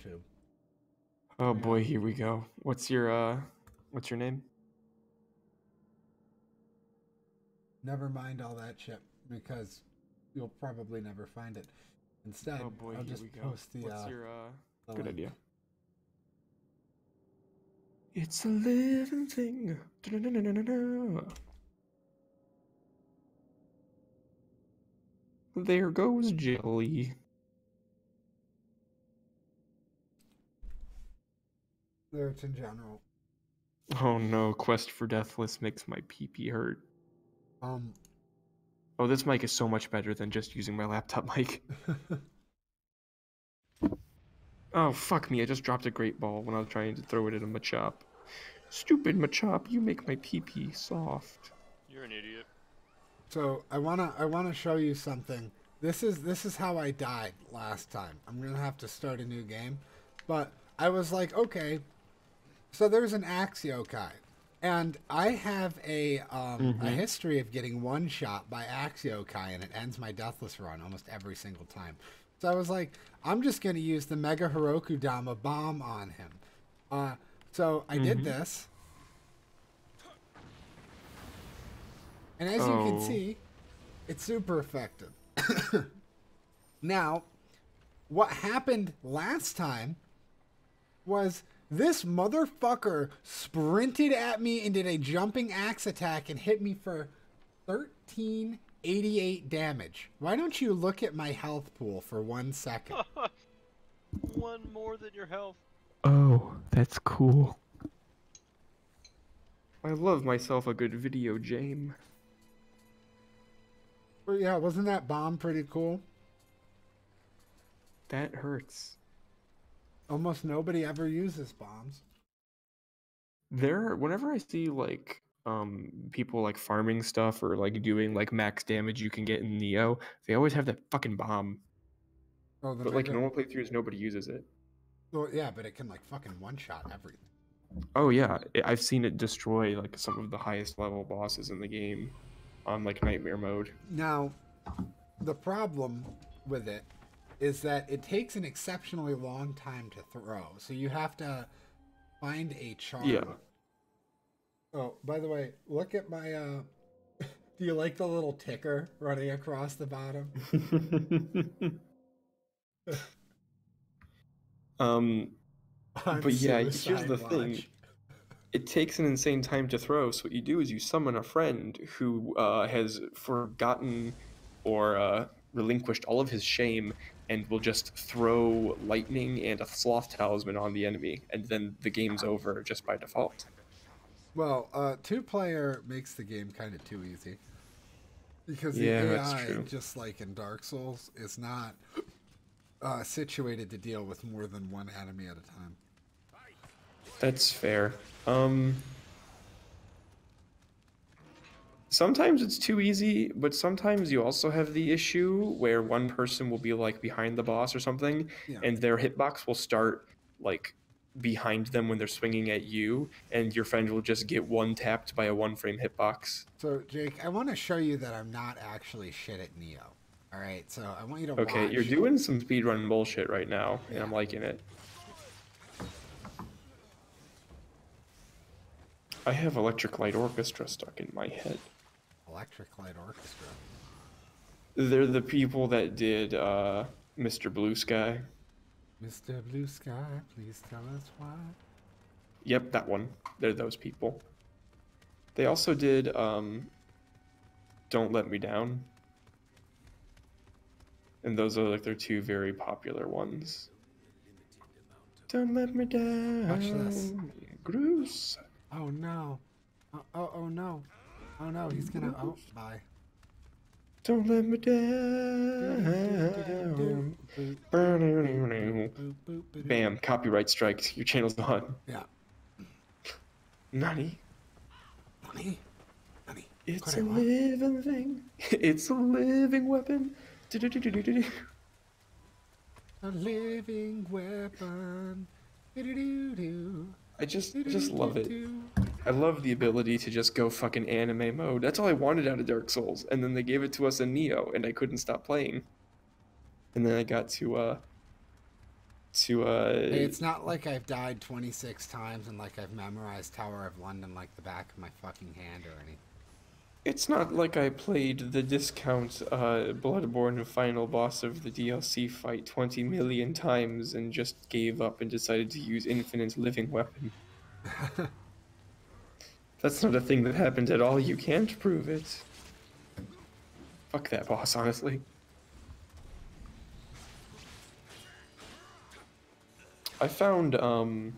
YouTube. Oh boy, here we go. What's your name? Never mind all that shit because you'll probably never find it. Instead, Oh boy, I'll here just we go. post the What's your the good link. idea. It's a living thing. There goes Jelly. There, it's in general. Oh no, Quest for Deathless makes my pee hurt. Oh, this mic is so much better than just using my laptop mic. Oh, fuck me, I just dropped a great ball when I was trying to throw it at a Machop. Stupid Machop, you make my pee soft. You're an idiot. So I wanna show you something. This is how I died last time. I'm gonna have to start a new game, but I was like, okay, so there's an Axiokai, and I have a history of getting one shot by Axiokai, and it ends my Deathless run almost every single time. So I was like, I'm just gonna use the Mega Heroku Dama bomb on him. So I did this. And as you can see, it's super effective. Now, what happened last time was this motherfucker sprinted at me and did a jumping axe attack and hit me for 1388 damage. Why don't you look at my health pool for 1 second? One more than your health. Oh, that's cool. I love myself a good video game. But yeah, wasn't that bomb pretty cool? That hurts. Almost nobody ever uses bombs. Whenever I see like people like farming stuff or like doing like max damage you can get in Nioh, they always have that fucking bomb. Oh, but like normal playthroughs, nobody uses it. Well, yeah, but it can like fucking one-shot everything. Oh yeah, I've seen it destroy like some of the highest level bosses in the game on like nightmare mode. Now, the problem with it is that it takes an exceptionally long time to throw. So you have to find a charm. Yeah. Oh, by the way, look at my do you like the little ticker running across the bottom? But yeah, here's the thing. It takes an insane time to throw, so what you do is you summon a friend who has forgotten or relinquished all of his shame and will just throw lightning and a sloth talisman on the enemy, and then the game's over just by default. Well, 2-player makes the game kind of too easy. Because the Yeah, AI, that's true. just like in Dark Souls, is not situated to deal with more than one enemy at a time. That's fair. Sometimes it's too easy, but sometimes you also have the issue where one person will be like behind the boss or something, and their hitbox will start like behind them when they're swinging at you, and your friend will just get one-tapped by a one-frame hitbox. So, Jake, I want to show you that I'm not actually shit at Nioh. All right, so I want you to Okay, watch. you're doing some speedrun bullshit right now, and I'm liking it. I have Electric Light Orchestra stuck in my head. Electric Light Orchestra? They're the people that did Mr. Blue Sky. Mr. Blue Sky, please tell us why. Yep, that one. They're those people. They also did Don't Let Me Down. And those are like their two very popular ones. Don't let me down. Watch this. Groose. Oh no. Oh no. Oh no, he's gonna. Oh, bye. Don't let me down. Bam, copyright strikes. Your channel's gone. Yeah. Nani? Nani? Nani? It's a living thing. It's a living weapon. A living weapon. I just love it. I love the ability to just go fucking anime mode. That's all I wanted out of Dark Souls, and then they gave it to us in Nioh, and I couldn't stop playing. And then I got to to Hey, it's not like I've died 26 times and like I've memorized Tower of London like the back of my fucking hand or anything. It's not like I played the discount Bloodborne final boss of the DLC fight 20 million times and just gave up and decided to use Infinite's living weapon. That's not a thing that happened at all. You can't prove it. Fuck that boss, honestly. I found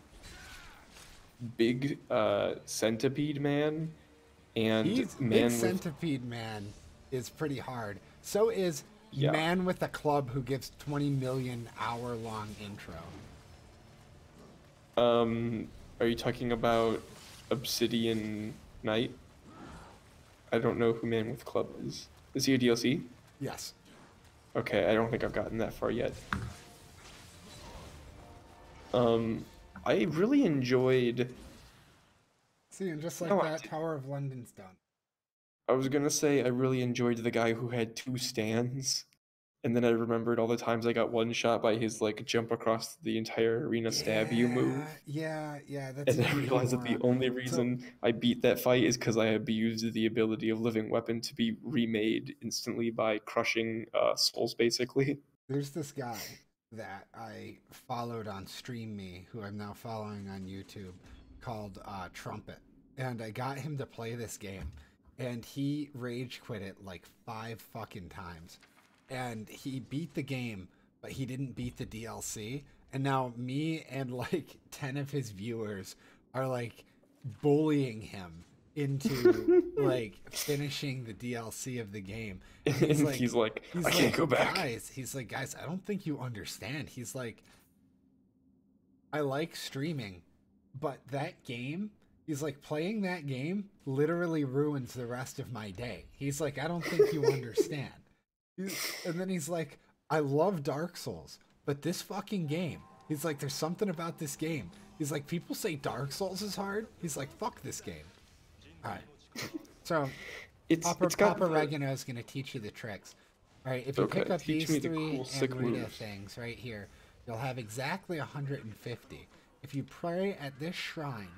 Big Centipede Man and Big Man with... Centipede Man is pretty hard. So is Yeah. Man with a Club, who gives 20 million hour-long intro. Are you talking about Obsidian Knight? I don't know who Man with Club is. Is he a DLC? Yes. Okay, I don't think I've gotten that far yet. I really enjoyed... See, and just like No, that, Tower of London's done. I was gonna say I really enjoyed the guy who had 2 stands, and then I remembered all the times I got one shot by his like jump across the entire arena stab you move. Yeah, that's And then I an realized that the oxymoron. only reason I beat that fight is because I abused the ability of Living Weapon to be remade instantly by crushing souls, basically. There's this guy that I followed on Stream Me, who I'm now following on YouTube, called Trumpet. And I got him to play this game. And he rage quit it like 5 fucking times. And he beat the game, but he didn't beat the DLC. And now me and like 10 of his viewers are like bullying him into like finishing the DLC of the game. And He's like, I can't go back. Guys, I don't think you understand. He's like, I like streaming, but that game, he's like, playing that game literally ruins the rest of my day. He's like, I don't think you understand. And then he's like, I love Dark Souls, but this fucking game, he's like, there's something about this game. He's like, people say Dark Souls is hard. He's like, fuck this game. All right. So, Papa Oregano is going to teach you the tricks. All right, if you pick up these 3 Amrita things right here, you'll have exactly 150. If you pray at this shrine,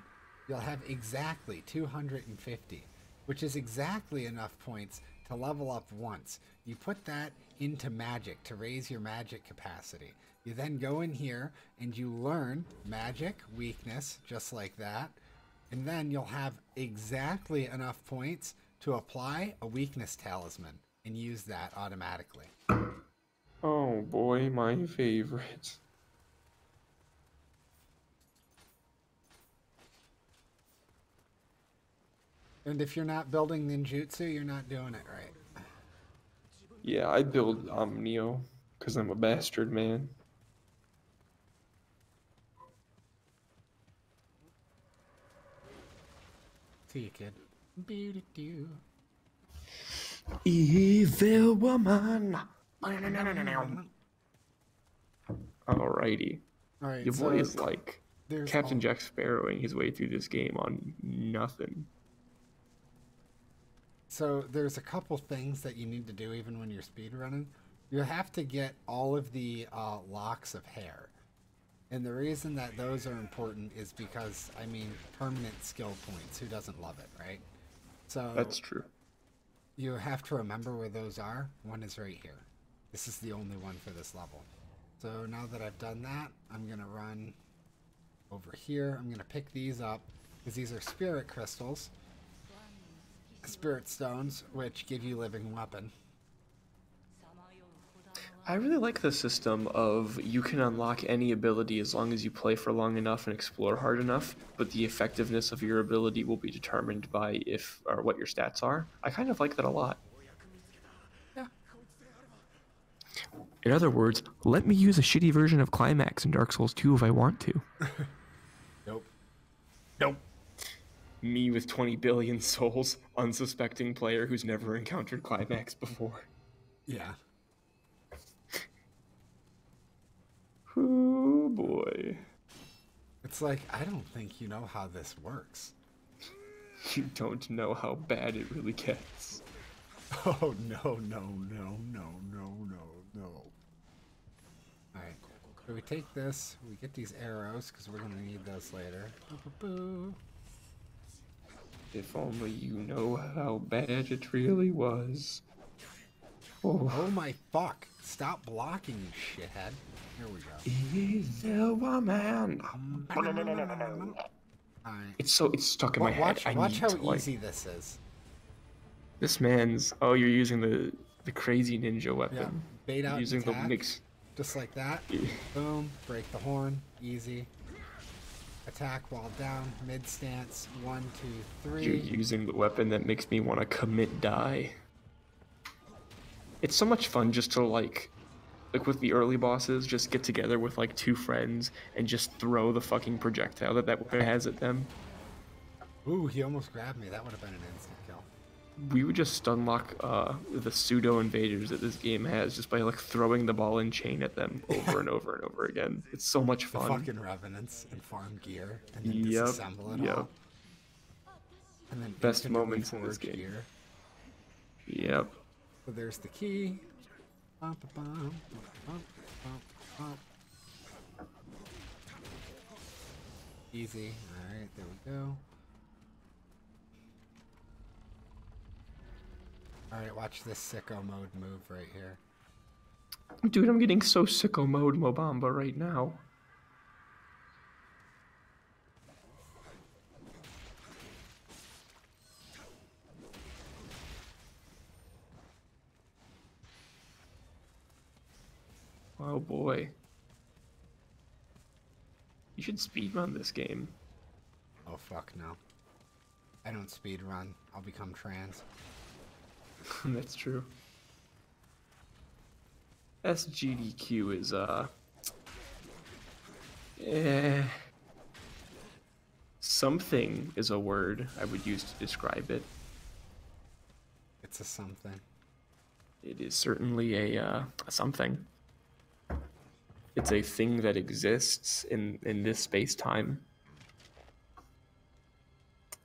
you'll have exactly 250, which is exactly enough points to level up once. You put that into magic to raise your magic capacity. You then go in here and you learn magic, weakness, just like that. And then you'll have exactly enough points to apply a weakness talisman and use that automatically. Oh boy, my favorite. And if you're not building ninjutsu, you're not doing it right. Yeah, I build Nioh because I'm a bastard, man. See you, kid. Beauty do. Evil woman. Alrighty. Alright, Your boy is like Captain Jack Sparrowing his way through this game on nothing. So there's a couple things that you need to do even when you're speedrunning. You have to get all of the locks of hair. And the reason that those are important is because, I mean, permanent skill points. Who doesn't love it, right? So that's true. You have to remember where those are. One is right here. This is the only one for this level. So now that I've done that, I'm going to run over here. I'm going to pick these up because these are spirit crystals. Spirit stones, which give you living weapon. I really like the system of you can unlock any ability as long as you play for long enough and explore hard enough, but the effectiveness of your ability will be determined by if or what your stats are. I kind of like that a lot. Yeah. In other words, let me use a shitty version of Climax in Dark Souls 2 if I want to. Nope. Me with 20 billion souls, unsuspecting player who's never encountered Climax before. Yeah. Oh boy. It's like, I don't think you know how this works. You don't know how bad it really gets. Oh, no. Alright. So we take this, we get these arrows, because we're going to need those later. Boo. If only you know how bad it really was. Oh my fuck. Stop blocking, you shithead. Here we go. Evil woman. It's stuck in my head. Watch how easy this is. This man's... Oh, you're using the crazy ninja weapon. Yeah, bait out using attack, the mix. Just like that. Boom. Break the horn. Easy. Attack while down. Mid stance. 1, 2, 3. You're using the weapon that makes me want to commit die. It's so much fun just to like with the early bosses, just get together with like 2 friends and just throw the fucking projectile that weapon has at them. Ooh, he almost grabbed me. That would have been an instant kill. We would just stunlock the pseudo invaders that this game has just by like throwing the ball and chain at them over and over and over again. It's so much fun. The fucking revenants and farm gear and then disassemble it all. And then best moments in this game. Gear. Yep. So there's the key. Easy. Alright, there we go. Alright, watch this sicko mode move right here. Dude, I'm getting so sicko mode Mobamba right now. Oh boy. You should speedrun this game. Oh fuck no. I don't speedrun. I'll become trans. That's true. SGDQ is something is a word I would use to describe it. It's a something. It is certainly a something. It's a thing that exists in this space-time.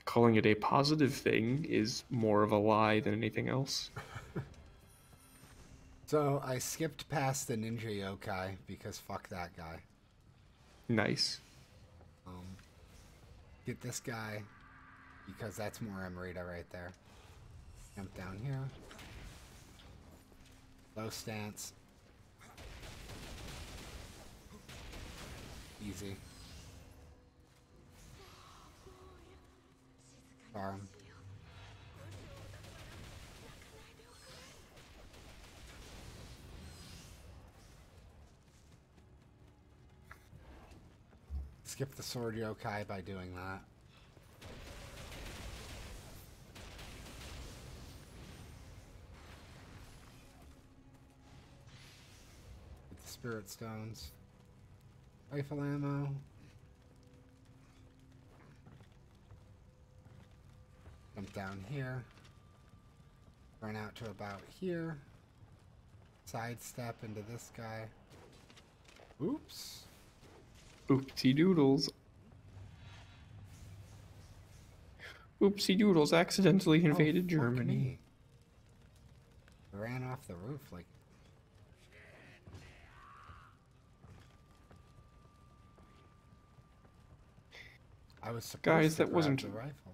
Calling it a positive thing is more of a lie than anything else. So I skipped past the ninja yokai because fuck that guy. Nice. Get this guy because that's more Emerita right there. Jump down here. Low stance. Easy. Farm. Skip the sword yokai by doing that. Get the spirit stones. Rifle ammo. Jump down here. Run out to about here. Sidestep into this guy. Oops. Oopsie doodles. Oopsie doodles accidentally invaded Germany. I ran off the roof like... I was supposed Guys, to that grab the rifle.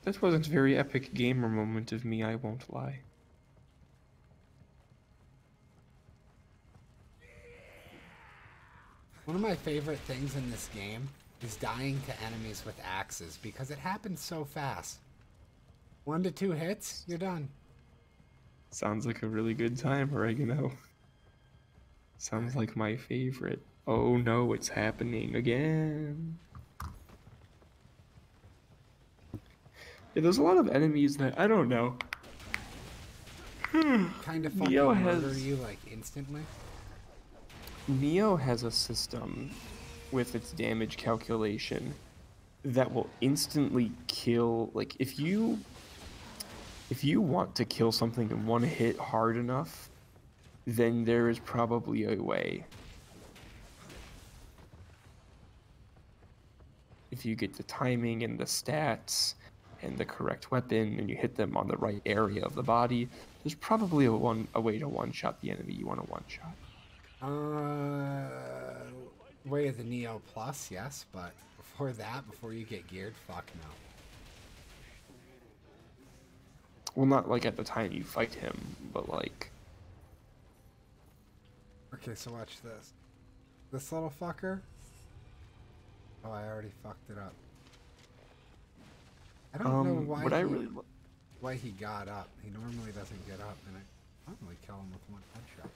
That wasn't a very epic gamer moment of me, I won't lie. One of my favorite things in this game is dying to enemies with axes because it happens so fast. 1 to 2 hits, you're done. Sounds like a really good time, Oregano. Sounds like my favorite. Oh no, it's happening again. Yeah, there's a lot of enemies that I don't know. Kind of fucking murder you like instantly. Nioh has a system with its damage calculation that will instantly kill, like if you want to kill something in 1 hit hard enough, then there is probably a way. If you get the timing and the stats and the correct weapon and you hit them on the right area of the body, there's probably a way to one-shot the enemy you want to one-shot. Way of the Nioh Plus, yes, but before that, before you get geared, fuck no. Well, not like at the time you fight him, but like... Okay, so watch this. This little fucker... Oh, I already fucked it up. I don't know why he got up. He normally doesn't get up, and I normally kill him with one headshot.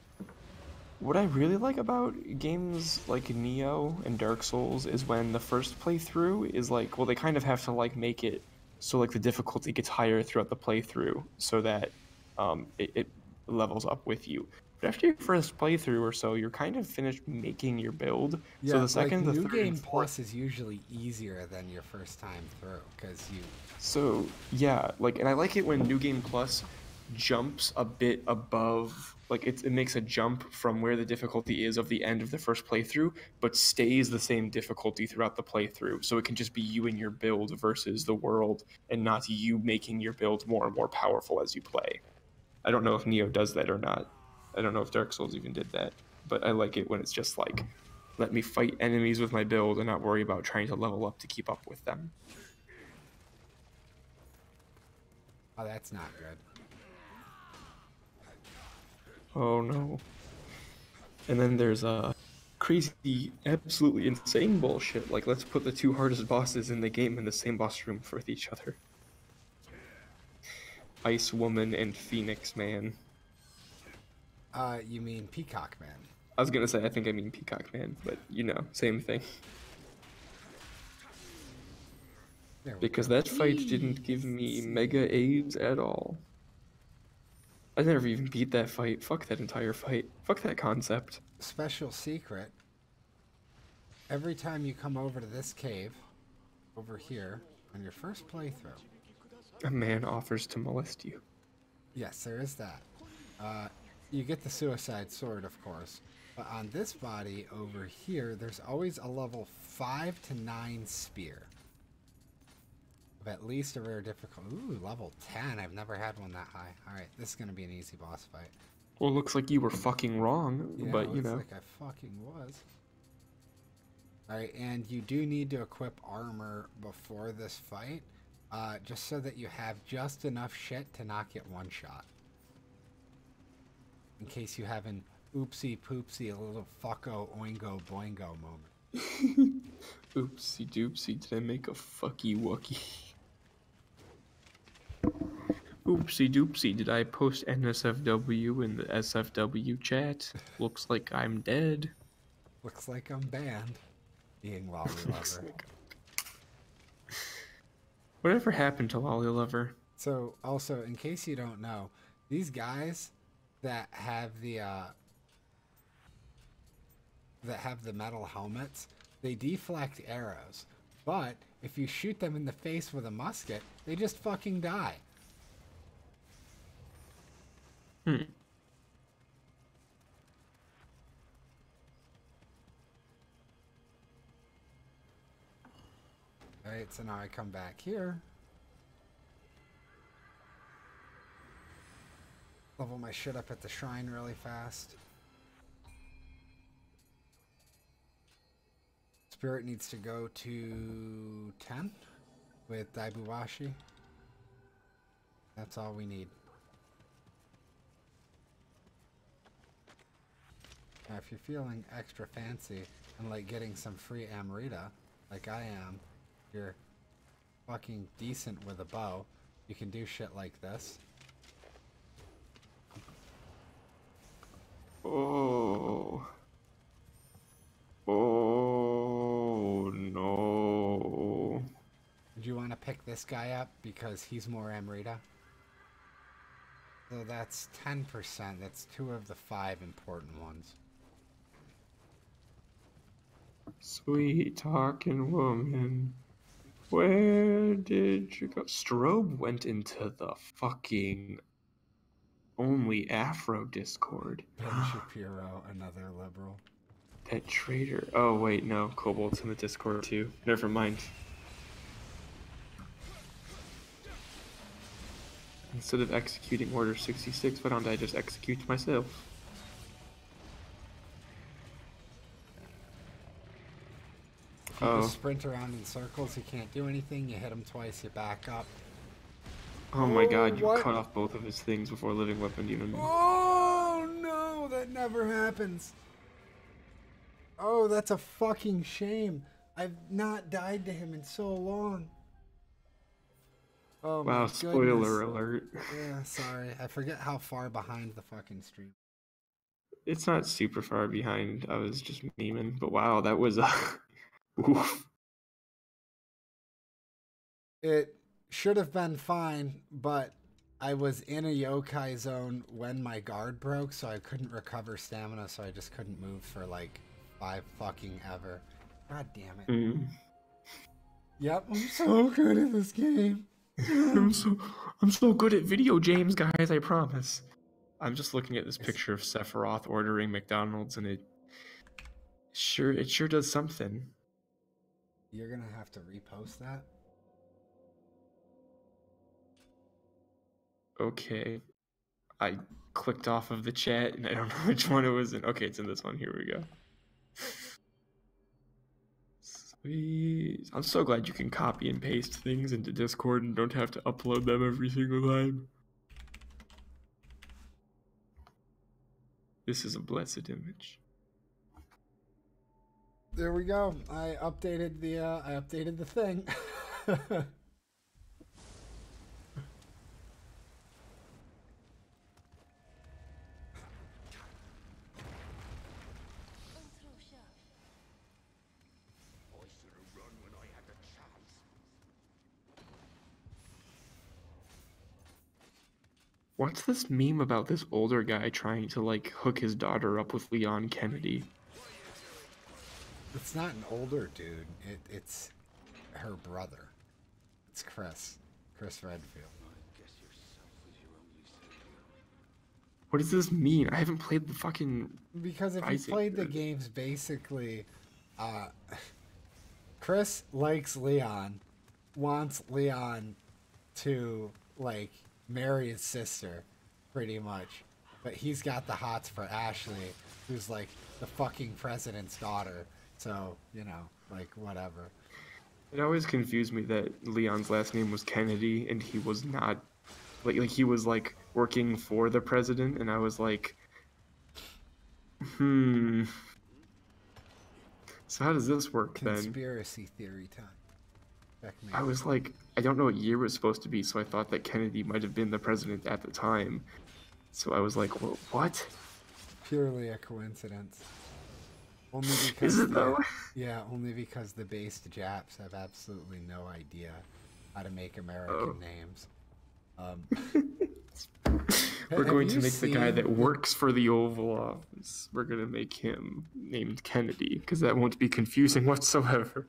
What I really like about games like Nioh and Dark Souls is when the first playthrough is like, well, they kind of have to like make it so like the difficulty gets higher throughout the playthrough so that it levels up with you. But after your first playthrough or so, you're kind of finished making your build. Yeah, so the second, like, the New third, Game and fourth, Plus is usually easier than your first time through, because you... So yeah, like, and I like it when New Game Plus jumps a bit above, like it makes a jump from where the difficulty is of the end of the first playthrough, but stays the same difficulty throughout the playthrough. So it can just be you and your build versus the world, and not you making your build more and more powerful as you play. I don't know if Nioh does that or not. I don't know if Dark Souls even did that, but I like it when it's just like, let me fight enemies with my build and not worry about trying to level up to keep up with them. Oh, that's not good. Oh no. And then there's crazy, absolutely insane bullshit. Like, let's put the two hardest bosses in the game in the same boss room with each other. Ice Woman and Phoenix Man. You mean Peacock Man. I was gonna say, I think I mean Peacock Man, but you know, same thing. Because that fight didn't give me mega AIDS at all. I never even beat that fight. Fuck that entire fight. Fuck that concept. Special secret. Every time you come over to this cave, over here, on your first playthrough... A man offers to molest you. Yes, there is that. You get the suicide sword, of course. But on this body over here, there's always a level 5 to 9 spear. Of at least a rare difficulty. Ooh, level 10. I've never had one that high. Alright, this is going to be an easy boss fight. Well, it looks like you were fucking wrong, Yeah, but you know. like I fucking was. Alright, and you do need to equip armor before this fight. Just so that you have just enough shit to not get one shot. In case you have an oopsie poopsie, a little fucko oingo boingo moment. Oopsie doopsie, did I make a fucky wucky? Oopsie doopsie, did I post NSFW in the SFW chat? Looks like I'm dead. Looks like I'm banned. Being Lolly Lover. Whatever happened to Lolly Lover? So, also, in case you don't know, these guys that have the metal helmets, they deflect arrows. But if you shoot them in the face with a musket, they just fucking die. Alright, so now I come back here. Level my shit up at the shrine really fast. Spirit needs to go to 10 with Daibuwashi. That's all we need. Now, if you're feeling extra fancy and like getting some free Amrita, like I am, you're fucking decent with a bow, you can do shit like this. Oh. Oh no. Do you want to pick this guy up because he's more Amrita? So that's 10%. That's 2 of the 5 important ones. Sweet talking woman. Where did you go? Strobe went into the fucking only Afro Discord. Ben Shapiro, another liberal. That traitor. Oh wait, no. Cobalt's in the Discord too. Never mind. Instead of executing Order 66, why don't I just execute myself? You just sprint around in circles, you can't do anything, you hit him twice, you back up. Oh my god, you cut off both of his things before living weapon even... Oh no, that never happens. Oh, that's a fucking shame. I've not died to him in so long. Oh wow, my spoiler alert. Yeah, sorry. I forget how far behind the fucking stream. It's not super far behind. I was just memeing, but wow, that was oof. It should have been fine, but I was in a yokai zone when my guard broke, so I couldn't recover stamina, so I just couldn't move for like 5 fucking ever. God damn it. Mm. Yep, I'm so good at this game. I'm so good at video games, guys, I promise. I'm just looking at this picture of Sephiroth ordering McDonald's, and it sure does something. You're gonna have to repost that? Okay. I clicked off of the chat, and I don't know which one it was in. Okay, it's in this one. Here we go. Sweet. I'm so glad you can copy and paste things into Discord and don't have to upload them every single time. This is a blessed image. There we go. I updated the thing. What's this meme about this older guy trying to, like, hook his daughter up with Leon Kennedy? It's not an older dude. It's her brother. It's Chris Redfield. What does this mean? I haven't played the fucking... Because if you played the games, basically, Chris likes Leon, wants Leon to, like, marry his sister, pretty much. But he's got the hots for Ashley, who's, like, the fucking president's daughter. So, you know, like, whatever. It always confused me that Leon's last name was Kennedy, and he was not... Like he was, like, working for the president, and I was like... So how does this work, then? Conspiracy theory time. Checkmate. I was like, I don't know what year it was supposed to be, so I thought that Kennedy might have been the president at the time. So I was like, well, what? Purely a coincidence. Only because Is it though? Yeah, only because the based Japs have absolutely no idea how to make American names. We're going to make the guy that works for the Oval Office, we're going to make him named Kennedy, because that won't be confusing whatsoever.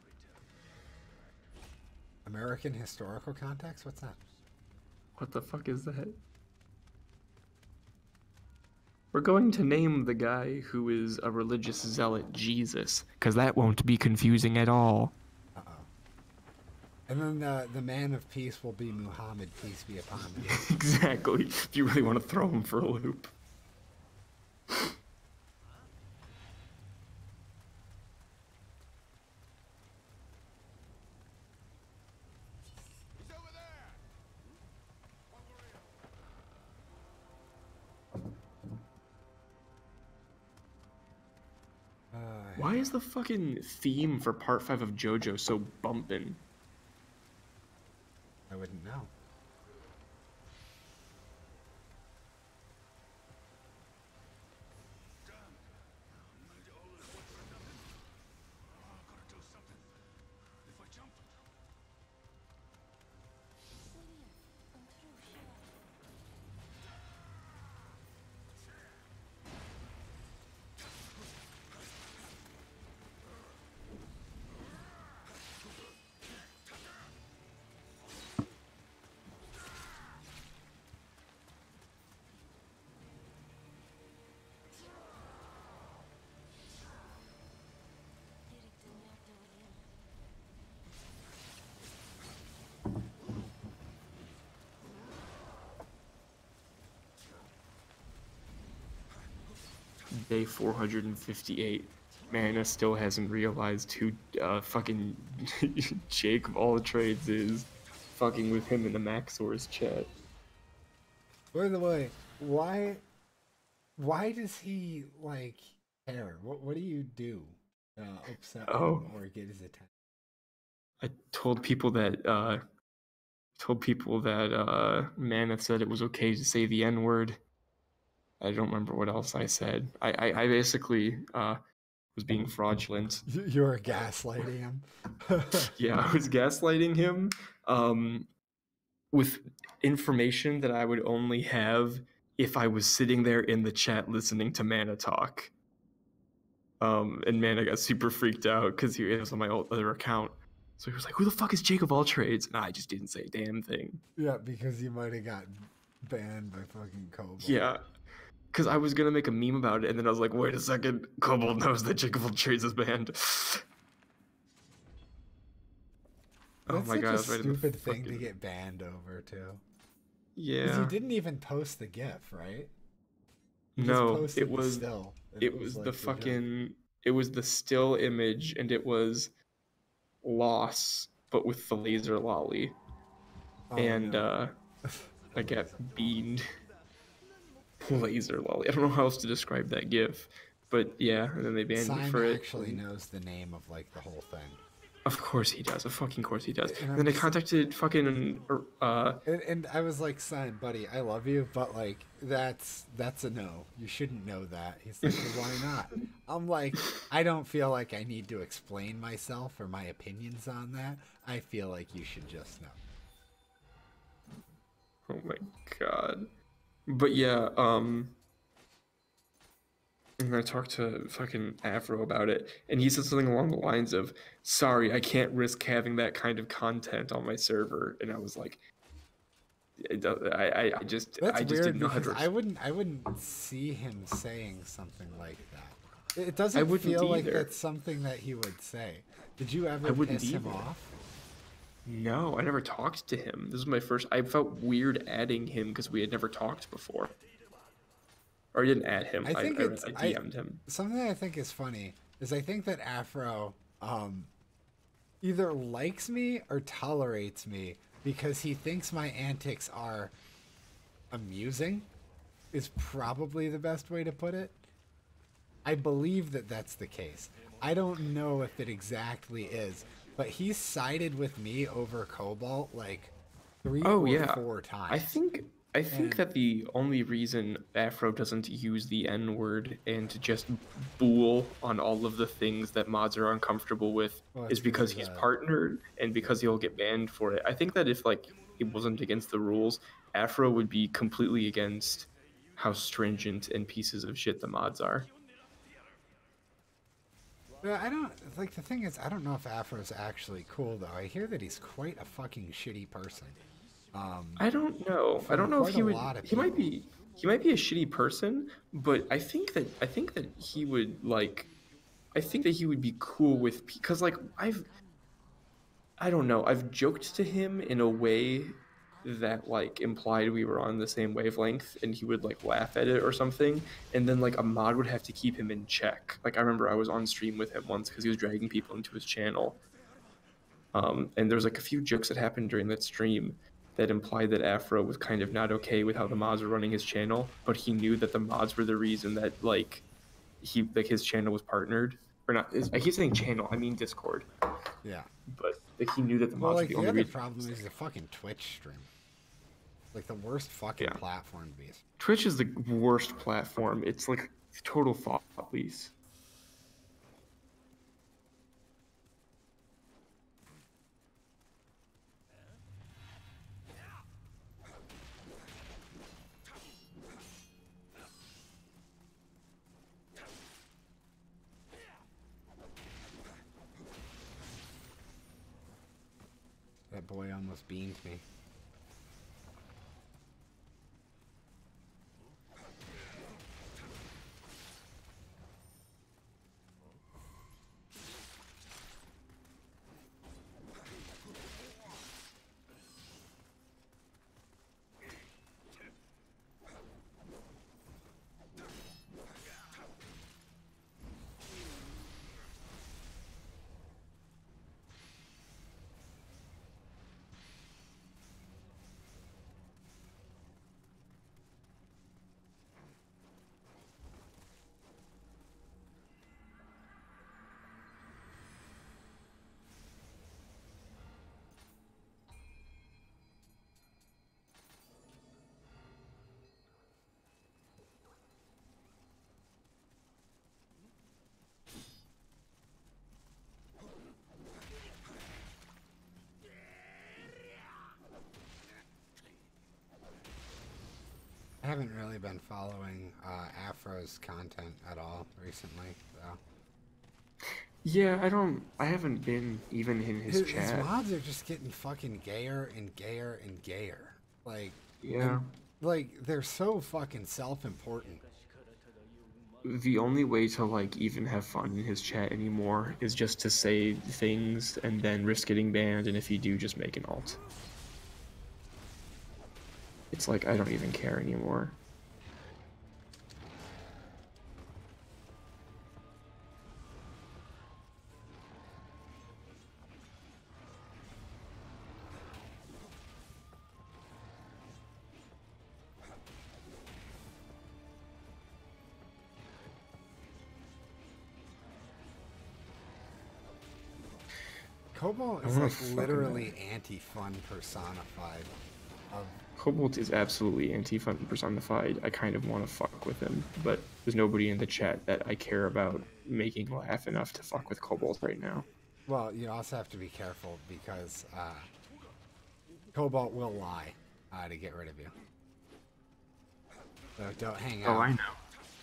American historical context? What's that? What the fuck is that? We're going to name the guy who is a religious zealot Jesus, because that won't be confusing at all. Uh-oh. And then the man of peace will be Muhammad, peace be upon him. Exactly, if you really want to throw him for a loop. Why is the fucking theme for Part 5 of JoJo so bumpin'? I wouldn't know. Day 458. Mana still hasn't realized who fucking Jake of all the trades is. Fucking with him in the Maxor's chat. By the way, why does he like care? What do you do upset him or get his attention? I told people that Mana said it was okay to say the N-word. I don't remember what else I said. I basically was being fraudulent. You were gaslighting him. Yeah, I was gaslighting him with information that I would only have if I was sitting there in the chat listening to Mana talk. And Mana got super freaked out because he was on my other account. So he was like, "Who the fuck is Jake of all trades?" And I just didn't say a damn thing. Yeah, because you might have gotten banned by fucking Cobalt. Yeah, because I was gonna make a meme about it, and then I was like, "Wait a second, Cobalt knows that Jake of all trades is banned." That's such a stupid thing to get banned over too. Yeah. Because you didn't even post the GIF, right? No, it was the fucking it was the still image, and it was loss, but with the laser lolly. Oh, and no. I got beamed. Laser lolly. I don't know how else to describe that GIF, but yeah, and then they banned me for it. Actually knows the name of like the whole thing. Of course he does. Of fucking course he does. And then I contacted fucking and I was like, "Son, buddy, I love you, but like that's a no. You shouldn't know that." He's like, "Well, why not?" I'm like, "I don't feel like I need to explain myself or my opinions on that. I feel like you should just know." Oh my god. But yeah, and I talked to fucking Afro about it, and he said something along the lines of, "Sorry, I can't risk having that kind of content on my server." And I was like, I just didn't know how to. I wouldn't see him saying something like that. It doesn't feel like that's something that he would say. Did you ever piss him off? No, I never talked to him. This was my first. I felt weird adding him because we had never talked before. Or I didn't add him. I DM'd him. Something I think is funny is I think that Afro either likes me or tolerates me because he thinks my antics are amusing, is probably the best way to put it. I believe that that's the case. I don't know if it exactly is, but he's sided with me over Cobalt like 3 or 4 times. I think that the only reason Afro doesn't use the N-word and just bool on all of the things that mods are uncomfortable with is because he's partnered and because he'll get banned for it. I think that if like it wasn't against the rules, Afro would be completely against how stringent and pieces of shit the mods are. I don't like the thing is I don't know if Afro's actually cool though. I hear that he's quite a fucking shitty person. I don't know. I don't know if he would. He might be a shitty person, but I think that he would like. I think that he would be cool with because like I don't know. I've joked to him in a way that like implied we were on the same wavelength, and he would like laugh at it or something, and then like a mod would have to keep him in check. Like I remember I was on stream with him once because he was dragging people into his channel. And there's like a few jokes that happened during that stream that implied that Afro was kind of not okay with how the mods were running his channel, but he knew that the mods were the reason that like his channel was partnered or not. I keep saying channel, I mean Discord. Yeah. But like, he knew that the mods were the only reason. The other problem is the fucking Twitch stream. Like the worst fucking platform to be. Twitch is the worst platform. It's like total thought police. That boy almost beamed me. haven't really been following Afro's content at all recently, though. Yeah, I haven't been even in his chat. His mods are just getting fucking gayer and gayer and gayer. Like, yeah. Like, they're so fucking self-important. The only way to, like, even have fun in his chat anymore is just to say things and then risk getting banned, and if you do, just make an alt. It's like, I don't even care anymore. Cobalt is like literally anti-fun personified. Cobalt is absolutely anti-fun personified. I kind of want to fuck with him, but there's nobody in the chat that I care about making laugh enough to fuck with Cobalt right now. Well, you also have to be careful because Cobalt will lie to get rid of you. So don't hang out. Oh, I know.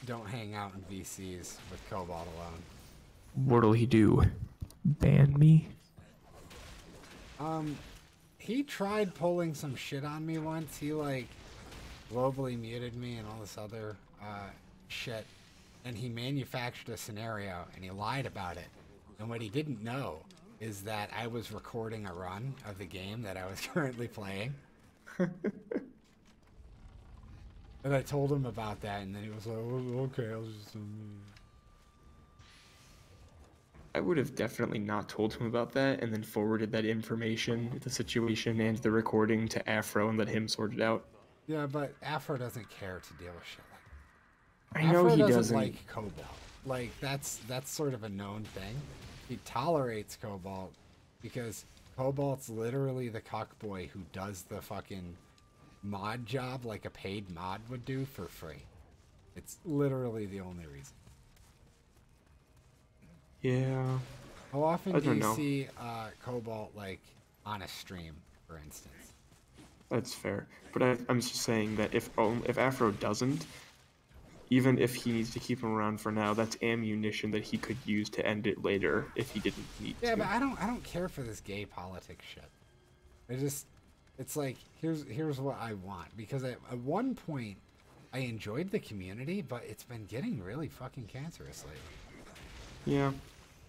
Don't hang out in VCs with Cobalt alone. What'll he do? Ban me? He tried pulling some shit on me once. He, like, globally muted me and all this other, shit. And he manufactured a scenario, and he lied about it. And what he didn't know is that I was recording a run of the game that I was currently playing. And I told him about that, and then he was like, oh, okay, I'll just... I would have definitely not told him about that and then forwarded that information, the situation, and the recording to Afro and let him sort it out. Yeah, but Afro doesn't care to deal with shit like that. I know he doesn't like Cobalt. Like, that's sort of a known thing. He tolerates Cobalt because Cobalt's literally the cockboy who does the fucking mod job like a paid mod would do for free. It's literally the only reason. Yeah. How often do you see Cobalt, like, on a stream, for instance? That's fair. But I'm just saying that if Afro doesn't, even if he needs to keep him around for now, that's ammunition that he could use to end it later if he didn't need to. Yeah, but I don't care for this gay politics shit. It's like, here's what I want. Because at one point, I enjoyed the community, but it's been getting really fucking cancerous lately. Yeah,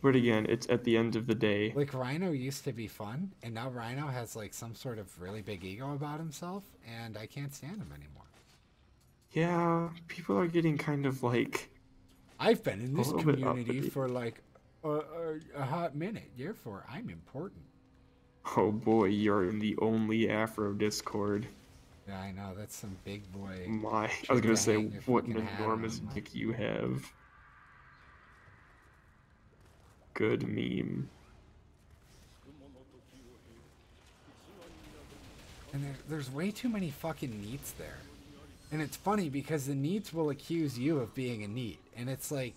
but again, it's at the end of the day. Like, Rhino used to be fun, and now Rhino has, like, some sort of really big ego about himself, and I can't stand him anymore. Yeah, people are getting kind of, like... I've been in this community for, like, a hot minute, therefore I'm important. Oh boy, you're in the only Afro Discord. Yeah, I know, that's some big boy... I was gonna say, what an enormous dick you have. Good meme. And there's way too many fucking neats there. And it's funny because the neats will accuse you of being a neat. And it's like,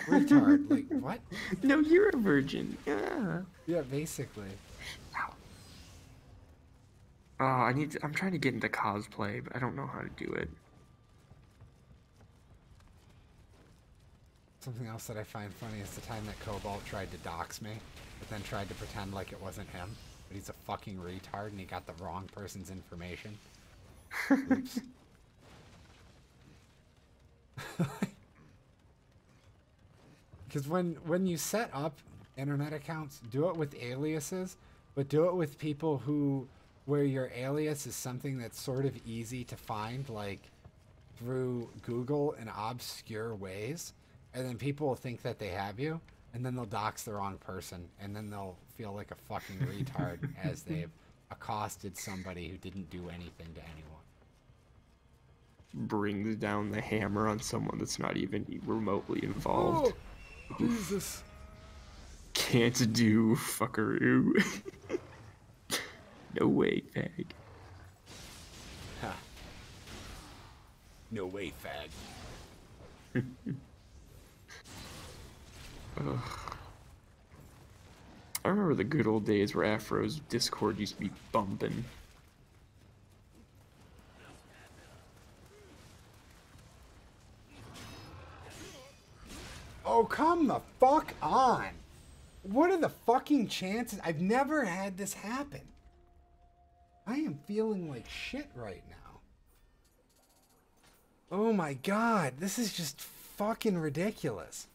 retard, like, what? No, you're a virgin. Yeah. Yeah, basically. I'm trying to get into cosplay, but I don't know how to do it. Something else that I find funny is the time that Cobalt tried to dox me, but then tried to pretend like it wasn't him. But he's a fucking retard and he got the wrong person's information. Oops. Because when you set up internet accounts, do it with aliases, but do it with people where your alias is something that's sort of easy to find, like through Google in obscure ways. And then people will think that they have you, and then they'll dox the wrong person, and then they'll feel like a fucking retard as they've accosted somebody who didn't do anything to anyone. Brings down the hammer on someone that's not even remotely involved. Oh, Jesus. Can't do fuckaroo. No way, fag. Ha. No way, fag. Ugh. I remember the good old days where Afro's Discord used to be bumping. come the fuck on. What are the fucking chances? I've never had this happen. I am feeling like shit right now. Oh my god, this is just fucking ridiculous.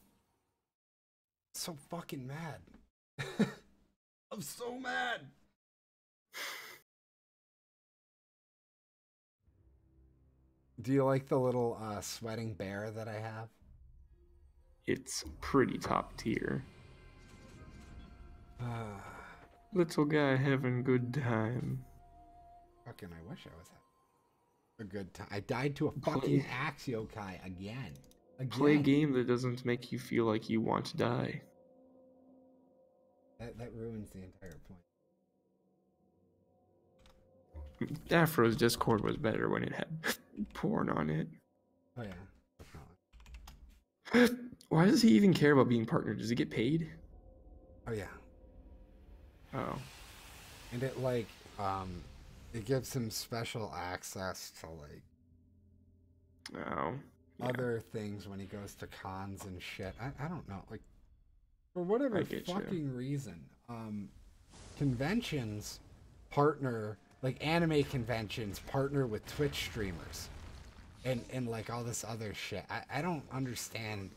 So fucking mad. I'm so mad. Do you like the little sweating bear that I have? It's pretty top tier. Little guy having a good time. Fucking, I wish I was having a good time. I died to a fucking Axiokai again. Play a game that doesn't make you feel like you want to die. That ruins the entire point. Afro's Discord was better when it had porn on it. Oh yeah. Why does he even care about being partnered? Does he get paid? Oh yeah. Oh. And it like it gives him special access to like other things when he goes to cons and shit. I don't know, like for whatever fucking reason, conventions partner, like anime conventions partner with Twitch streamers and like all this other shit. I don't understand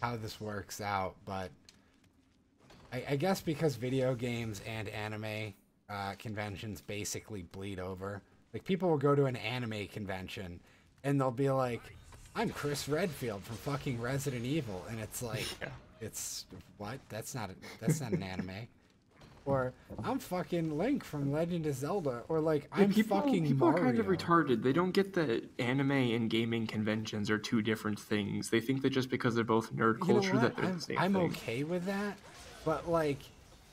how this works out, but I guess because video games and anime conventions basically bleed over. Like people will go to an anime convention and they'll be like, I'm Chris Redfield from fucking Resident Evil, and it's like, it's what? That's not an anime. Or I'm fucking Link from Legend of Zelda, or like I'm fucking people Mario. Are kind of retarded. They don't get that anime and gaming conventions are two different things. They think that just because they're both nerd culture that they're the same thing. I'm okay with that, but like,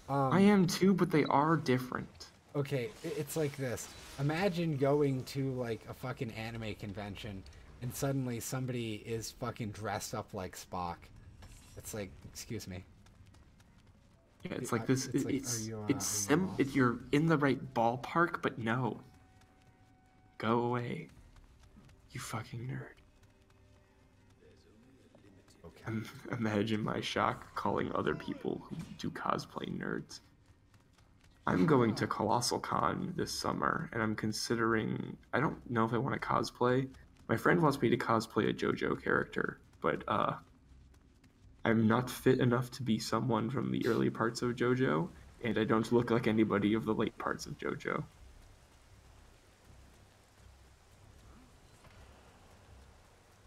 I am too, but they are different. Okay, it's like this. Imagine going to like a fucking anime convention and suddenly somebody is fucking dressed up like Spock. It's like, excuse me. Yeah, it's like this. You're in the right ballpark, but no. Go away, you fucking nerd. Okay. Imagine my shock calling other people who do cosplay nerds. I'm going to Colossal Con this summer, and I'm considering. I don't know if I want to cosplay. My friend wants me to cosplay a JoJo character, but I'm not fit enough to be someone from the early parts of JoJo, and I don't look like anybody of the late parts of JoJo.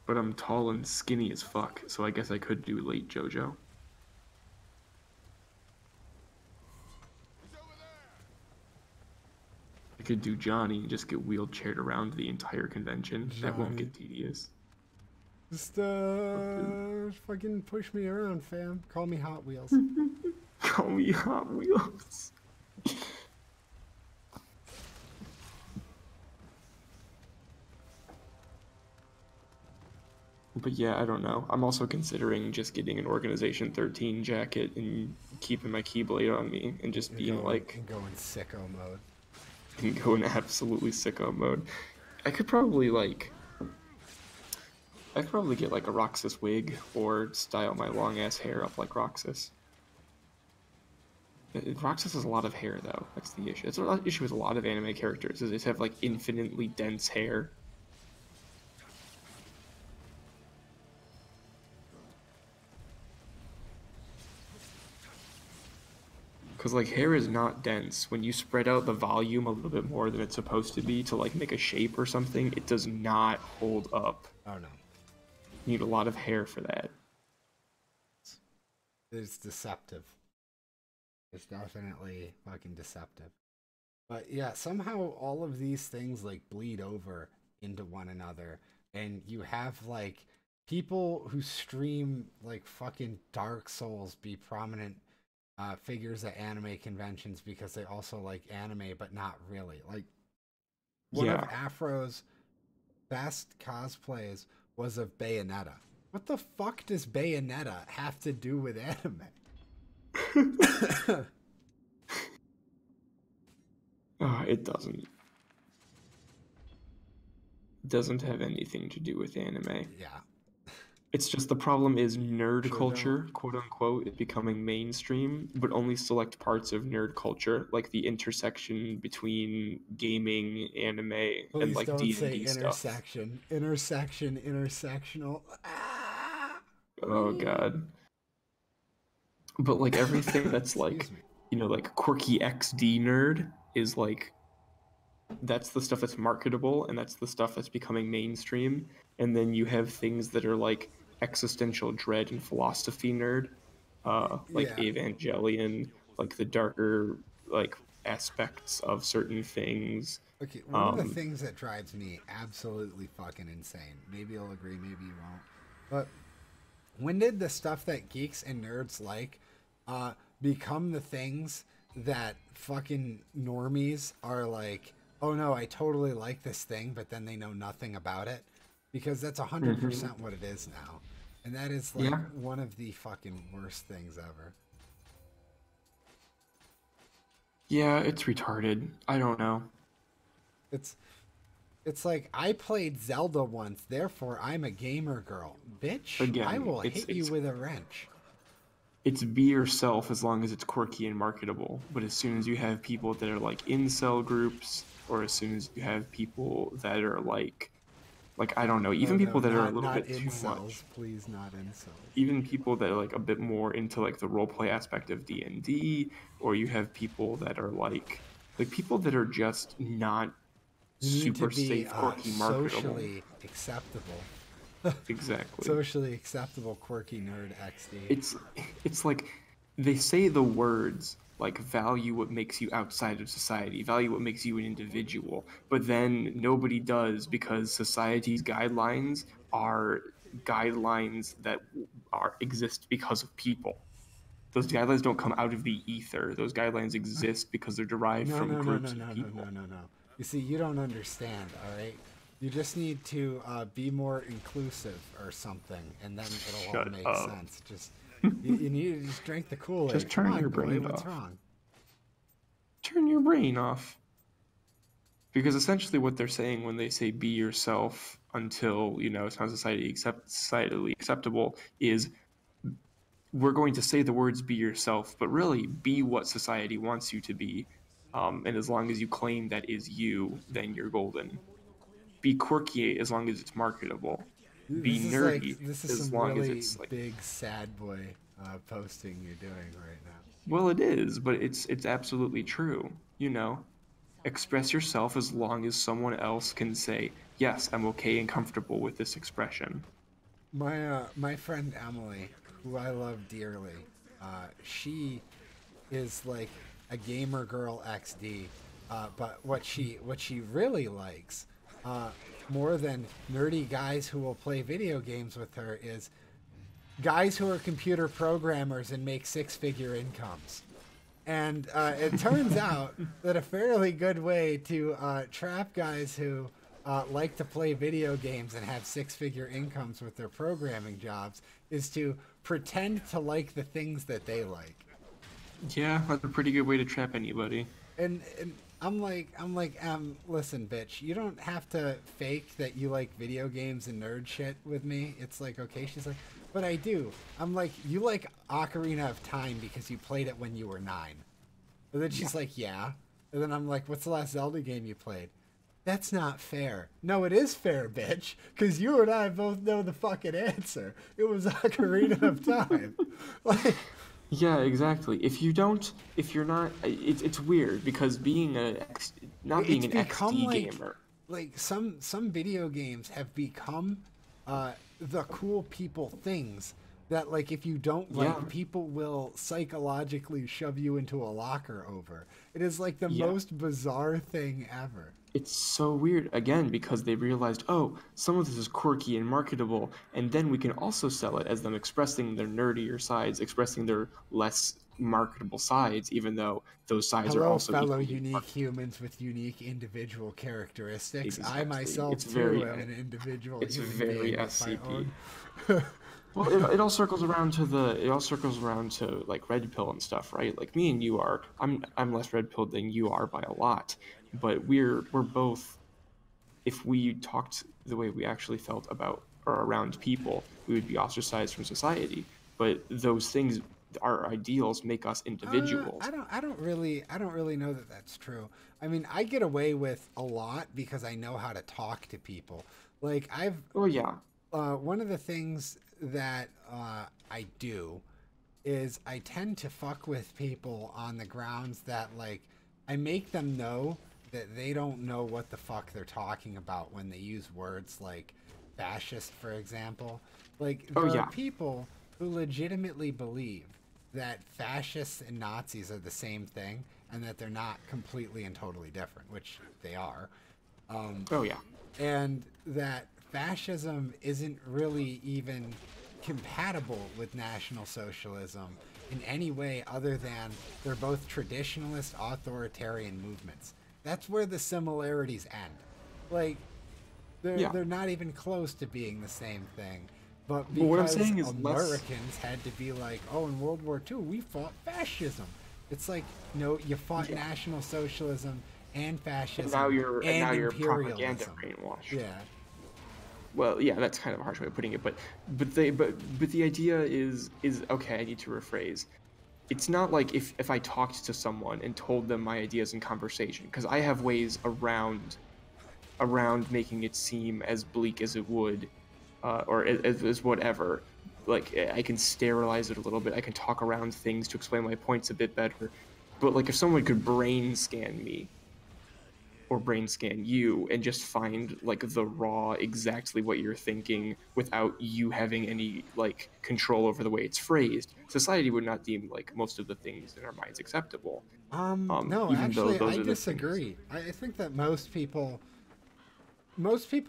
But I'm tall and skinny as fuck, so I guess I could do late JoJo. I could do Johnny and just get wheelchaired around the entire convention. Johnny. That won't get tedious. Just fucking push me around, fam. Call me Hot Wheels. Call me Hot Wheels. But yeah, I don't know. I'm also considering just getting an Organization 13 jacket and keeping my Keyblade on me and just being like... And go in sicko mode. And go in absolutely sicko mode. I could probably get like a Roxas wig or style my long ass hair up like Roxas. Roxas has a lot of hair though. That's the issue. That's the issue with a lot of anime characters is they have like infinitely dense hair. Because like hair is not dense. When you spread out the volume a little bit more than it's supposed to be to like make a shape or something, it does not hold up. Oh no. You need a lot of hair for that. It's deceptive. It's definitely fucking deceptive. But yeah, somehow all of these things like bleed over into one another. And you have like people who stream like fucking Dark Souls be prominent figures at anime conventions because they also like anime, but not really. Like one of Afro's best cosplays was of Bayonetta. What the fuck does Bayonetta have to do with anime? It doesn't. It doesn't have anything to do with anime. Yeah. It's just the problem is nerd culture, quote unquote, is becoming mainstream, but only select parts of nerd culture, like the intersection between gaming, anime, and Please like don't say D&D stuff. intersectional. Ah, Oh God. But like everything that's like, like quirky XD nerd is like that's the stuff that's marketable and that's the stuff that's becoming mainstream. And then you have things that are like existential dread and philosophy nerd, like Yeah. Evangelion, like the darker like aspects of certain things. Okay, one of the things that drives me absolutely fucking insane. Maybe you'll agree, maybe you won't. But when did the stuff that geeks and nerds like become the things that fucking normies are like, oh no, I totally like this thing, but then they know nothing about it? Because that's 100% what it is now. And that is like one of the fucking worst things ever. Yeah, it's retarded. I don't know. It's like, I played Zelda once, therefore I'm a gamer girl. Bitch, Again, I will hit you with a wrench. It's be yourself as long as it's quirky and marketable. But as soon as you have people that are like incel groups, or as soon as you have people that are like I don't know, even people that are a little bit too much. Please, not incels. Even people that are like a bit more into like the roleplay aspect of D&D, or you have people that are like people that are just not super safe, quirky, marketable. Socially acceptable. Exactly. Socially acceptable, quirky nerd XD. It's like they say the words like value what makes you outside of society, value what makes you an individual, but then nobody does because society's guidelines are guidelines that exist because of people. Those guidelines don't come out of the ether. Those guidelines exist because they're derived from groups of people. No. You see, you don't understand, all right? You just need to be more inclusive or something, and then it'll all make sense. Just you need to just drink the Kool-Aid. Just turn your brain off. What's wrong? Turn your brain off. Because essentially what they're saying when they say be yourself until, it's not societally acceptable is we're going to say the words be yourself, but really be what society wants you to be. And as long as you claim that is you, then you're golden. Be quirky as long as it's marketable. Be nerdy as long as it's like big sad boy posting you're doing right now. Well, it is, but it's absolutely true. Express yourself as long as someone else can say, yes, I'm okay and comfortable with this expression. My friend Emily, who I love dearly, she is like a gamer girl XD, but what she really likes, more than nerdy guys who will play video games with her, is guys who are computer programmers and make six-figure incomes. And it turns out that a fairly good way to trap guys who like to play video games and have six-figure incomes with their programming jobs is to pretend to like the things that they like. Yeah, that's a pretty good way to trap anybody. And I'm like, listen, bitch, you don't have to fake that you like video games and nerd shit with me. It's like, okay. She's like, but I do. I'm like, you like Ocarina of Time because you played it when you were 9. And then she's like, yeah. And then I'm like, what's the last Zelda game you played? That's not fair. No, it is fair, bitch. Because you and I both know the fucking answer. It was Ocarina of Time. Like, yeah, exactly. If you're not, it's weird because being an XD gamer. Like some video games have become the cool people things that, like, if you don't like, people will psychologically shove you into a locker over. It is like the most bizarre thing ever. It's so weird, again, because they realized, oh, some of this is quirky and marketable, and then we can also sell it as them expressing their nerdier sides, expressing their less marketable sides, even though those sides are also fellow unique humans with unique individual characteristics. Exactly. I myself too am an individual. It's very SCP. Well, it all circles around to like red pill and stuff, right? Like me and you are. I'm less red pilled than you are by a lot, but we're both. If we talked the way we actually felt about or around people, we would be ostracized from society. But those things, our ideals, make us individuals. I don't really know that that's true. I mean, I get away with a lot because I know how to talk to people. Like Oh yeah, one of the things that I do is I tend to fuck with people on the grounds that like I make them know that they don't know what the fuck they're talking about when they use words like fascist, for example. Like oh there are yeah, people who legitimately believe that fascists and Nazis are the same thing and that they're not completely and totally different, which they are. oh yeah. And that fascism isn't really even compatible with National Socialism in any way other than they're both traditionalist authoritarian movements. That's where the similarities end. Like Yeah. they're not even close to being the same thing. But But what I'm because saying is Americans had to be like, oh, in World War II, we fought fascism. It's like, no, you fought yeah. National Socialism and And fascism now and you're propaganda imperialism. brainwashed. Yeah. Well, yeah, that's kind of a harsh way of putting it, but the idea is okay. I need to rephrase. It's not like if I talked to someone and told them my ideas in conversation, because I have ways around making it seem as bleak as it would, or as whatever. Like I can sterilize it a little bit. I can talk around things to explain my points a bit better. But like if someone could brain scan me or brain scan you and just find like the raw exactly what you're thinking without you having any like control over the way it's phrased, society would not deem like most of the things in our minds acceptable. No, Even though actually, I those are the things. disagree. I think that most people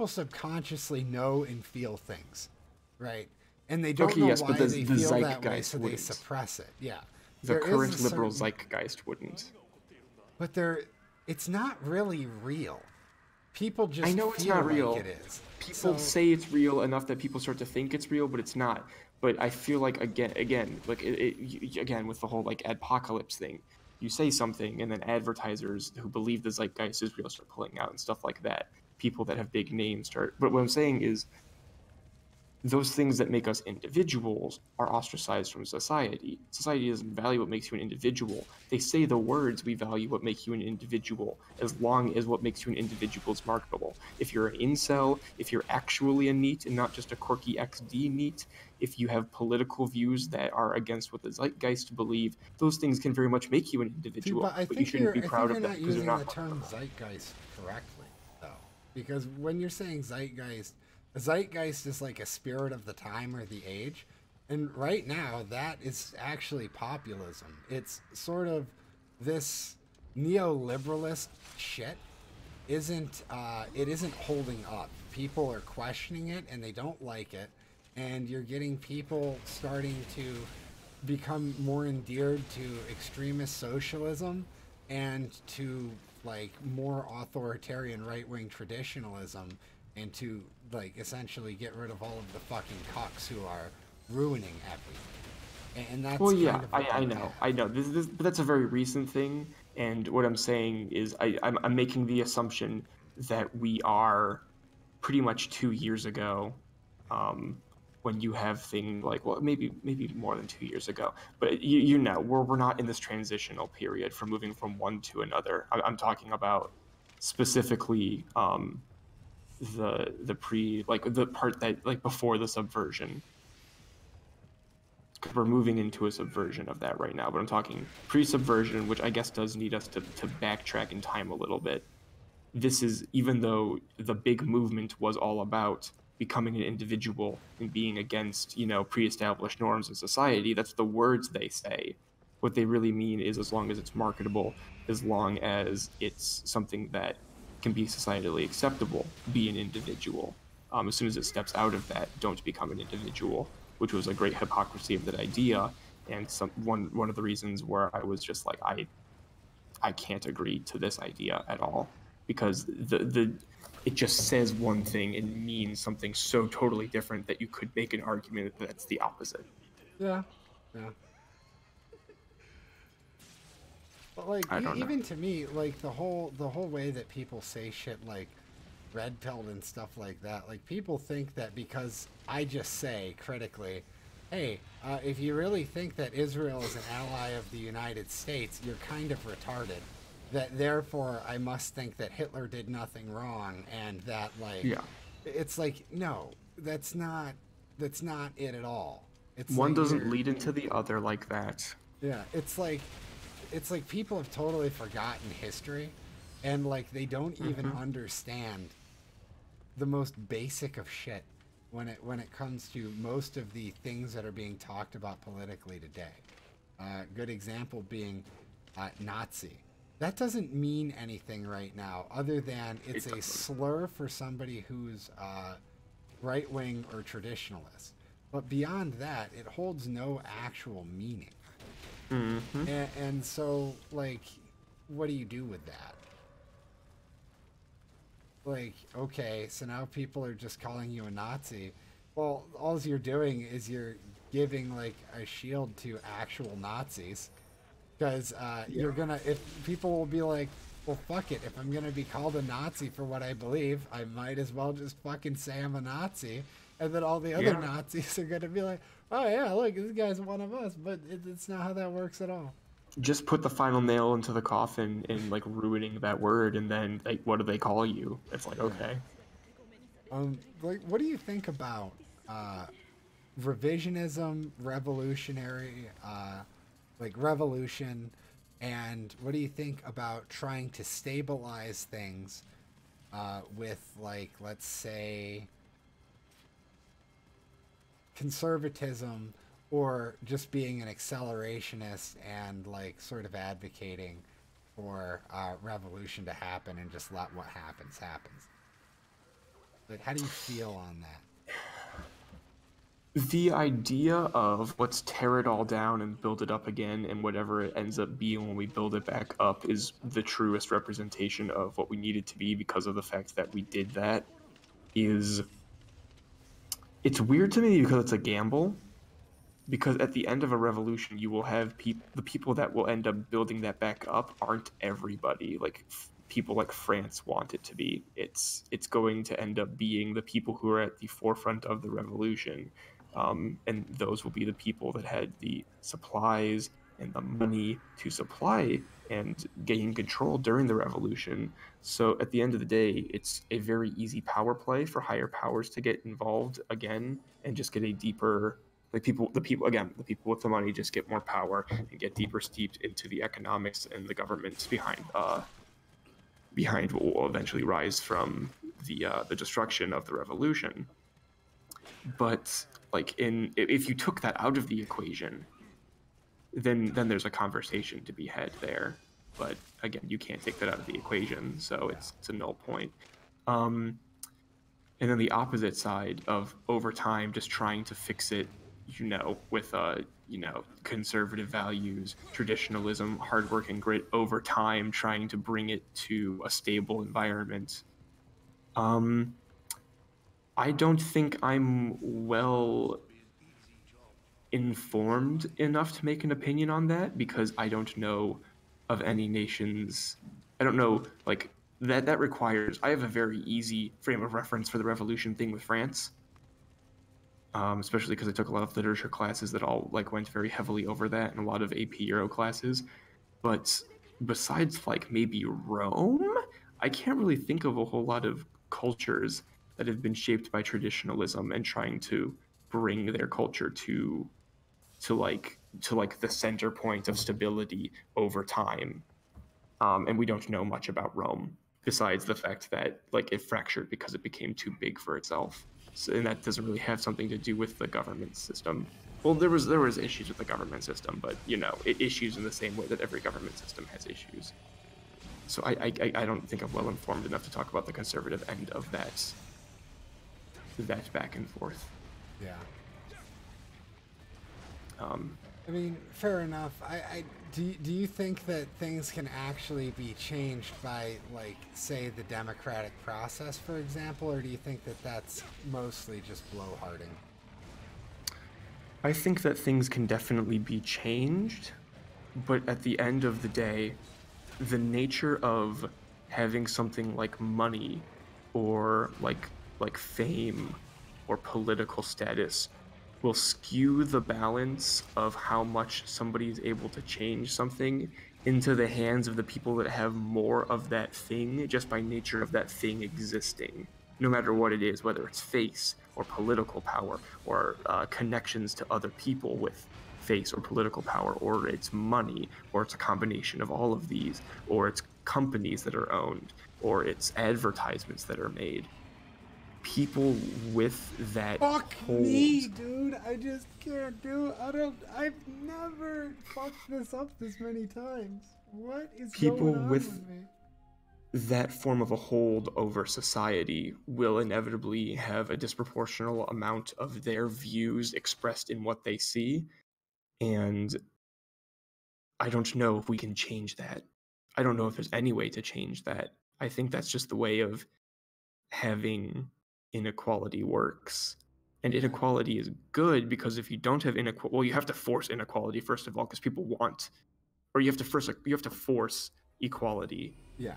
subconsciously know and feel things, right? And they don't Okay, know yes, but why they the feel that way, so zeitgeist they wouldn't. suppress it. Yeah, The there is a current liberal certain, zeitgeist wouldn't. but it's not really real. People I just know it's feel not like real. it is. People So, say it's real enough that people start to think it's real, but it's not. But I feel like again, like again with the whole like apocalypse thing, you say something, and then advertisers who believe the zeitgeist is real start pulling out and stuff like that. People that have big names start. But what I'm saying is, those things that make us individuals are ostracized from society. Society doesn't value what makes you an individual. They say the words we value what makes you an individual as long as what makes you an individual is marketable. If you're an incel, if you're actually a NEET and not just a quirky XD NEET, if you have political views that are against what the zeitgeist believe, those things can very much make you an see, individual, but but you shouldn't be I proud think of you're that not because they're using the not term marketable. zeitgeist correctly, though, because when you're saying zeitgeist, a zeitgeist is like a spirit of the time or the age, and right now that is actually populism. It's sort of this neoliberalist shit isn't holding up. People are questioning it and they don't like it, and you're getting people starting to become more endeared to extremist socialism and to like more authoritarian right-wing traditionalism, and to like essentially get rid of all of the fucking cucks who are ruining everything. And Well, that's yeah, kind of what they did. I know. But that's a very recent thing, and what I'm saying is, I'm making the assumption that we are pretty much 2 years ago, um, when you have things like, well, maybe more than 2 years ago, but you know, we're not in this transitional period from moving from one to another. I'm talking about specifically the pre like the part that like before the subversion, because we're moving into a subversion of that right now. But I'm talking pre-subversion, which I guess does need us to backtrack in time a little bit. This is even though the big movement was all about becoming an individual and being against, you know, pre-established norms in society. That's the words they say. What they really mean is as long as it's marketable, as long as it's something that can be societally acceptable, be an individual. As soon as it steps out of that, don't become an individual, which was a great hypocrisy of that idea. And one of the reasons where I was just like, I can't agree to this idea at all, because the it just says one thing and means something so totally different that you could make an argument that that's the opposite. Yeah, yeah. But like I don't know. even to me, like the whole way that people say shit like red pilled and stuff like that. Like, people think that because I just say critically, hey, if you really think that Israel is an ally of the United States, you're kind of retarded. That therefore I must think that Hitler did nothing wrong, and that, like, Yeah. it's like, no, that's not it at all. It's One like doesn't lead into the other like that. yeah, it's like people have totally forgotten history, and like they don't even understand the most basic of shit when it comes to most of the things that are being talked about politically today. Good example being Nazi. That doesn't mean anything right now other than it's a slur for somebody who's right wing or traditionalist. But beyond that, it holds no actual meaning. And so, like, what do you do with that? Like, okay, so now people are just calling you a Nazi. Well, all you're doing is you're giving, like, a shield to actual Nazis. Because you're gonna, if people will be like, well, fuck it, if I'm gonna be called a Nazi for what I believe, I might as well just fucking say I'm a Nazi. And then all the other Nazis are gonna be like, oh yeah, look, this guy's one of us. But it's not how that works at all. Just put the final nail into the coffin in, like, ruining that word, and then, like, what do they call you? It's like, okay. Like, what do you think about revisionism, revolutionary, like revolution, and what do you think about trying to stabilize things with, like, let's say, conservatism, or just being an accelerationist and, like, sort of advocating for revolution to happen and just let what happens happens? Like, how do you feel on that? The idea of let's tear it all down and build it up again, and whatever it ends up being when we build it back up is the truest representation of what we need it to be, because of the fact that we did that. It's weird to me because it's a gamble. Because at the end of a revolution, you will have the people that will end up building that back up aren't everybody. Like, people like France want it to be. It's going to end up being the people who are at the forefront of the revolution, and those will be the people that had the supplies and the money to supply and gain control during the revolution. So at the end of the day, it's a very easy power play for higher powers to get involved again and just get a deeper, like, the people with the money just get more power and get deeper steeped into the economics and the governments behind what will eventually rise from the destruction of the revolution. But, like, if you took that out of the equation, then there's a conversation to be had there. But again, you can't take that out of the equation, so it's a null point. And then the opposite side of, over time, just trying to fix it, with conservative values, traditionalism, hard work and grit, over time, trying to bring it to a stable environment. I don't think I'm well informed enough to make an opinion on that, because I don't know of any nations. I don't know, like, that requires, I have a very easy frame of reference for the revolution thing with France, especially because I took a lot of literature classes that all, like, went very heavily over that, and a lot of AP Euro classes. But besides, like, maybe Rome, I can't really think of a whole lot of cultures that have been shaped by traditionalism and trying to bring their culture to the center point of stability over time. And we don't know much about Rome, besides the fact that, like, it fractured because it became too big for itself. So, and that doesn't really have something to do with the government system. Well, there was issues with the government system, but, it issues in the same way that every government system has issues. So I don't think I'm well informed enough to talk about the conservative end of that back and forth. Yeah. I mean, fair enough. Do you think that things can actually be changed by, like, say, the democratic process, for example, or do you think that that's mostly just blowharding? I think that things can definitely be changed, but at the end of the day, the nature of having something like money or like fame or political status will skew the balance of how much somebody is able to change something into the hands of the people that have more of that thing just by nature of that thing existing, no matter what it is, whether it's face or political power or connections to other people with face or political power, or it's money, or it's a combination of all of these, or it's companies that are owned, or it's advertisements that are made. People with that Fuck hold. me, dude. I just can't do it. I've never fucked this up this many times. What is going on with me? That form of a hold over society will inevitably have a disproportional amount of their views expressed in what they see. And I don't know if we can change that. I don't know if there's any way to change that. I think that's just the way of having inequality works. And inequality is good because if you don't have inequality, well, you have to force inequality first of all because people want, or you have to force equality. Yeah.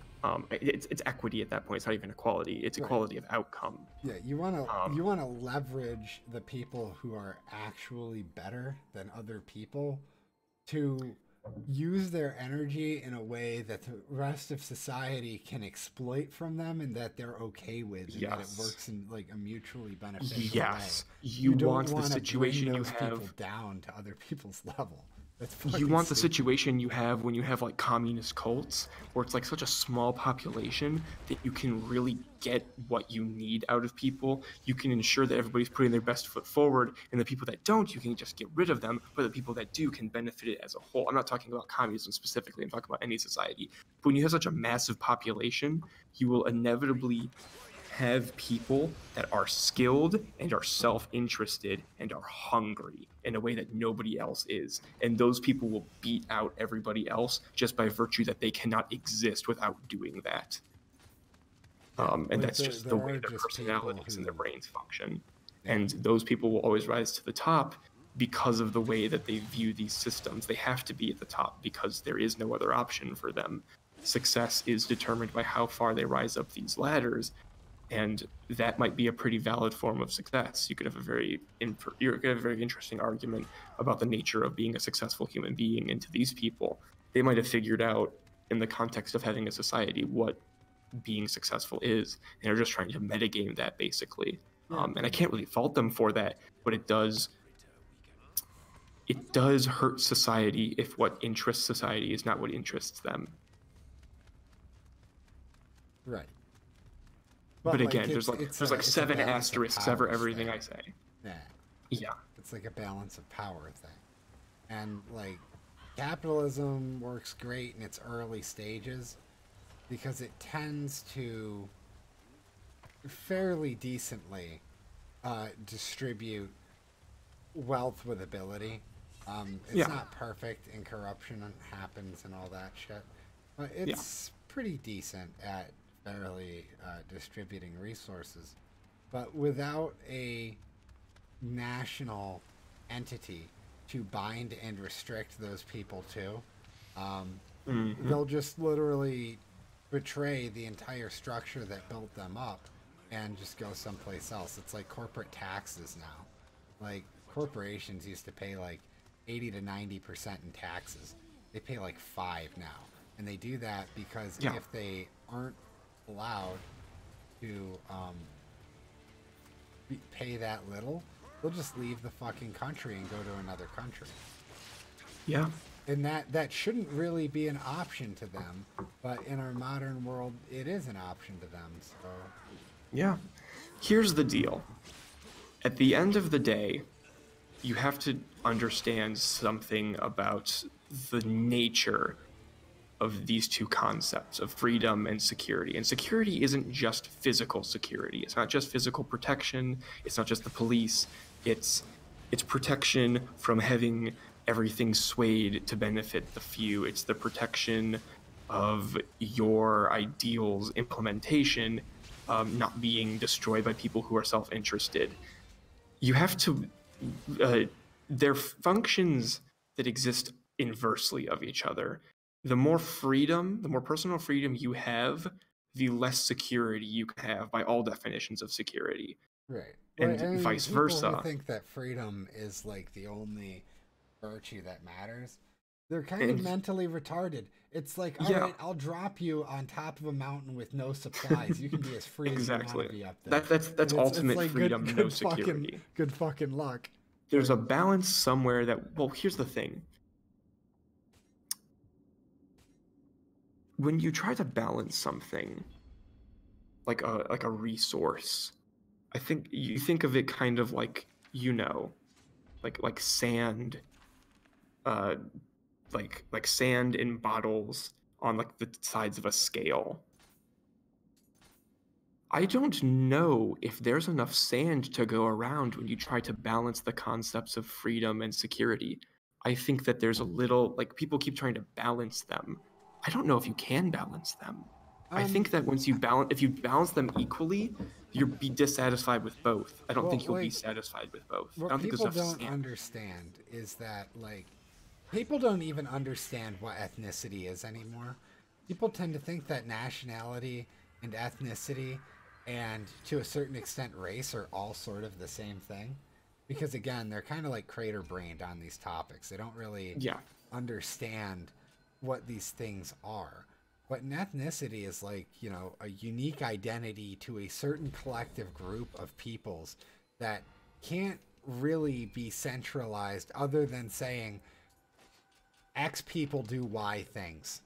It's equity at that point. It's not even equality. It's equality of outcome. Yeah, you wanna leverage the people who are actually better than other people to use their energy in a way that the rest of society can exploit from them and that they're okay with, and that it works in like a mutually beneficial way. You don't want the situation bring you those have people down to other people's level. You want the situation you have when you have like communist cults, where it's like such a small population that you can really get what you need out of people. You can ensure that everybody's putting their best foot forward, and the people that don't, you can just get rid of them, but the people that do can benefit it as a whole. I'm not talking about communism specifically, I'm talking about any society. But when you have such a massive population, you will inevitably have people that are skilled and are self-interested and are hungry in a way that nobody else is. And those people will beat out everybody else just by virtue that they cannot exist without doing that. And that's just the way their personalities and their brains function. And those people will always rise to the top because of the way that they view these systems. They have to be at the top because there is no other option for them. Success is determined by how far they rise up these ladders. And that might be a pretty valid form of success. You could have a very interesting argument about the nature of being a successful human being. And to these people, they might have figured out in the context of having a society what being successful is, and they're just trying to metagame that basically. And I can't really fault them for that, but it does hurt society if what interests society is not what interests them. Right. But again, there's like 7 asterisks over everything I say. Yeah. It's like a balance of power thing. And like capitalism works great in its early stages because it tends to fairly decently distribute wealth with ability. It's not perfect, and corruption happens and all that shit, but it's pretty decent at fairly distributing resources. But without a national entity to bind and restrict those people to, they'll just literally betray the entire structure that built them up and just go someplace else. It's like corporate taxes now. Like corporations used to pay like 80 to 90% in taxes. They pay like 5 now. And they do that because if they aren't allowed to pay that little, they'll just leave the fucking country and go to another country. Yeah. And that shouldn't really be an option to them, but in our modern world, it is an option to them. So, yeah. Here's the deal. At the end of the day, you have to understand something about the nature of these two concepts of freedom and security. And security isn't just physical security. It's not just physical protection. It's not just the police. It's protection from having everything swayed to benefit the few. It's the protection of your ideals implementation not being destroyed by people who are self-interested. You have to, they're functions that exist inversely of each other. The more freedom, the more personal freedom you have the less security you can have by all definitions of security. Right. And I mean, vice people versa. who think that freedom is like the only virtue that matters, they're kind of mentally retarded. It's like, all right, I'll drop you on top of a mountain with no supplies. You can be as free as you want to be up there. That's ultimate like freedom, good, no security. Good fucking luck. There's a balance somewhere that, well, here's the thing. When you try to balance something, like a resource, I think you think of it kind of like, like sand, like sand in bottles on like the sides of a scale. I don't know if there's enough sand to go around when you try to balance the concepts of freedom and security. I think that there's a little, like, people keep trying to balance them. I don't know if you can balance them. I think that if you balance them equally, you'll be dissatisfied with both. I don't think you'll be satisfied with both. I don't think there's enough What people don't sand. understand is that, like, people don't even understand what ethnicity is anymore. People tend to think that nationality and ethnicity and, to a certain extent, race are all sort of the same thing. Because, again, they're kind of like crater-brained on these topics. They don't really understand what these things are. But an ethnicity is like, you know, a unique identity to a certain collective group of peoples that can't really be centralized other than saying X people do Y things.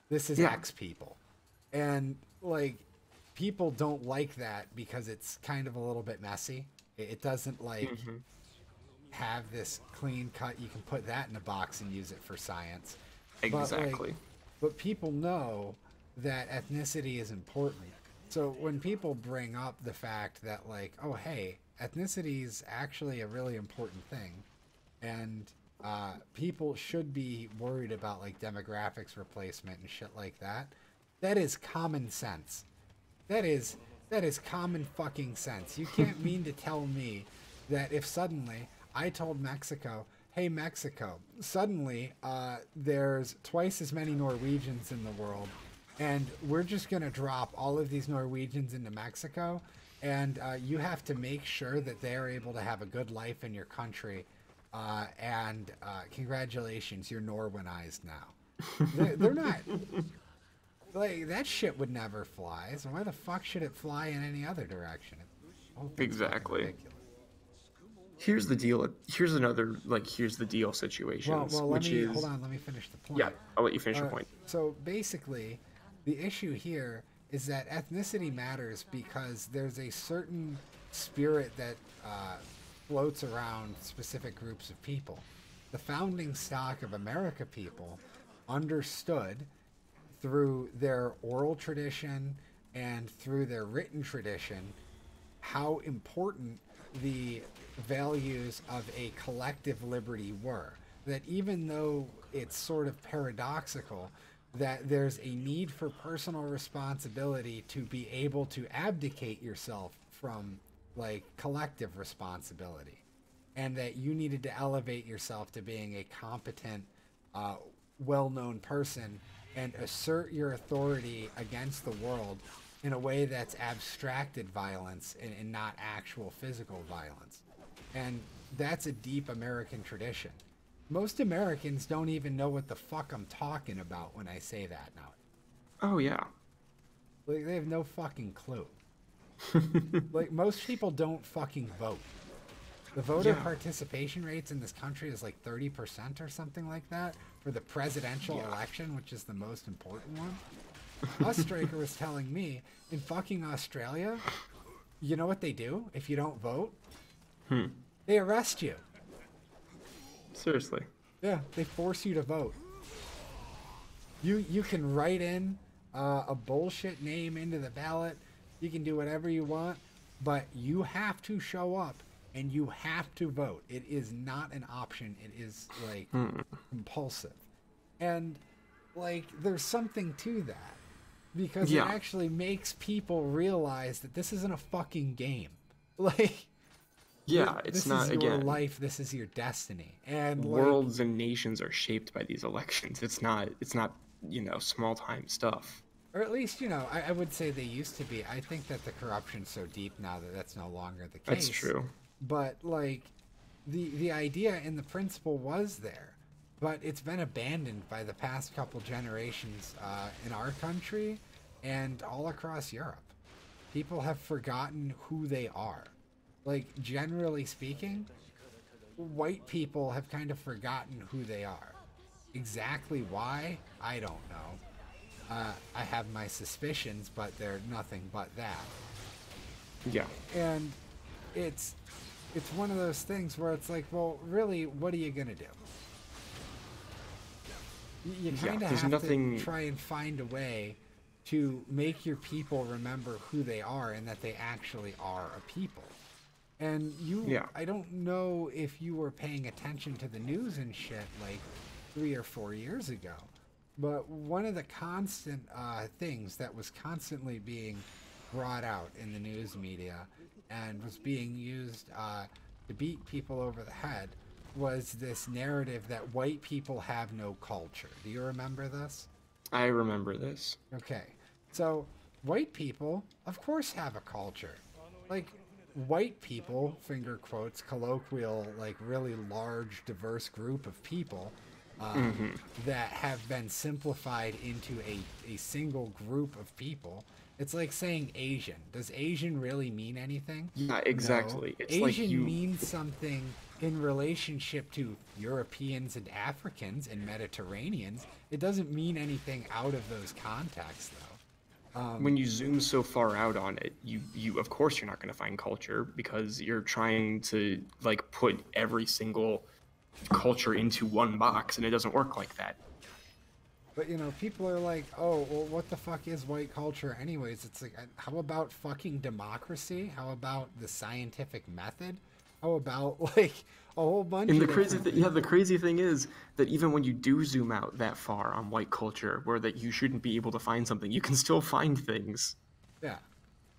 This is X people. And, like, people don't like that because it's kind of a little bit messy. It doesn't, like, have this clean cut. You can put that in a box and use it for science. Exactly. But people know that ethnicity is important. So when people bring up the fact that, like, oh, hey, ethnicity is actually a really important thing, and people should be worried about, like, demographics replacement and shit like that, that is common sense. That is common fucking sense. You can't mean to tell me that if suddenly I told Mexico, hey, Mexico, suddenly there's twice as many Norwegians in the world, and we're just going to drop all of these Norwegians into Mexico, and you have to make sure that they're able to have a good life in your country, and congratulations, you're Norwenized now. They're not... Like, that shit would never fly, so why the fuck should it fly in any other direction? Exactly. Here's the deal. Here's another, like, here's the deal situations. Well, hold on, let me finish the point. Yeah, I'll let you finish your point. So basically, the issue here is that ethnicity matters because there's a certain spirit that floats around specific groups of people. The founding stock of America people understood through their oral tradition and through their written tradition how important the values of a collective liberty were. That even though it's sort of paradoxical that there's a need for personal responsibility to be able to abdicate yourself from, like, collective responsibility, and that you needed to elevate yourself to being a competent, well-known person and assert your authority against the world in a way that's abstracted violence and not actual physical violence. And that's a deep American tradition. Most Americans don't even know what the fuck I'm talking about when I say that now. Oh, yeah. Like, they have no fucking clue. Like, most people don't fucking vote. The voter participation rates in this country is like 30% or something like that for the presidential election, which is the most important one. Striker was telling me, in fucking Australia, you know what they do if you don't vote? They arrest you. Seriously? Yeah, they force you to vote. You can write in a bullshit name into the ballot. You can do whatever you want, but you have to show up and you have to vote. It is not an option. It is, like, compulsive. And, like, there's something to that. Because it actually makes people realize that this isn't a fucking game. Like, it's not, this is your life, this is your destiny. And worlds and nations are shaped by these elections. It's not, you know, small time stuff. Or at least, you know, I would say they used to be. I think that the corruption's so deep now that that's no longer the case. That's true. But, like, the idea and the principle was there. But it's been abandoned by the past couple generations in our country and all across Europe. People have forgotten who they are. Like, generally speaking, white people have kind of forgotten who they are. Exactly why? I don't know. I have my suspicions, but they're nothing but that. Yeah. And it's one of those things where it's like, well, really, what are you gonna do? You kind of have to try and find a way to make your people remember who they are and that they actually are a people. And I don't know if you were paying attention to the news and shit like 3 or 4 years ago, but one of the constant things that was constantly being brought out in the news media and was being used to beat people over the head was this narrative that white people have no culture. Do you remember this? I remember this. Okay. So, white people, of course, have a culture. Like, white people, finger quotes, colloquial, like, really large, diverse group of people that have been simplified into a single group of people. It's like saying Asian. Does Asian really mean anything? Yeah, exactly. No. It's Asian like means something in relationship to Europeans and Africans and Mediterraneans. It doesn't mean anything out of those contexts, though. When you zoom so far out on it, you of course you're not going to find culture because you're trying to like put every single culture into one box, and it doesn't work like that. But, you know, people are like, oh, well, what the fuck is white culture anyways? It's like, how about fucking democracy? How about the scientific method? How about, like, a whole bunch of... And the crazy thing is that even when you do zoom out that far on white culture, where that you shouldn't be able to find something, you can still find things. Yeah.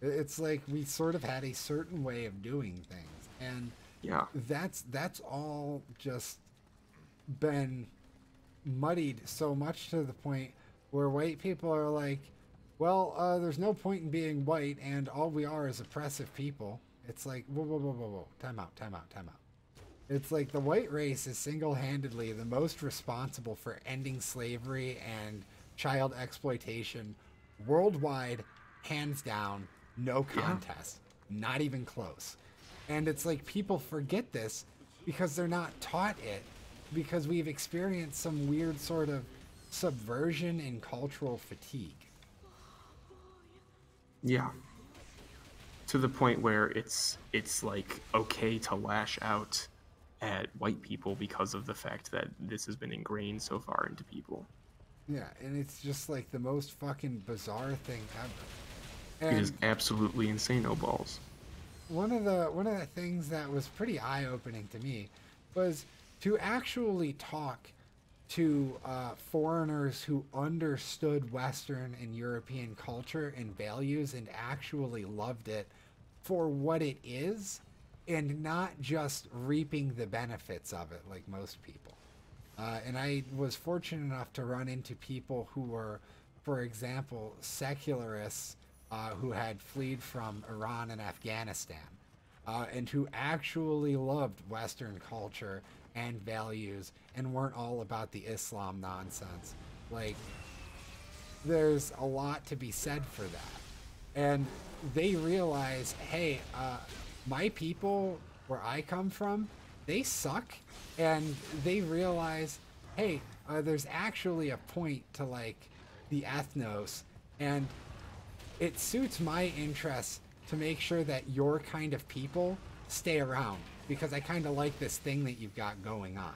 It's like we sort of had a certain way of doing things. And yeah, that's all just been muddied so much to the point where white people are like, well, there's no point in being white and all we are is oppressive people. It's like, whoa. Time out. It's like the white race is single-handedly the most responsible for ending slavery and child exploitation worldwide, hands down, no contest, not even close. And it's like people forget this because they're not taught it, because we've experienced some weird sort of subversion and cultural fatigue. Yeah. To the point where it's like okay to lash out at white people because of the fact that this has been ingrained so far into people. Yeah, and it's just like the most fucking bizarre thing ever. And it is absolutely insane, oh balls. One of the things that was pretty eye-opening to me was to actually talk to foreigners who understood Western and European culture and values and actually loved it for what it is and not just reaping the benefits of it like most people. And I was fortunate enough to run into people who were, for example, secularists who had fled from Iran and Afghanistan and who actually loved Western culture and values and weren't all about the Islam nonsense. Like, there's a lot to be said for that. And they realize, hey, my people where I come from, they suck. And they realize, hey, there's actually a point to like the ethnos, and it suits my interests to make sure that your kind of people stay around, because I kind of like this thing that you've got going on.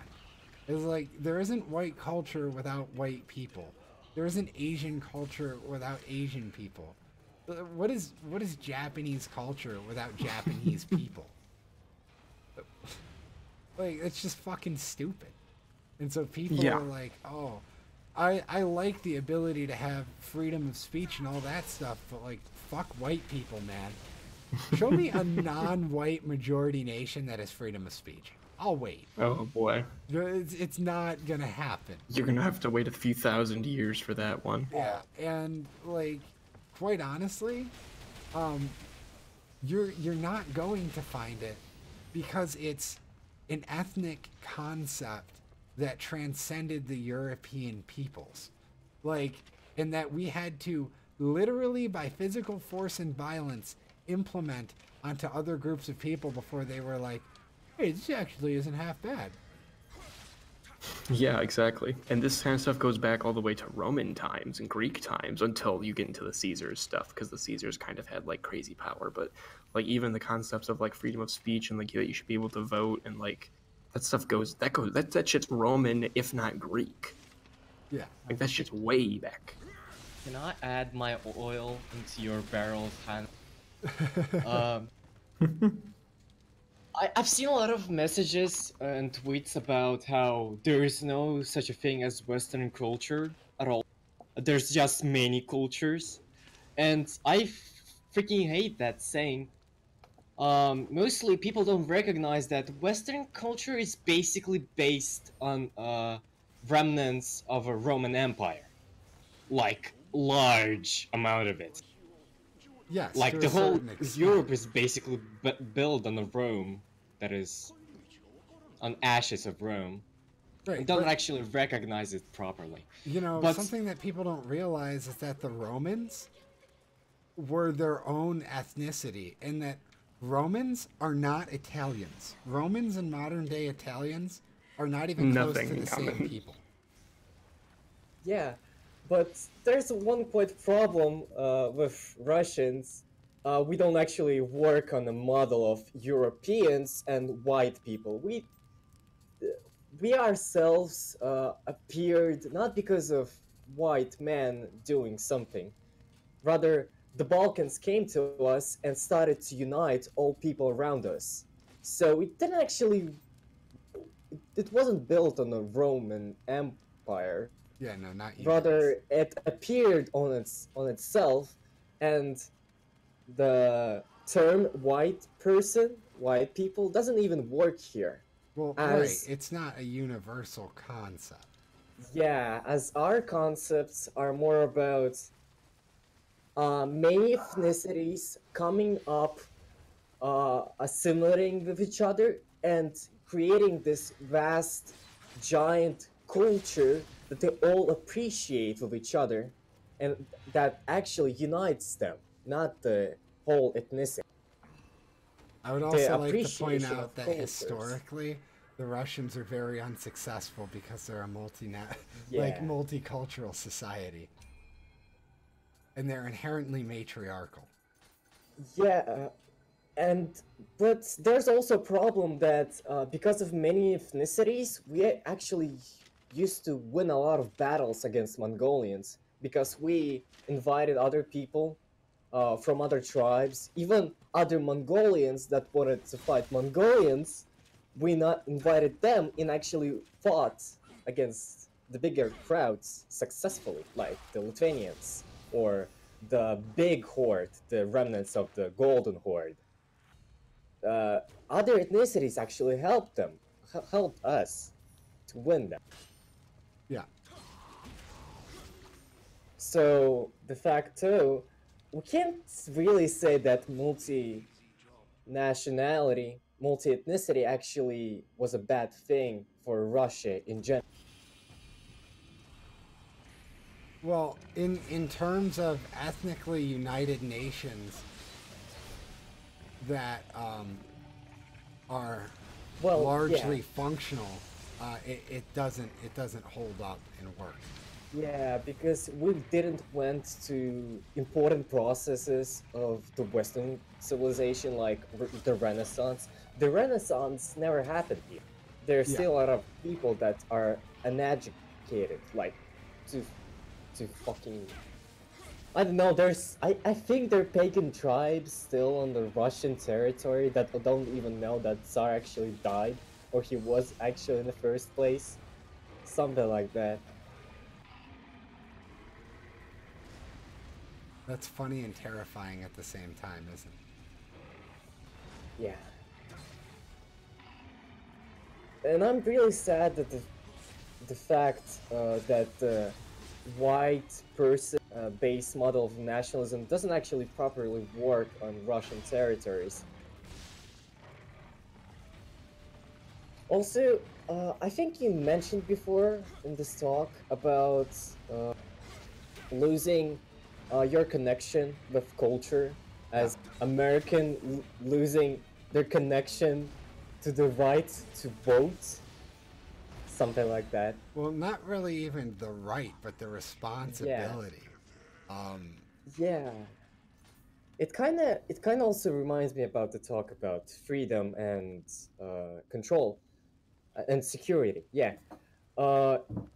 It's like, there isn't white culture without white people. There isn't Asian culture without Asian people. What is Japanese culture without Japanese people? Like, it's just fucking stupid. And so people are like, oh, I like the ability to have freedom of speech and all that stuff, but like, fuck white people, man. Show me a non-white majority nation that has freedom of speech. I'll wait. Oh boy. It's not gonna happen. You're gonna have to wait a few thousand years for that one. Yeah, and like, quite honestly, you're not going to find it because it's an ethnic concept that transcended the European peoples. Like, in that we had to literally by physical force and violence implement onto other groups of people before they were like, hey, this actually isn't half bad. Yeah, exactly. And this kind of stuff goes back all the way to Roman times and Greek times until you get into the Caesars stuff, because the Caesars kind of had like crazy power. But like even the concepts of like freedom of speech and like that you should be able to vote and like that stuff that shit's Roman if not Greek. Yeah. Like that shit's way back. Can I add my oil into your barrel, Han? I've seen a lot of messages and tweets about how there is no such a thing as Western culture at all. There's just many cultures. And I freaking hate that saying. Mostly people don't recognize that Western culture is basically based on remnants of a Roman Empire. Like, large amount of it. Yes, like the whole Europe is basically built on a Rome that is on ashes of Rome. Right, and don't actually recognize it properly. You know, something that people don't realize is that the Romans were their own ethnicity, and that Romans are not Italians. Romans and modern day Italians are not even close to the same people. Yeah. But there's one point problem with Russians. We don't actually work on a model of Europeans and white people. We ourselves appeared not because of white men doing something. Rather, the Balkans came to us and started to unite all people around us. So it didn't actually... It wasn't built on a Roman Empire. Yeah, no, not you. Rather, it appeared on itself, and the term white person, white people, doesn't even work here. Well, right, it's not a universal concept. Yeah, as our concepts are more about many ethnicities coming up, assimilating with each other, and creating this vast, giant culture that they all appreciate with each other, and that actually unites them, not the whole ethnicity. I would also like to point out that historically, the Russians are very unsuccessful because they're a multicultural society, and they're inherently matriarchal. Yeah, but there's also a problem that because of many ethnicities, we actually used to win a lot of battles against Mongolians because we invited other people from other tribes, even other Mongolians that wanted to fight Mongolians. We not invited them and actually fought against the bigger crowds successfully, like the Lithuanians or the big horde, the remnants of the Golden Horde. Other ethnicities actually helped us to win them. Yeah. So, de facto, we can't really say that multi-nationality, multi-ethnicity actually was a bad thing for Russia in general. Well, in terms of ethnically united nations that are largely functional, it doesn't hold up and work. Yeah, because we didn't went to important processes of the Western civilization like the Renaissance. The Renaissance never happened here. There's still a lot of people that are uneducated, like to fucking... I don't know, I think there are pagan tribes still on the Russian territory that don't even know that Tsar actually died, or he was actually in the first place. Something like that. That's funny and terrifying at the same time, isn't it? Yeah. and I'm really sad that the fact that the white person based model of nationalism doesn't actually properly work on Russian territories. Also, I think you mentioned before in this talk about losing your connection with culture, as American losing their connection to the right to vote, something like that. Well, not really even the right, but the responsibility. Yeah. It kind of also reminds me about the talk about freedom and control and security. Yeah.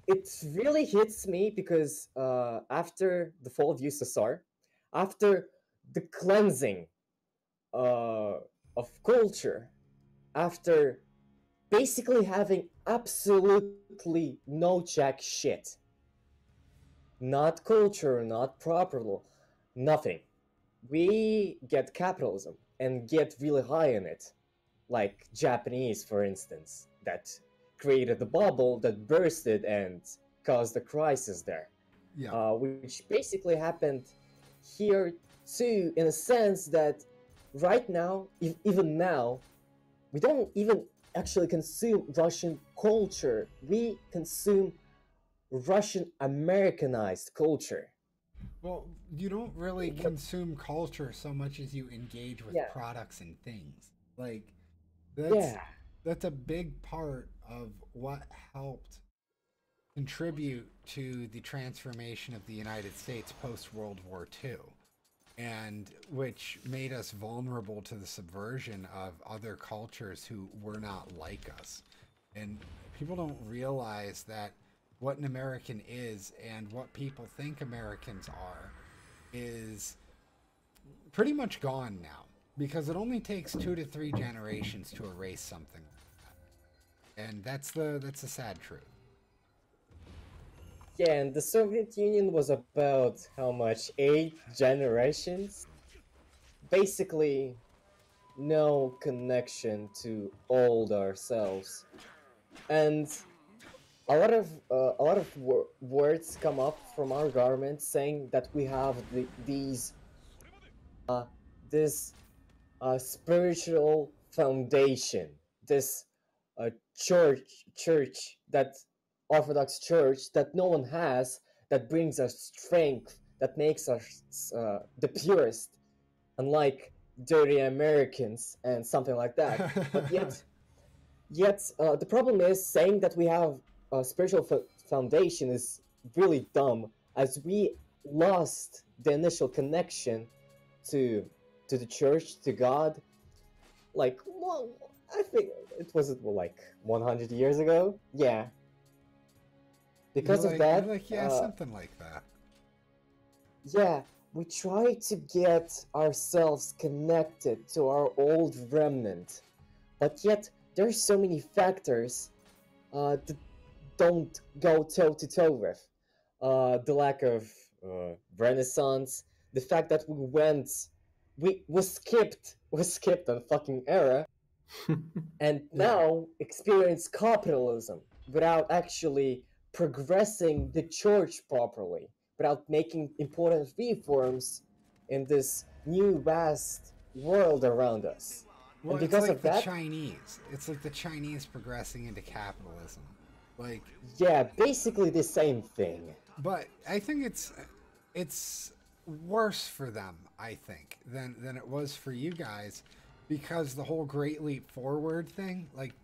It really hits me because after the fall of USSR, after the cleansing of culture, after basically having absolutely no jack shit, not culture, not proper law, nothing, we get capitalism and get really high in it, like Japanese, for instance, that created the bubble that bursted and caused a crisis there. Which basically happened here too, in a sense that right now, even now, we don't even actually consume Russian culture. We consume Russian Americanized culture. Well, you don't really consume culture so much as you engage with products and things. Like that's a big part of what helped contribute to the transformation of the United States post World War II, and which made us vulnerable to the subversion of other cultures who were not like us. And people don't realize that what an American is and what people think Americans are is pretty much gone now, because it only takes 2 to 3 generations to erase something like that. And that's the sad truth. Yeah, and the Soviet Union was about how much? 8 generations? Basically, no connection to old ourselves. And a lot of words come up from our government saying that we have this spiritual foundation, this church that Orthodox Church that no one has, that brings us strength, that makes us the purest, unlike dirty Americans and something like that. But yet the problem is saying that we have a spiritual foundation is really dumb, as we lost the initial connection to the church, to God, like, well, I think it was like 100 years ago. Yeah. Because of that, something like that. Yeah, we try to get ourselves connected to our old remnant, but yet there's so many factors that don't go toe to toe with the lack of Renaissance, the fact that we skipped a fucking era, and now experience capitalism without actually progressing the church properly, without making important reforms in this new vast world around us. Well, and because it's like of that, Chinese. It's like the Chinese progressing into capitalism. Like, yeah, basically the same thing. But I think it's worse for them, I think, than it was for you guys, because the whole Great Leap Forward thing, like,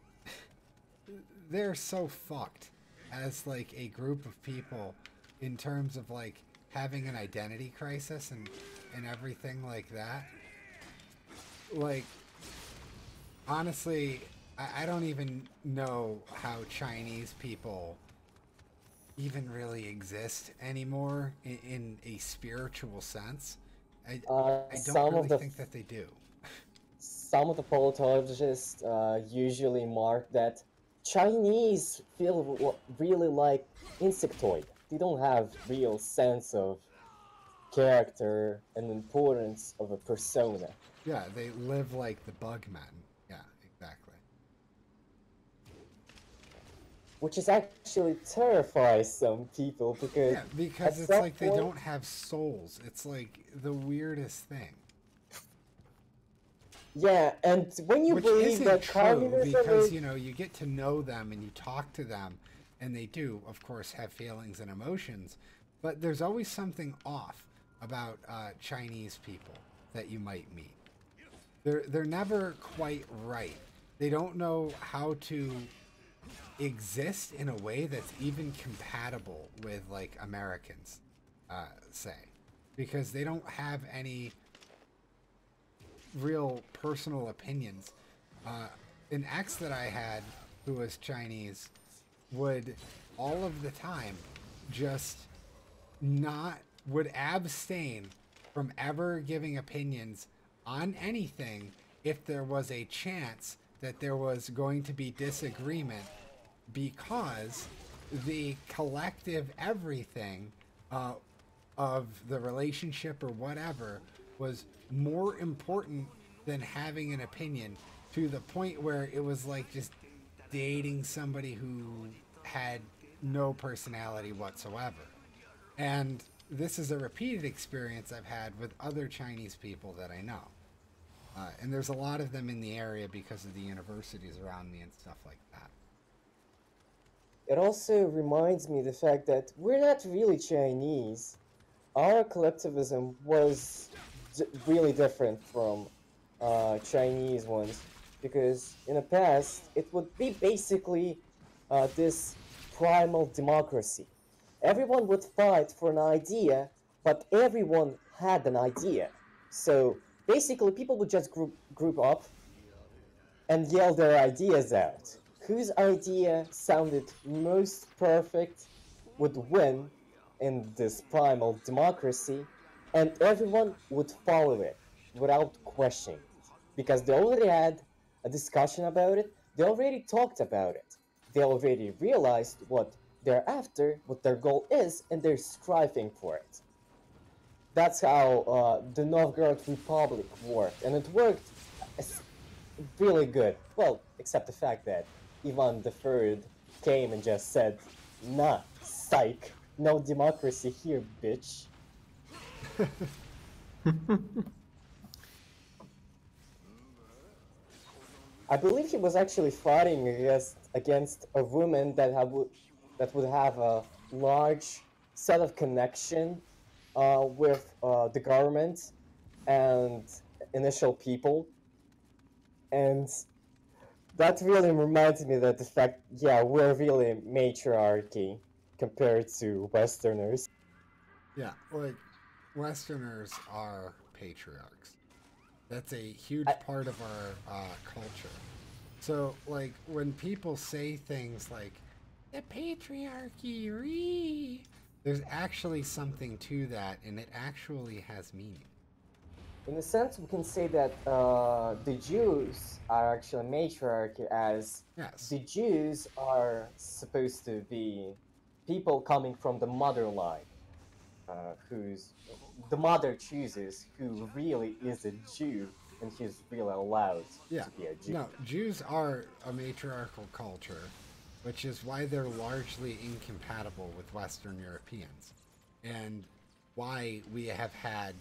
they're so fucked as like a group of people in terms of like having an identity crisis and everything like that. Like, honestly, I don't even know how Chinese people even really exist anymore in a spiritual sense. I don't really think that they do. Some of the politologists usually mark that Chinese feel really like insectoid. They don't have real sense of character and importance of a persona. Yeah, they live like the bug men. Yeah, exactly. which is actually terrifies some people because because it's like they don't have souls. It's like the weirdest thing. Yeah, and when you believe that communism because you know, you get to know them and you talk to them, and they do, of course, have feelings and emotions, but there's always something off about Chinese people that you might meet. They're never quite right. They don't know how to exist in a way that's even compatible with like Americans, say, because they don't have any real personal opinions. An ex that I had who was Chinese would all of the time just would abstain from ever giving opinions on anything if there was a chance that there was going to be disagreement, because the collective everything of the relationship or whatever was more important than having an opinion, to the point where it was like just dating somebody who had no personality whatsoever. And this is a repeated experience I've had with other Chinese people that I know. And there's a lot of them in the area because of the universities around me and stuff like that. It also reminds me the fact that we're not really Chinese. Our collectivism was really different from Chinese ones, because in the past it would be basically this primal democracy. Everyone would fight for an idea, but everyone had an idea. So basically people would just group up and yell their ideas out. Whose idea sounded most perfect would win in this primal democracy, and everyone would follow it without questioning it, because they already had a discussion about it, they already talked about it, they already realized what they're after, what their goal is, and they're striving for it. That's how the Novgorod Republic worked, and it worked really good. Well, except the fact that Ivan III came and just said, "Nah, psych, no democracy here, bitch." I believe he was actually fighting against a woman that would have a large set of connection with the government and initial people, and that really reminds me that the fact, yeah, we're really matriarchy compared to Westerners. Yeah, like Westerners are patriarchs. That's a huge part of our culture. So, like, when people say things like, the patriarchy, ree, there's actually something to that, and it actually has meaning. In a sense, we can say that the Jews are actually matriarchy, as the Jews are supposed to be people coming from the mother line, who's the mother chooses who really is a Jew and who's really allowed to be a Jew. No, Jews are a matriarchal culture, which is why they're largely incompatible with Western Europeans, and why we have had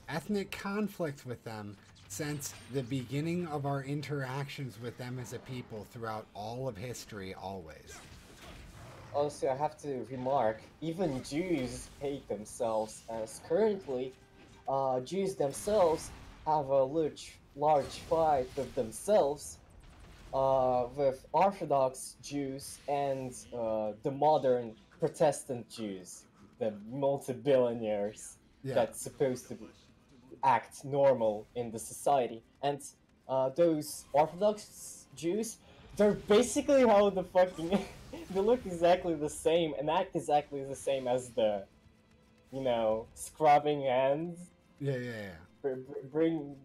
ethnic conflict with them since the beginning of our interactions with them as a people throughout all of history, always. Also, I have to remark, even Jews hate themselves, as currently Jews themselves have a large fight with themselves, with Orthodox Jews and the modern Protestant Jews, the multi-billionaires that's supposed to act normal in the society. And those Orthodox Jews, they're basically how the fucking... they look exactly the same and act exactly the same as the, you know, scrubbing hands. Yeah. Bring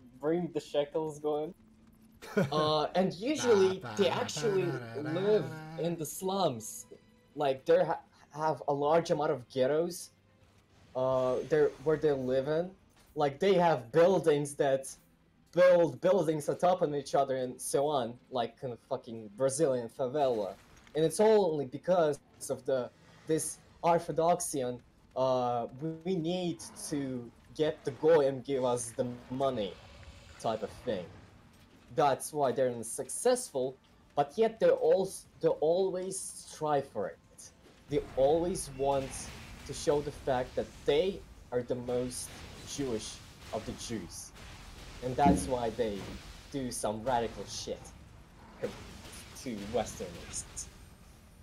the shekels going. And usually they actually live in the slums. Like, they have a large amount of ghettos where they live in. Like, they have buildings that build buildings on top of each other and so on, like in a fucking Brazilian favela. and it's only because of this orthodoxian. We need to get the goyim give us the money type of thing. That's why they're successful, but yet they always strive for it. They always want to show the fact that they are the most Jewish of the Jews, and that's why they do some radical shit to Westerners.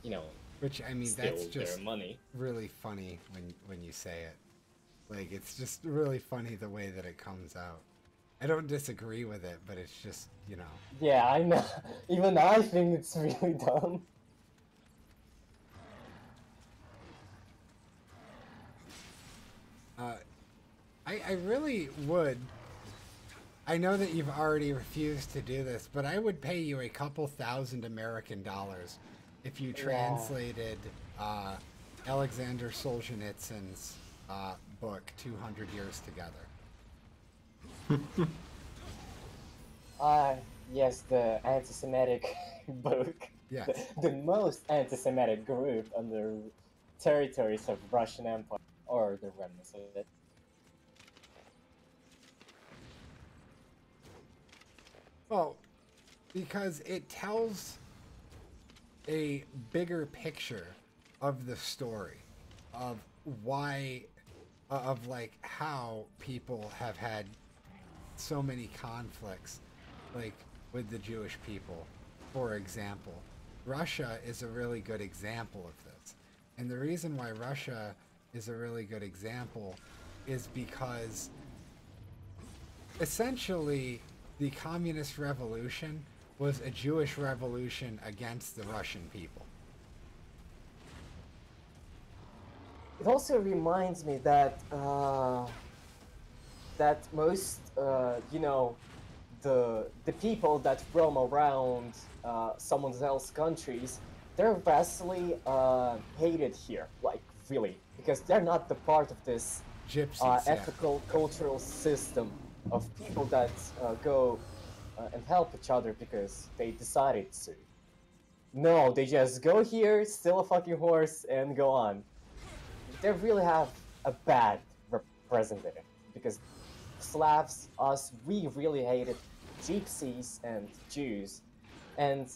You know, which I mean, steal that's just their money. really funny when you say it. Like, it's just really funny the way that it comes out. I don't disagree with it, but it's just, you know. Yeah, I know. Even I think it's really dumb. I really would. I know that you've already refused to do this, but I would pay you a couple $1,000 American if you translated Alexander Solzhenitsyn's book, 200 Years Together. Yes, the anti-Semitic book. Yes. The most anti-Semitic group on the territories of Russian Empire, or the remnants of it. Well, because it tells a bigger picture of the story, of why, of like how people have had so many conflicts, like with the Jewish people, for example. Russia is a really good example of this. And the reason why Russia is a really good example is because essentially the communist revolution was a Jewish revolution against the Russian people. It also reminds me that that most you know, the people that roam around someone else's countries, they're vastly hated here, like really, because they're not the part of this ethical cultural system of people that go and help each other because they decided to. No, they just go here, steal a fucking horse, and go on. They really have a bad representative because Slavs, us, we really hated Gypsies and Jews. And,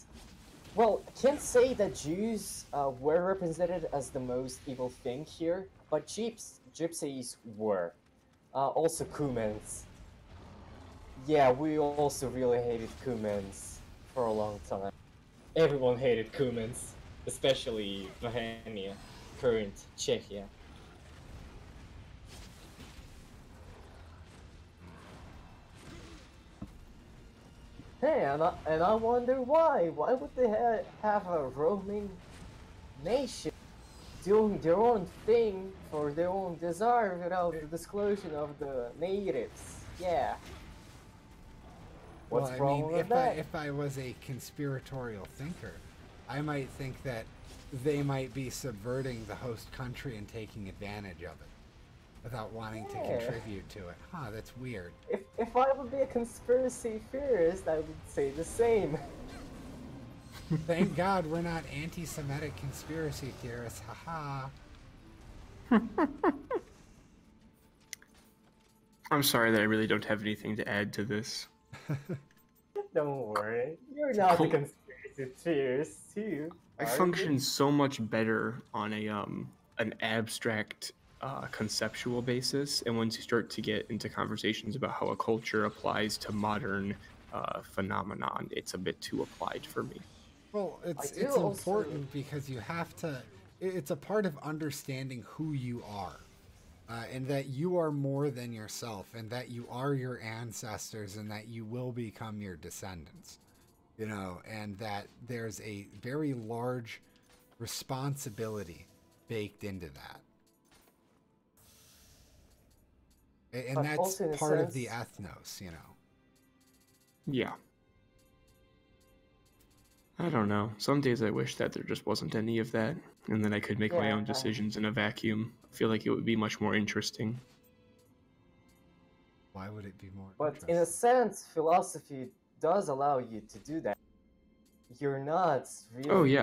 well, I can't say that Jews were represented as the most evil thing here, but Gypsies were. Also Cumans. Yeah, we also really hated Cumans for a long time. Everyone hated Cumans, especially Bohemia, current Czechia. Hey, and I wonder why. Why would they have a roaming nation doing their own thing for their own desire without the disclosure of the natives? Yeah. What's wrong with that? If I was a conspiratorial thinker, I might think that they might be subverting the host country and taking advantage of it without wanting to contribute to it. Huh, that's weird. If I would be a conspiracy theorist, I would say the same. Thank God we're not anti-Semitic conspiracy theorists, haha. I'm sorry that I really don't have anything to add to this. Don't worry, you're not a conspiracy theorist too. I function so much better on a an abstract conceptual basis, and once you start to get into conversations about how a culture applies to modern phenomenon, it's a bit too applied for me. Well, it's important because you have to. It's a part of understanding who you are. And that you are more than yourself, and that you are your ancestors, and that you will become your descendants, you know, and that there's a very large responsibility baked into that. And that's part of the ethnos, you know. Yeah. I don't know. Some days I wish that there just wasn't any of that, and then I could make my own decisions in a vacuum. I feel like it would be much more interesting. Why would it be more interesting? But in a sense, philosophy does allow you to do that. You're not really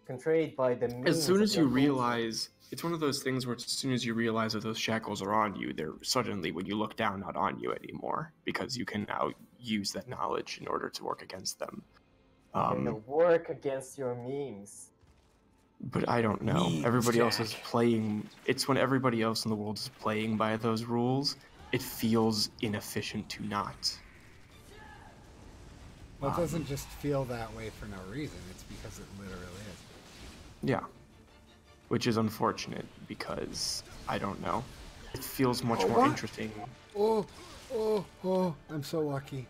controlled by the means as soon as of you your culture. realize, it's one of those things where as soon as you realize that those shackles are on you, they're suddenly, when you look down, not on you anymore, because you can now use that knowledge in order to work against them. They'll work against your memes. But I don't know. Memes, Everybody else Jack. is playing. It's when everybody else in the world is playing by those rules, it feels inefficient to not. Well, it doesn't just feel that way for no reason. It's because it literally is. Yeah. Which is unfortunate because, I don't know. It feels much more interesting. Oh, I'm so lucky.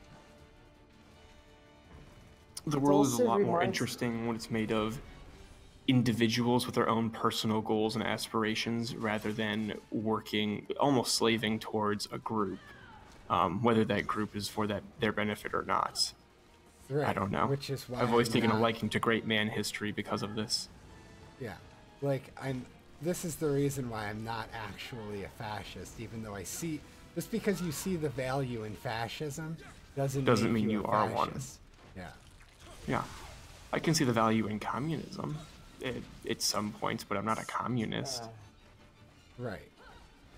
The world is a also lot more reminds- interesting when it's made of individuals with their own personal goals and aspirations rather than working, almost slaving towards a group, whether that group is for their benefit or not. Right. I don't know. Which is why I've always I'm taken a not- liking to great man history because of this. Yeah. Like, this is the reason why I'm not actually a fascist, even though I see... Just because you see the value in fascism doesn't Doesn't make mean you a are one. fascist. Yeah. Yeah. I can see the value in communism at some points, but I'm not a communist. Right.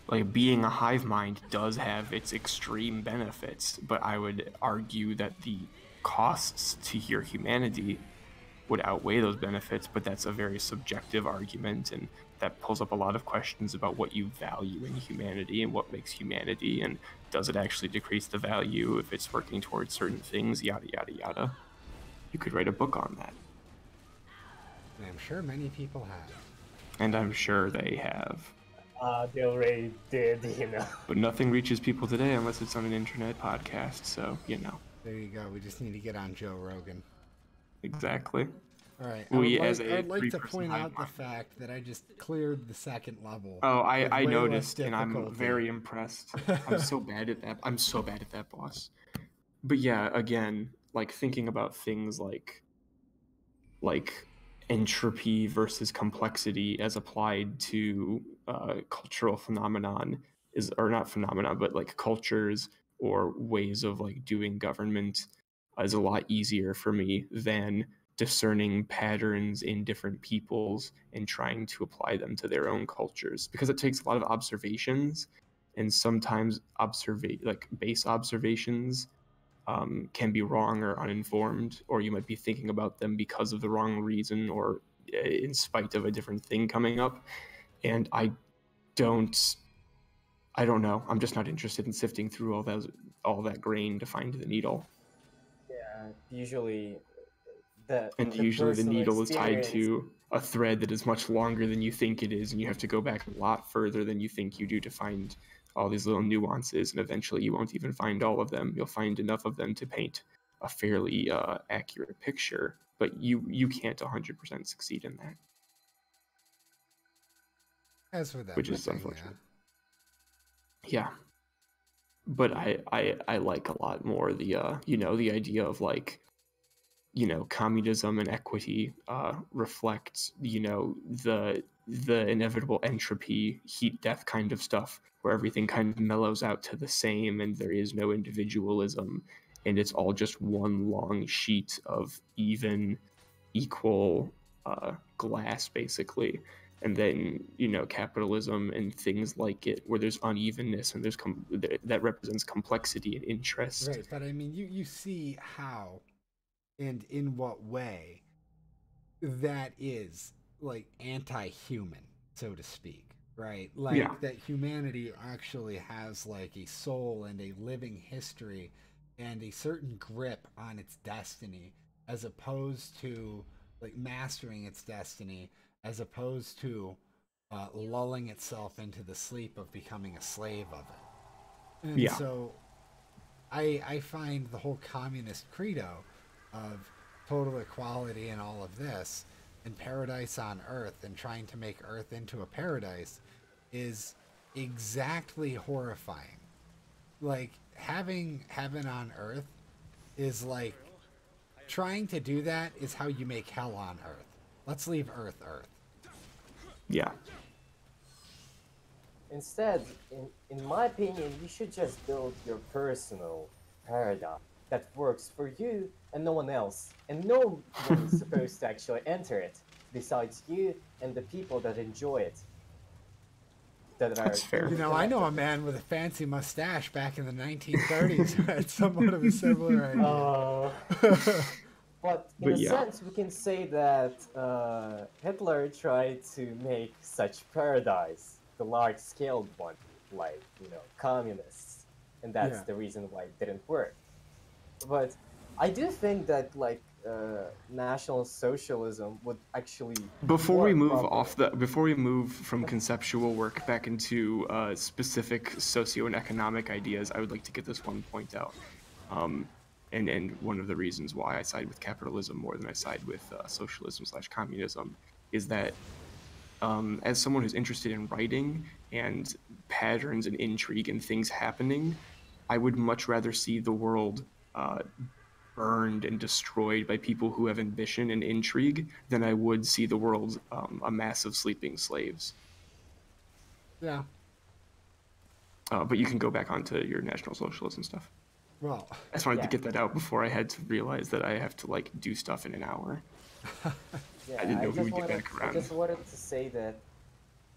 Like, being a hive mind does have its extreme benefits, but I would argue that the costs to your humanity would outweigh those benefits, but that's a very subjective argument, and that pulls up a lot of questions about what you value in humanity and what makes humanity, and does it actually decrease the value if it's working towards certain things, yada, yada, yada. You could write a book on that. And I'm sure many people have. And I'm sure they have. They already did, you know. But nothing reaches people today unless it's on an internet podcast, so, you know. There you go. We just need to get on Joe Rogan. Exactly. All right. I'd like to point out the fact that I just cleared the second level. Oh, I with way noticed, less and I'm difficulty. very impressed. I'm so bad at that. I'm so bad at that, boss. But yeah, again, like thinking about things like entropy versus complexity as applied to cultural phenomenon or not phenomenon, but like cultures or ways of like doing government is a lot easier for me than discerning patterns in different peoples and trying to apply them to their own cultures, because it takes a lot of observations, and sometimes base observations can be wrong or uninformed, or you might be thinking about them because of the wrong reason or in spite of a different thing coming up. And I don't know. I'm just not interested in sifting through all that grain to find the needle. Yeah, usually Usually the needle is tied experience- to a thread that is much longer than you think it is, and you have to go back a lot further than you think you do to find all these little nuances, and eventually you won't even find all of them. You'll find enough of them to paint a fairly accurate picture, but you can't 100% succeed in that. As with which is everything, unfortunate. Yeah. But I like a lot more the the idea of like, communism and equity reflects, the inevitable entropy, heat death kind of stuff, where everything kind of mellows out to the same and there is no individualism, and it's all just one long sheet of equal glass, basically. And then, capitalism and things like it, where there's unevenness and that represents complexity and interest. Right, but I mean, you see how and in what way that is like anti-human, so to speak, right? Like Yeah. that humanity actually has like a soul and a living history and a certain grip on its destiny, as opposed to like mastering its destiny, as opposed to lulling itself into the sleep of becoming a slave of it. And Yeah. so I find the whole communist credo of total equality and all of this and paradise on earth and trying to make earth into a paradise is exactly horrifying. Like having heaven on earth is like trying to do that is how you make hell on earth. Let's leave earth. Yeah. Instead, in my opinion, you should just build your personal paradise that works for you and no one else. And no one is supposed to actually enter it besides you and the people that enjoy it. That are That's fair. You know, I know a man with a fancy mustache back in the 1930s who had somewhat of a similar idea. But in a sense, we can say that Hitler tried to make such paradise, the large-scale one, like, you know, communists, and that's the reason why it didn't work. But I do think that, like, National Socialism would actually before we move from conceptual work back into specific socio and economic ideas, I would like to get this one point out. And one of the reasons why I side with capitalism more than I side with socialism/communism is that as someone who's interested in writing and patterns and intrigue and things happening, I would much rather see the world burned and destroyed by people who have ambition and intrigue than I would see the world a mass of sleeping slaves. Yeah. But you can go back onto your National Socialism stuff. Well, I just wanted to get that out before I had to realize that I have to like do stuff in an hour. I didn't know we would get back around. I just wanted to say that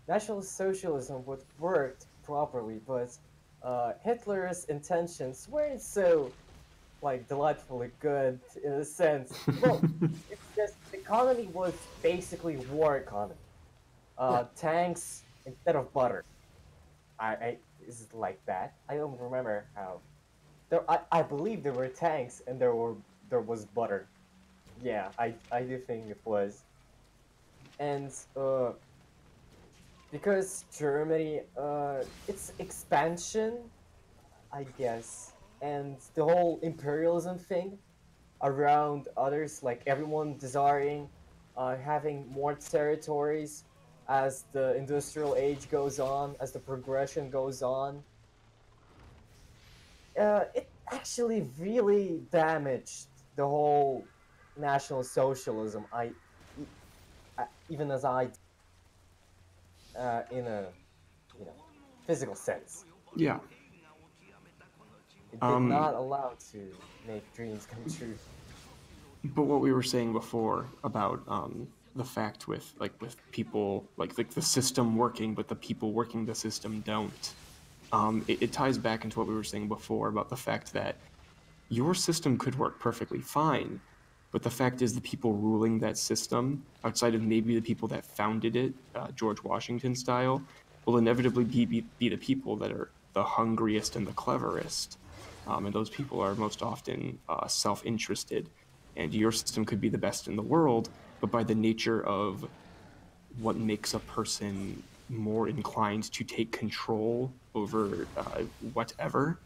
National Socialism would work properly, but Hitler's intentions weren't so like delightfully good in a sense. Well, it's just the economy was basically war economy. Tanks instead of butter. Is it like that? I don't remember how. I believe there were tanks and there was butter. Yeah, I do think it was. And because Germany, its expansion, I guess, and the whole imperialism thing around others, like everyone desiring having more territories as the industrial age goes on, as the progression goes on, it actually really damaged the whole National Socialism. Even as I, in a physical sense. Yeah. It did not allow to make dreams come true. But what we were saying before about the fact with people like the system working, but the people working the system don't. It ties back into what we were saying before about the fact that your system could work perfectly fine, but the fact is the people ruling that system, outside of maybe the people that founded it, George Washington style, will inevitably be the people that are the hungriest and the cleverest. And those people are most often self-interested. And your system could be the best in the world, but by the nature of what makes a person more inclined to take control over whatever,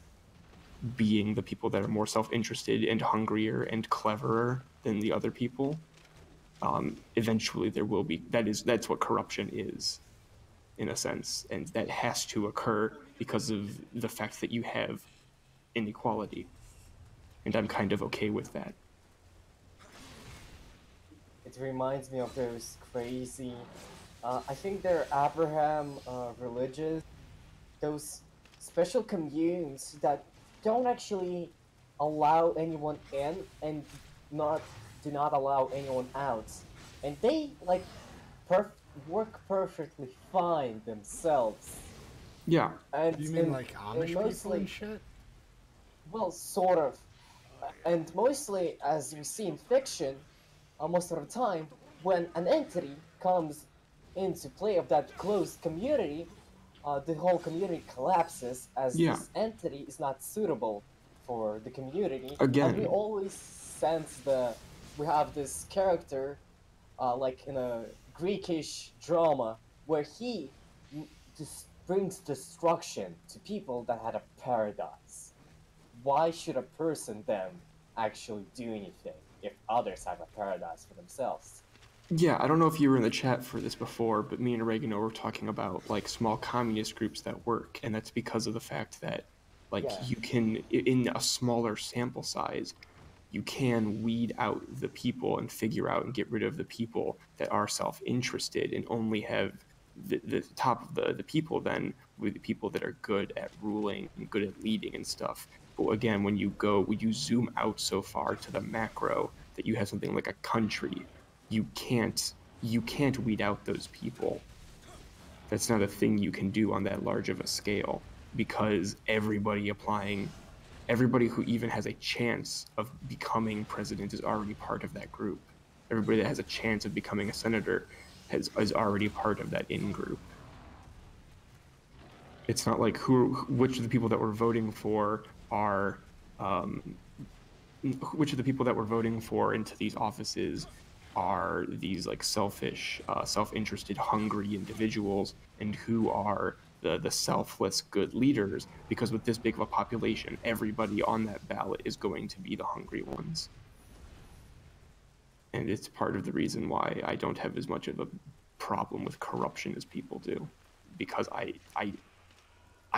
being the people that are more self-interested and hungrier and cleverer than the other people, eventually there will be, that's what corruption is, in a sense, and that has to occur because of the fact that you have inequality, and I'm kind of okay with that. It reminds me of those crazy, I think they're Abraham religious, those special communes that don't actually allow anyone in and do not allow anyone out, and they like work perfectly fine themselves. Yeah. And you mean like Amish people and shit? Well, sort of. And mostly, as we see in fiction, most of the time, when an entity comes into play of that closed community, the whole community collapses as this entity is not suitable for the community. Again. And we always sense we have this character, like in a Greekish drama, where he just brings destruction to people that had a paradise. Why should a person then actually do anything if others have a paradise for themselves? Yeah, I don't know if you were in the chat for this before, but me and Oregano were talking about like small communist groups that work, and that's because of the fact that you can, in a smaller sample size, you can weed out the people and figure out and get rid of the people that are self-interested and only have the top of the people then with people that are good at ruling and good at leading and stuff. But again, when you zoom out so far to the macro that you have something like a country, you can't weed out those people. That's not a thing you can do on that large of a scale, because everybody who even has a chance of becoming president is already part of that group. Everybody that has a chance of becoming a senator is already part of that in-group. It's not like which of the people that we're voting for are, which of the people that we're voting for into these offices are these like selfish, self-interested, hungry individuals, and who are the selfless good leaders, because with this big of a population, everybody on that ballot is going to be the hungry ones. And it's part of the reason why I don't have as much of a problem with corruption as people do, because I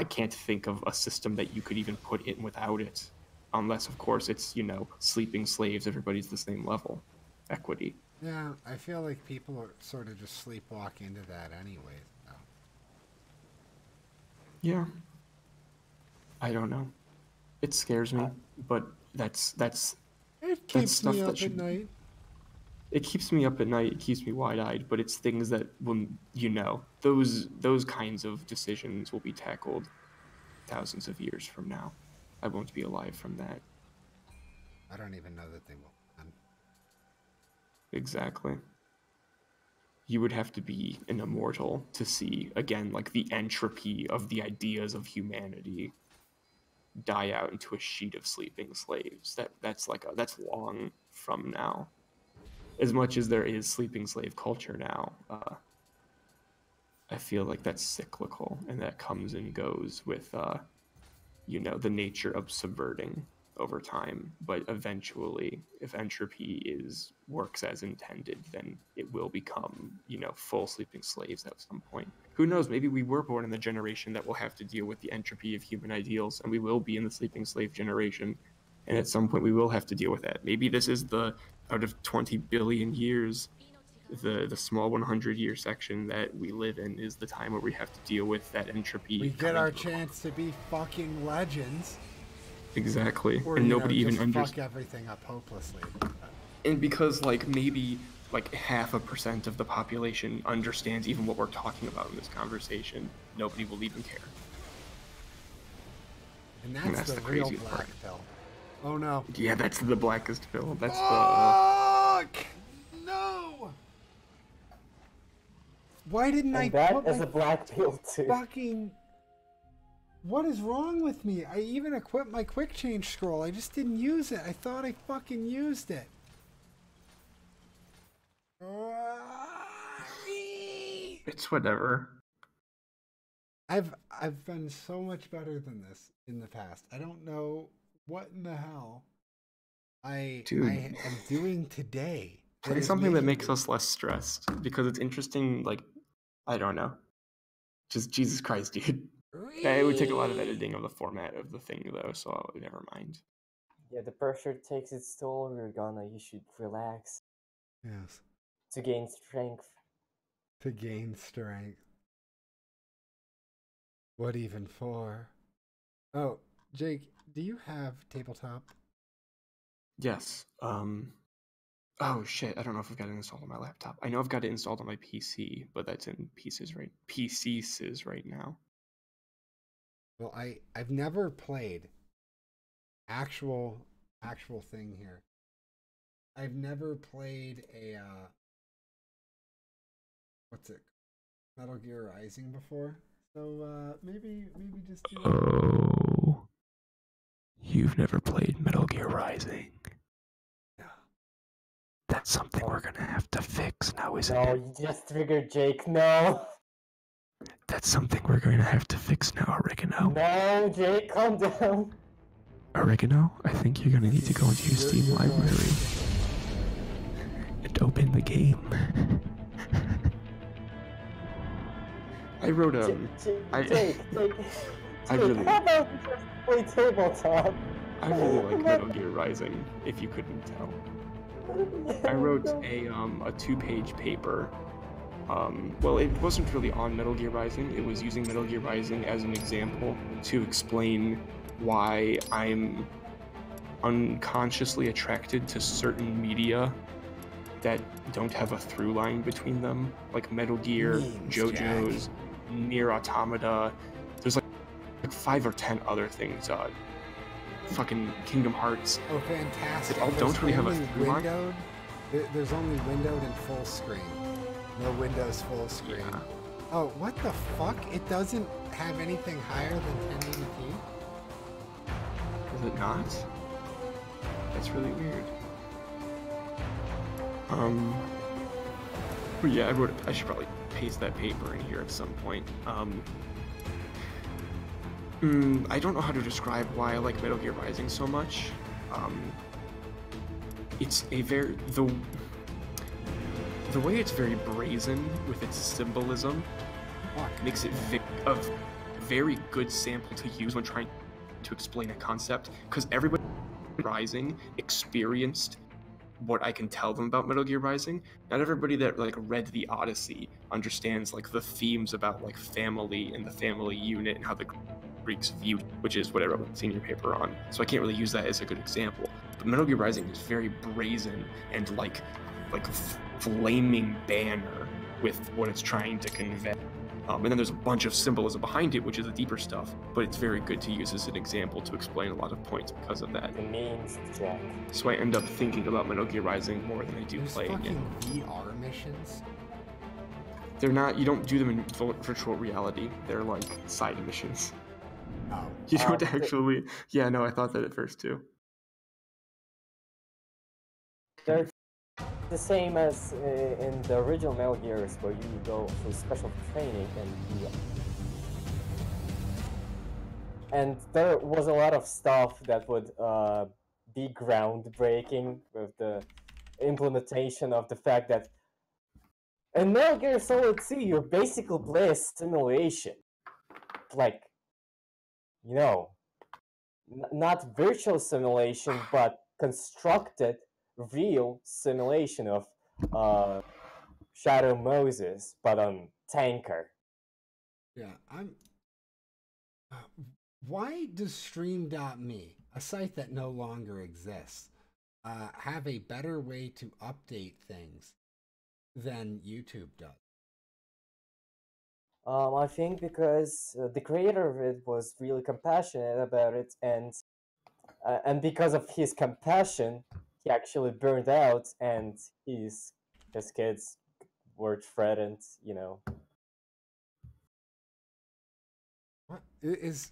can't think of a system that you could even put in without it, unless of course it's, you know, sleeping slaves, everybody's the same level, equity. Yeah, I feel like people are sort of just sleepwalk into that anyways. No. Yeah. I don't know. It scares me, but that's It keeps stuff me that up should, at night. It keeps me up at night, it keeps me wide-eyed, but it's things that, when, you know, those kinds of decisions will be tackled thousands of years from now. I won't be alive from that. I don't even know that they will. Exactly. You would have to be an immortal to see, again, like the entropy of the ideas of humanity die out into a sheet of sleeping slaves. That's long from now. As much as there is sleeping slave culture now, I feel like that's cyclical, and that comes and goes with, you know, the nature of subverting over time. But eventually, if entropy works as intended, then it will become, you know, full sleeping slaves at some point. Who knows? Maybe we were born in the generation that will have to deal with the entropy of human ideals, and we will be in the sleeping slave generation. And at some point, we will have to deal with that. Maybe this is out of 20 billion years, the small 100-year section that we live in is the time where we have to deal with that entropy. We get our chance to be fucking legends. Exactly. Or, and you nobody know, even just understands. fuck everything up hopelessly. And because, like, maybe like 0.5% of the population understands even what we're talking about in this conversation, nobody will even care. And that's the real black pill. Oh no. Yeah, that's the blackest pill. That's Fuck! No! Why didn't I put as a black pill too? Fucking... What is wrong with me? I even equipped my quick change scroll. I just didn't use it. I thought I fucking used it. It's whatever. I've been so much better than this in the past. I don't know what in the hell I am doing today. Play something that makes us less stressed, because it's interesting. Like, I don't know. Just Jesus Christ, dude. It would take a lot of editing of the format of the thing, though, so never mind. Yeah, the pressure takes its toll. You should relax. Yes. To gain strength. To gain strength. What even for? Oh, Jake, do you have tabletop? Yes. Oh shit, I don't know if I've got it installed on my laptop. I know I've got it installed on my PC, but that's in pieces right now. Well, I've never played actual thing here. I've never played a Metal Gear Rising before. So maybe just do that. Oh. You've never played Metal Gear Rising? No. That's something we're gonna have to fix now, isn't it? No, you just triggered Jake. No. That's something we're going to have to fix now, Oregano. No, Jake, calm down. Oregano, I think you're going to need to go into your Steam library and open the game. I wrote Jake, I really, how about we just play tabletop? I really like Metal Gear Rising, if you couldn't tell. I wrote a 2-page paper well, it wasn't really on Metal Gear Rising. It was using Metal Gear Rising as an example to explain why I'm unconsciously attracted to certain media that don't have a through line between them, like Metal Gear, JoJo's, Nier Automata. There's like 5 or 10 other things. Fucking Kingdom Hearts. Oh, fantastic! That all don't really have a through line. There's only windowed and full screen. No Windows full screen. Yeah. Oh, what the fuck? It doesn't have anything higher than 1080p? Is it not? That's really weird. But yeah, I should probably paste that paper in here at some point. I don't know how to describe why I like Metal Gear Rising so much. It's a very the way it's very brazen with its symbolism makes it a very good sample to use when trying to explain a concept, because everybody Rising experienced what I can tell them about Metal Gear Rising. Not everybody that like read the Odyssey understands like the themes about like family and the family unit and how the Greeks viewed, which is what I wrote a senior paper on. So I can't really use that as a good example. But Metal Gear Rising is very brazen and like flaming banner with what it's trying to convey. And then there's a bunch of symbolism behind it, which is the deeper stuff, but it's very good to use as an example to explain a lot of points because of that. The names, Jack. So I end up thinking about Metal Gear Rising more than I do playing it. VR missions? They're not, you don't do them in virtual reality, they're like side missions. Oh. You don't actually, yeah, no, I thought that at first too. They're the same as in the original Metal Gears, where you go through special training and there was a lot of stuff that would be groundbreaking with the implementation of the fact that in Metal Gear Solid 2 you basically play a simulation, like, you know, not virtual simulation, but constructed real simulation of Shadow Moses, but on tanker. Yeah, I'm. Why does Stream.me, a site that no longer exists, have a better way to update things than YouTube does? I think because the creator of it was really compassionate about it, and because of his compassion, he actually burned out, and his kids were threatened, you know. What is?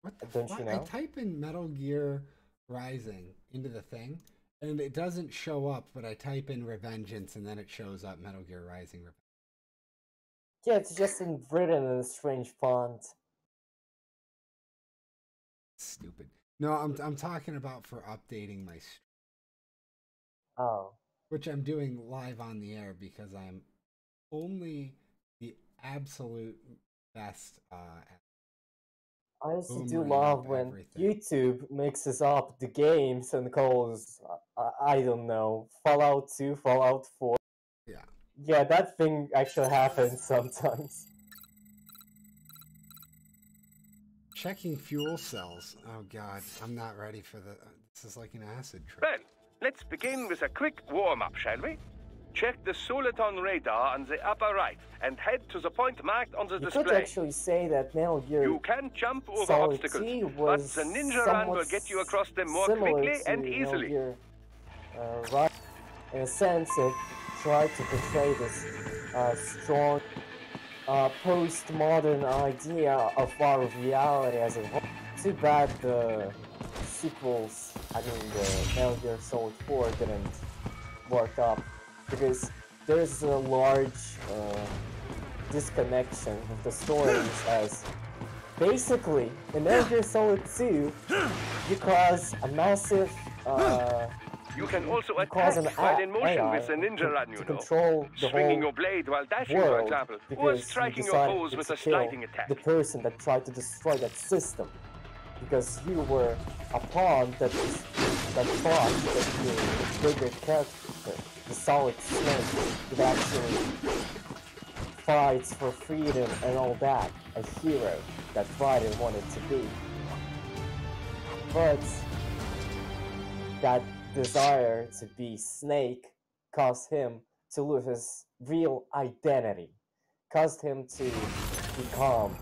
What the Don't fuck? you know? I type in Metal Gear Rising into the thing, and it doesn't show up, but I type in Revengeance, and then it shows up Metal Gear Rising. Yeah, it's just written in a strange font. Stupid. No, I'm talking about for updating my stream. Oh. Which I'm doing live on the air because I'm only the absolute best I also do love when YouTube mixes up the games and calls, I don't know, Fallout 2, Fallout 4. Yeah. Yeah, that thing actually happens sometimes. Checking fuel cells. Oh god, I'm not ready for the... this is like an acid trip. Well, let's begin with a quick warm-up, shall we? Check the Soliton radar on the upper right and head to the point marked on the display. You could actually say that Metal Gear You can jump over Solid obstacles, but the ninja run will get you across them more quickly and easily. Metal Gear, right. In a sense, it tried to portray this strong postmodern idea of our reality as a whole. Too bad the sequels, I mean the Metal Gear Solid 4 didn't work up, because there's a large disconnection with the stories, as basically in Metal Gear Solid 2 you cause a massive you can also attack while in motion with the ninja run, you know. Control the swinging whole your blade while dashing, world, for example, or striking your foes with a sliding attack. The person that tried to destroy that system, because you were a pawn that thought that you were the bigger character. the Solid Snake that actually fights for freedom and all that, a hero that Raiden wanted to be. But that desire to be Snake caused him to lose his real identity, caused him to become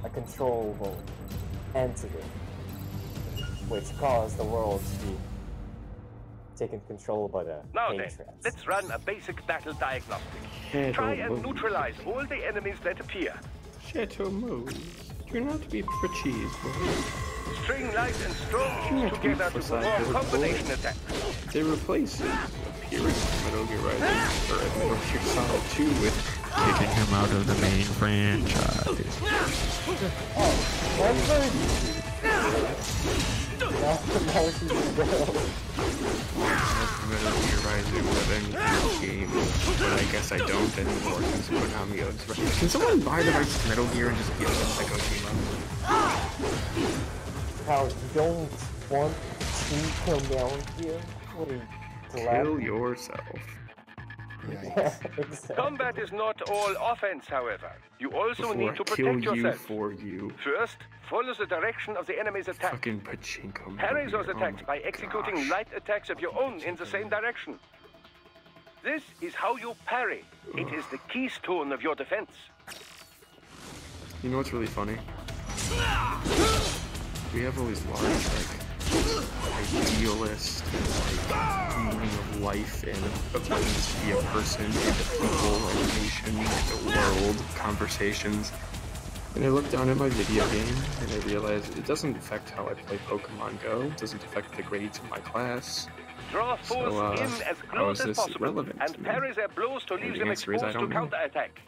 a controllable entity, which caused the world to be taken control by the Now then, Patriots. let's run a basic battle diagnostic. Shadow Try and moves. neutralize all the enemies that appear. Shadow moves. Do not be pretties, boys. String light and strong keys together to perform combination attacks. They replace his appearance in Metal Gear Rising, or Metal Gear Solid 2 with kicking him out of the main franchise. Metal Gear Rising Revenge game, but I guess I don't anymore since Konami owns it. Can someone buy the rights to Metal Gear and just give them like Kojima? How you don't want to come down here? What are you Kill yourself. Yeah, exactly. Combat is not all offense, however. You also Before need to I protect kill you yourself. for you. First, follow the direction of the enemy's attack. Fucking pachinko. Parry those Metal Gear. attacks Oh by my executing gosh. light attacks of your own in the same direction. This is how you parry. It is the keystone of your defense. You know what's really funny? We have all these large, like, idealist, like, meaning of life and of what it means to be a person, and a people, and a nation, and a world, conversations. And I looked down at my video game, and I realized it doesn't affect how I play Pokemon Go, it doesn't affect the grades of my class. Draw foes in as how is close as this possible relevant to and me? parry their blows to leave And the them answer is I exposed to don't know. counterattack.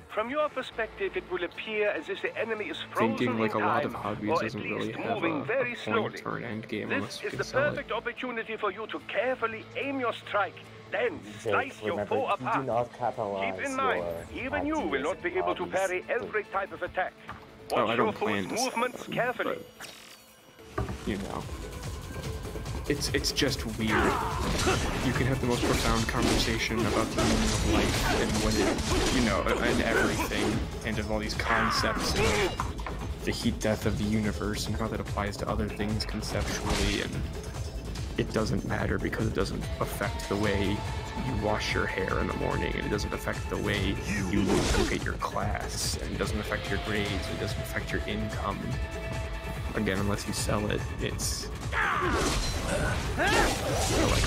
From your perspective, it will appear as if the enemy is frozen Thinking like a in lot time, of hobbies or at doesn't really least have moving a very point slowly. or an end game unless This you is can the sell it. perfect opportunity for you to carefully aim your strike, then slice Jake, your remember, foe you do apart. not capitalize Keep in mind, your even you will ideas not be and able to hobbies. parry every type of attack. Oh, Watch I your don't foe's plan to sell movements them, carefully. but, you know, it's just weird. You can have the most profound conversation about the meaning of life and what it, you know, and everything, and of all these concepts and the heat death of the universe and how that applies to other things conceptually, and it doesn't matter because it doesn't affect the way you wash your hair in the morning, and it doesn't affect the way you look at your class, and it doesn't affect your grades, it doesn't affect your income. Again, unless you sell it, it's like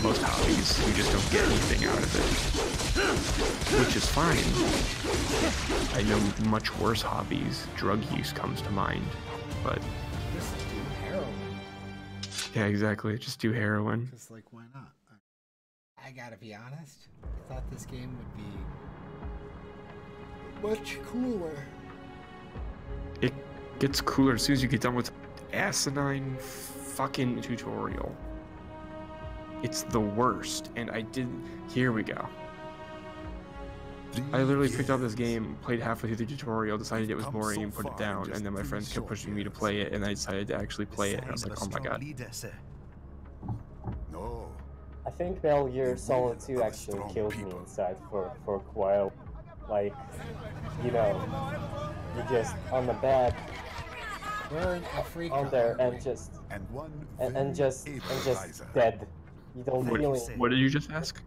most hobbies, you just don't get anything out of it, which is fine. I know much worse hobbies. Drug use comes to mind, but Just do heroin. yeah, exactly. Just do heroin. Because, like, why not? I gotta be honest. I thought this game would be much cooler. It gets cooler as soon as you get done with asinine fucking tutorial. It's the worst, and here we go. I literally picked up this game, played halfway through the tutorial, decided it was boring and put it down, and then my friends kept pushing me to play it, and I decided to actually play it, and I was like, oh my god. No. I think Metal Gear Solid 2 actually killed me inside for a while. Like, you know, you just on the bed, We're in Africa. on there, and just dead. You don't really. What did you just ask?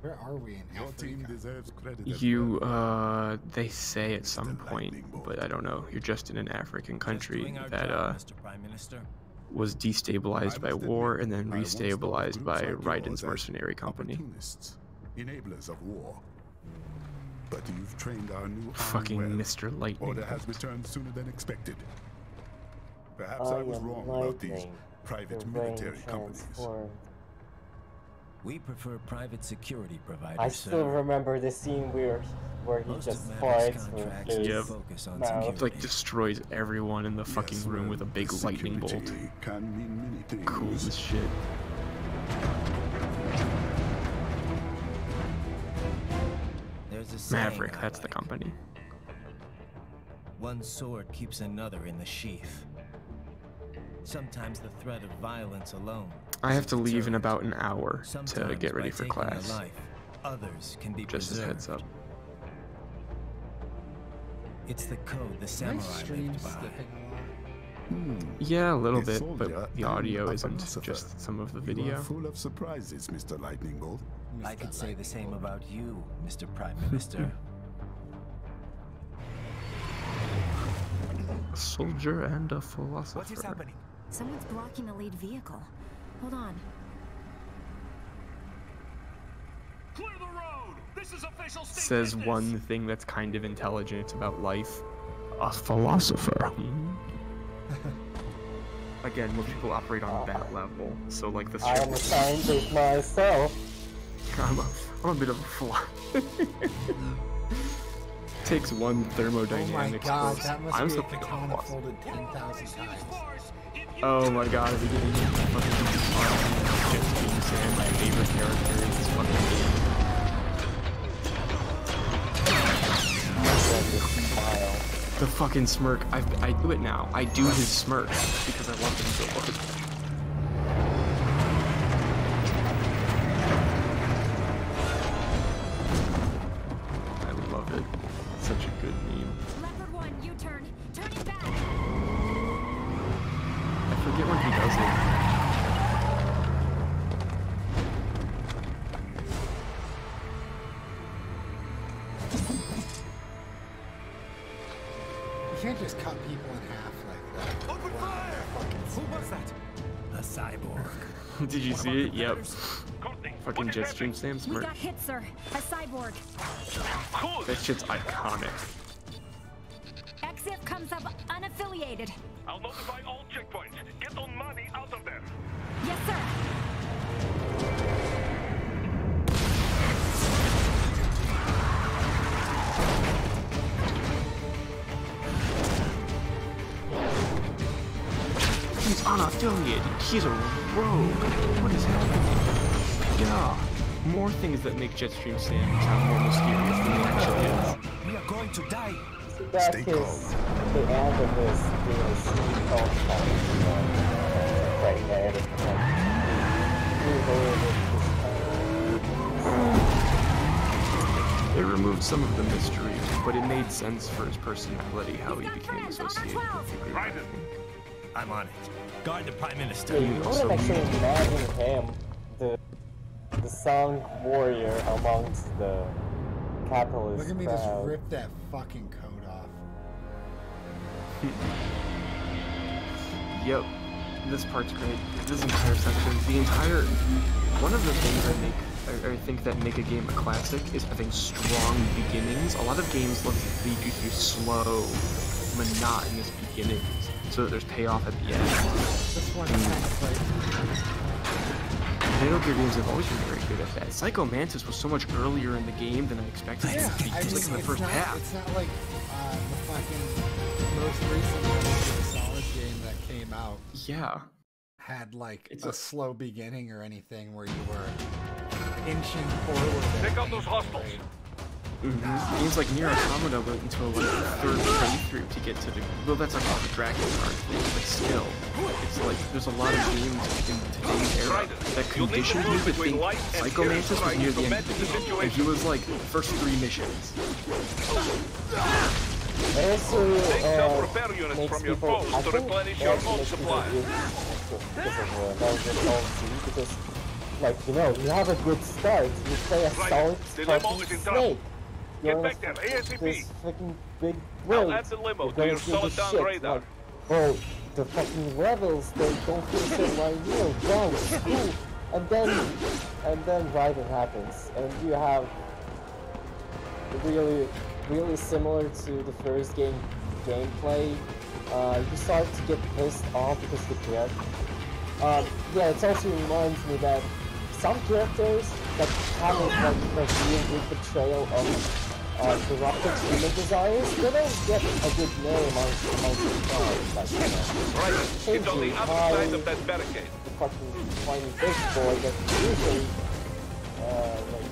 Where are we in Your team Africa? deserves credit. as well. They say at some point, but I don't know. You're just in an African country that, Mr. Prime Minister. was destabilized by war and then I won't stop restabilized by groups like Raiden's yours as mercenary company. opportunists, enablers of war. But you've trained our new army Fucking well. Mr. Lightning. Order has returned sooner than expected. Perhaps I I was am wrong about these lightning, private the military rain companies. transformed. We prefer private security providers. I still remember the scene where he Most just of Maverick's farts with contracts his Yep. focus on mouth. security. It like destroys everyone in the fucking Yes, room well, with a big lightning bolt. security can mean many things. Cool as shit. There's a saying Maverick, I that's the like. company. One sword keeps another in the sheath. Sometimes the threat of violence alone I have to leave in about an hour to Sometimes get ready by for taking a class. life, others can be Just as preserved. heads up. It's the code the My samurai stream lived by. skipping a lot. Yeah, a little A bit, soldier but the and audio a isn't philosopher. just some of the You video. are full of surprises, Mr. Lightning Bolt. I could Mr. say the Lightning same Bolt. about you, Mr. Prime Minister. A soldier and a philosopher. What is happening? Someone's blocking the lead vehicle. Hold on. Clear the road! This is official state Says business. one thing that's kind of intelligent about life. A philosopher. Again, most people operate on that level, so like the I am a scientist myself. I'm a bit of a philosopher. Takes one Oh thermodynamics my god, course. that must I'm be a something of a katana philosopher. folded 10,000 times. Oh my god, are we getting fucking Jet Stream Sam, my favorite character in this fucking game. The fucking smirk. I do it now. I do his smirk because I love him so much. I love it. Such a good meme. Leopard 1, U-turn. Turning back. I forget when he does it. You can't just cut people in half like that. Open fire! Who was that? A cyborg. Did you see it? Yep. Fucking Jetstream Sam We smirk. got hit, sir. A cyborg. That shit's iconic. Exif comes up unaffiliated. I'll notify all checkpoints. Get on money out of there. Yes, sir. He's unaffiliated. He's a rogue. What is happening? Yeah. More things that make Jetstream Sam sound more mysterious than he actually is. We are going to die. That Stay is calm. the end of his right there. They removed some of the mystery, but it made sense for his personality, how he He's got became friends on associated R12. with the group. Right. I think. I'm on it. Guard the Prime Minister. Yeah, you also couldn't actually imagine him, the sound warrior amongst the capitalist Look at me crowd. just rip that fucking coat off. Yep, this part's great. This entire section, one of the things I think that make a game a classic is having strong beginnings. A lot of games lead you through slow, monotonous beginnings, so that there's payoff at the end. This one kind of like Metal Gear games have always been very good at that. Psycho Mantis was so much earlier in the game than I expected it to be. I It was mean, like in the it's first not, half. It's not like the fucking most recent Metal Gear Solid game that came out Yeah. had like It's a a- slow beginning or anything where you were inching forward. Take out those hostiles. Games like Nier Automata went into a like third playthrough to get to the that's like the Dragon Card thing, but still, it's like there's a lot of games in today's era that conditioned me to think Psycho Mantis was near the end of the game, and he was like the first 3 missions. It also Take some repair units makes from your people, foes I to think replenish it your actually own makes people supplies. good because of Metal Gear Solid 3, because, like, you know, you have a good start, you play a solid The limo fucking is in trouble. snake. Get You're back there, this ASAP. fucking big I'll world. add the limo You're to going your through solid the down shit, radar. like, oh, the fucking levels, they don't feel so right here, wow, it's cool. And then Raiden happens, and you have really similar to the first gameplay. You start to get pissed off because of the character. Yeah, it also reminds me that some characters that have like real good portrayal of corrupted human desires, they don't get a good name amongst the crowd. Like, you know, Right, it's on the Shinji, other side of that barricade. the fucking whiny bitch boy that usually like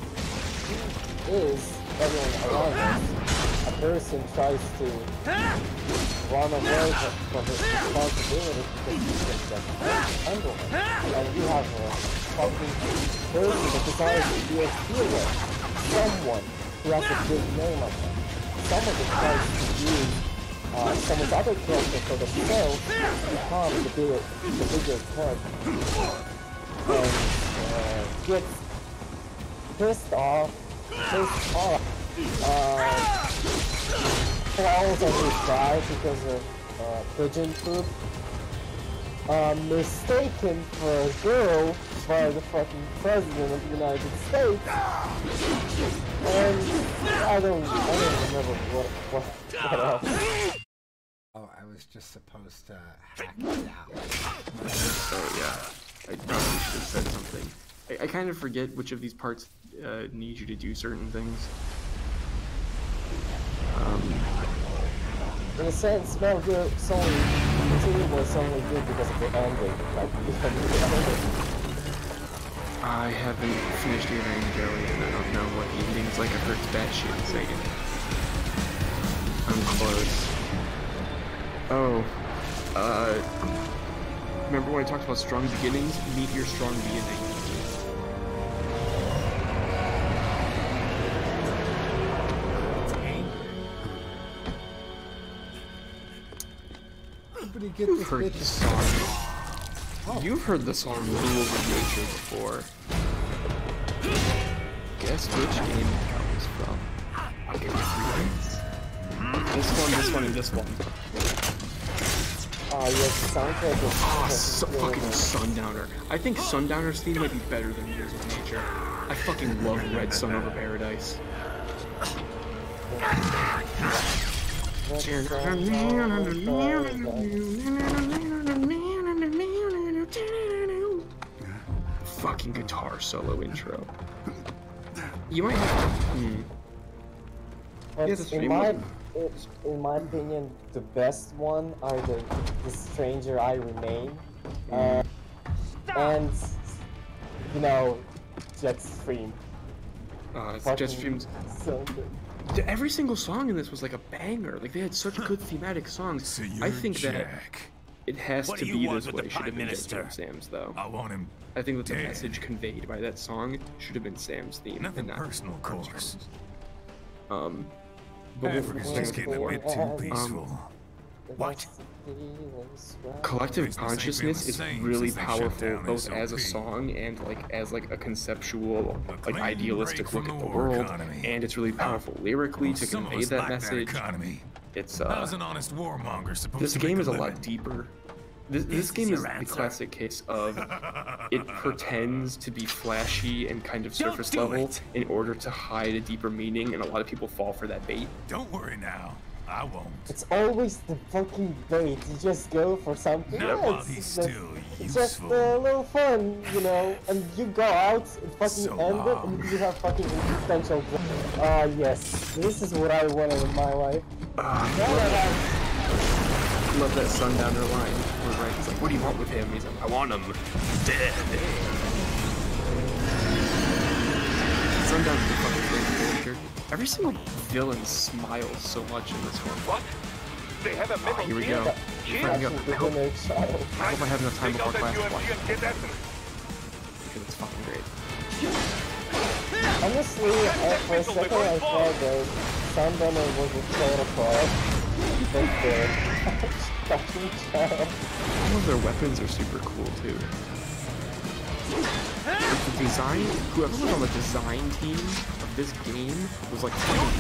he is everyone around us. a person tries to run away from his responsibility because he thinks that he can handle it. And you have a fucking person that decides to be a hero. Someone who has a big name like that. Someone that tries to use someone's other character for themselves to become the bigger character. And gets pissed off, falls on his side because of pigeon poop, mistaken for a girl by the fucking president of the United States, and I don't remember what else. Oh, I was just supposed to hack it out. Oh yeah, I probably should have said something. I kind of forget which of these parts need you to do certain things. In a sense, Metal Gear Solid 2 was only good because of the ending. I haven't finished the ending Joey, and I don't know what the ending's like. I've heard it's batshit insane. I'm close. Oh, remember when I talked about strong beginnings? Meet your strong beginning. Somebody get this Heard bitch the song. Oh. You've heard the song Rules of Nature before. Guess which game it comes from? I'll give you 3 hints. This one, and this one. Oh, yes, the soundtrack is fucking Sundowner. I think Sundowner's theme might be better than Rules of Nature. I fucking love Red Sun Over Paradise. Fucking guitar solo intro. You might have to. In my opinion, the best one are the Stranger I Remain, and you know, Jetstream. Jetstream's. So good. Every single song in this was like a banger. Like they had such good thematic songs. So I think Jack. that it has What to do you be want this with way. the Should have Prime been Minister? Jam Sam's though. I want him. I think that the dead. message conveyed by that song should have been Sam's theme. Nothing and not personal, of course. But Africa's just getting a bit too peaceful. What? Collective Consciousness is same really since they shut powerful, down both as a SOP. song and as a conceptual, like clean idealistic break look from at the the war world, economy. and it's really powerful lyrically to Some of convey us that like message. economy. It's How's an honest warmonger supposed this to game make is a living? lot deeper. This game is your the answer? classic case of it pretends to be flashy and kind of surface do level it. in order to hide a deeper meaning, and a lot of people fall for that bait. Don't worry now. I won't. It's always the fucking bait. You just go for something. Not Yeah, while it's he's just- still it's just useful. a little fun, you know, and you go out and fucking So end it, long. and you have fucking existential. Ah, yes, this is what I wanted in my life. Love that Sundowner line where Rank's like, what do you want with him? He's like, I want him dead. Sundowner's a fucking great character. Every single villain smiles so much in this one. What? They have a Oh, metal here we gear? go. Gear? Bring up. Actually, the inner child. I hope I have enough time Take before out that class UMG one. and get after it. Because it's fucking great. Honestly, for a second I thought that Sundowner was a total fraud. But the fucking child. All of their weapons are super cool too. Like the design, whoever was on the design team of this game was like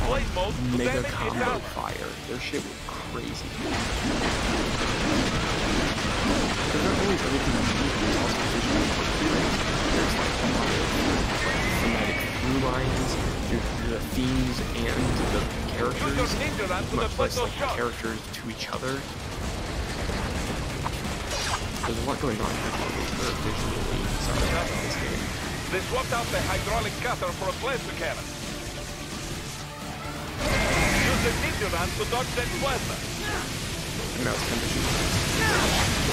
blade mode to mega damage combo it out. fire. Their shit was crazy. There's not always everything you need, there's also visual storytelling. There's like a lot of thematic through lines, the themes and the characters, much less like the characters to each other. There's a lot going on here visually. Sorry about this game. They swapped out the hydraulic cutter for a plasma cannon. Use the ninja run to dodge that plasma. And now it's time to shoot.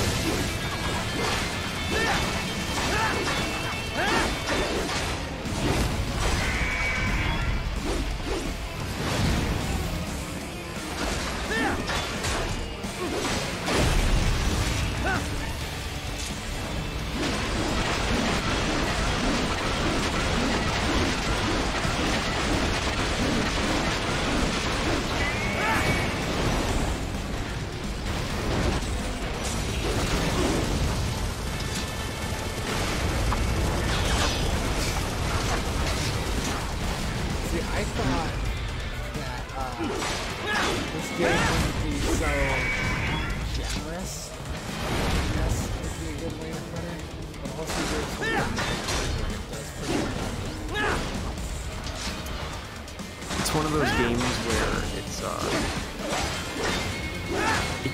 This game wouldn't be so generous. Yes, would be a good way to put it. But also there's some It's one of those games where it's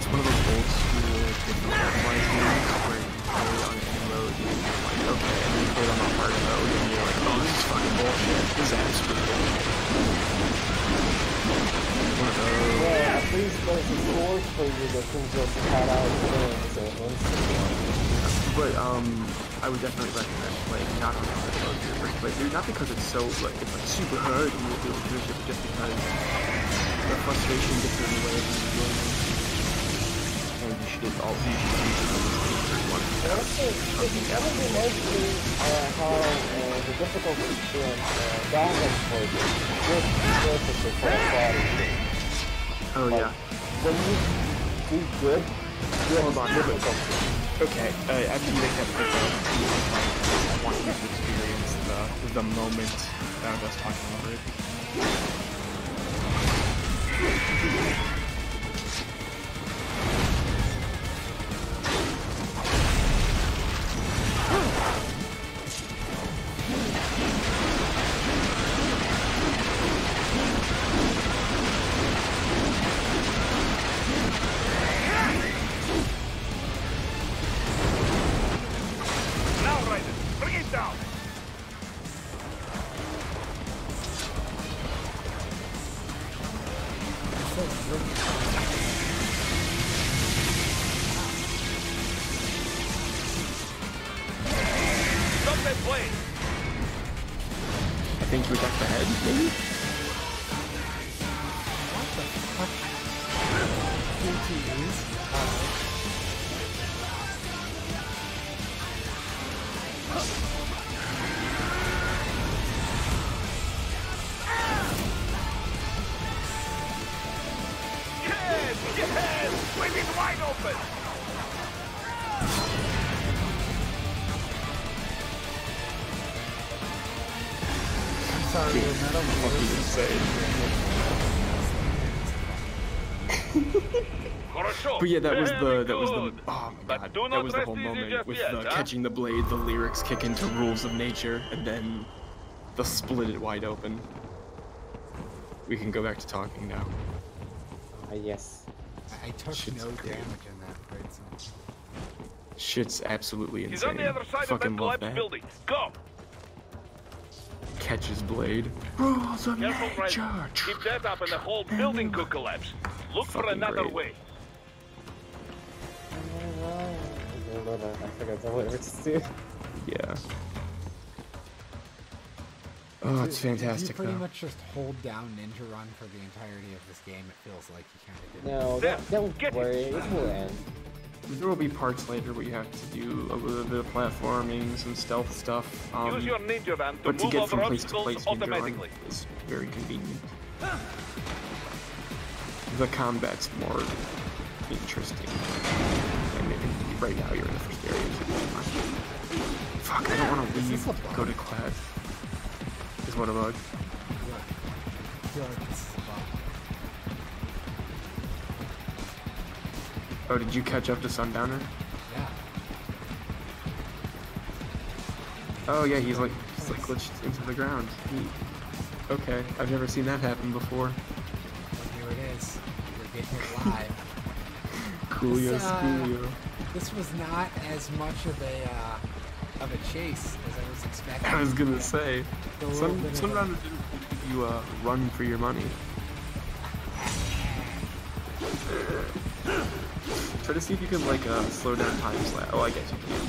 one of those old school different randomized games where you play on any mode and you're like, okay, and then you play it on the hard mode and you're like, oh, this is fucking bullshit. This is absolute bullshit. One of those. Well, at least there's a source for you that can just cut out things instantly. But I would definitely recommend playing not on hard mode your first playthrough, not because it's so like it's like super hard and you'll be able to do it, but just because the frustration gets in the way of you doing it. And you should use all these one. It kind of reminds me how the difficulty in download for you just perfectly for a body. Oh yeah. When you do good, you hold on. Okay, after you make that pickup, I want you to experience the moment that I was talking over it. I think you attacked the head, maybe? What the fuck? QTEs? Yes! Swing it wide open! Sorry, metal fucking insane. But yeah, that was the oh my god, that was the whole moment with the catching the blade, the lyrics kick into rules of nature, and then the split it wide open. We can go back to talking now. Yes. I took no damage in that fight, so. Shit's absolutely insane. He's on the other side of that collapsed building. Go! Catches blade. Rules of Careful, nature. Keep that up and the whole building could collapse. Look for another way. I forgot the lyrics too. Yeah. Oh, it's fantastic. You pretty though. much just hold down Ninja Run for the entirety of this game. It feels like you kind of did. No, don't worry, it will end. There will be parts later where you have to do a little bit of platforming, some stealth stuff. Use your ninja van to but to move get over from place to obstacles place, automatically. is very convenient. The combat's more interesting. And right now you're in the first area. Fuck, I don't want to leave. Go to class. Is what a bug. I feel like this is a bug. Oh, did you catch up to Sundowner? Yeah. Oh yeah, he's like glitched into the ground. Okay, I've never seen that happen before. Well, here it is. We're getting it live. Coolio. This was not as much of a chase as I was expecting. I was gonna say, Sundowner didn't give you run for your money. Try to see if you can like slow down time slap. Oh, I guess you can.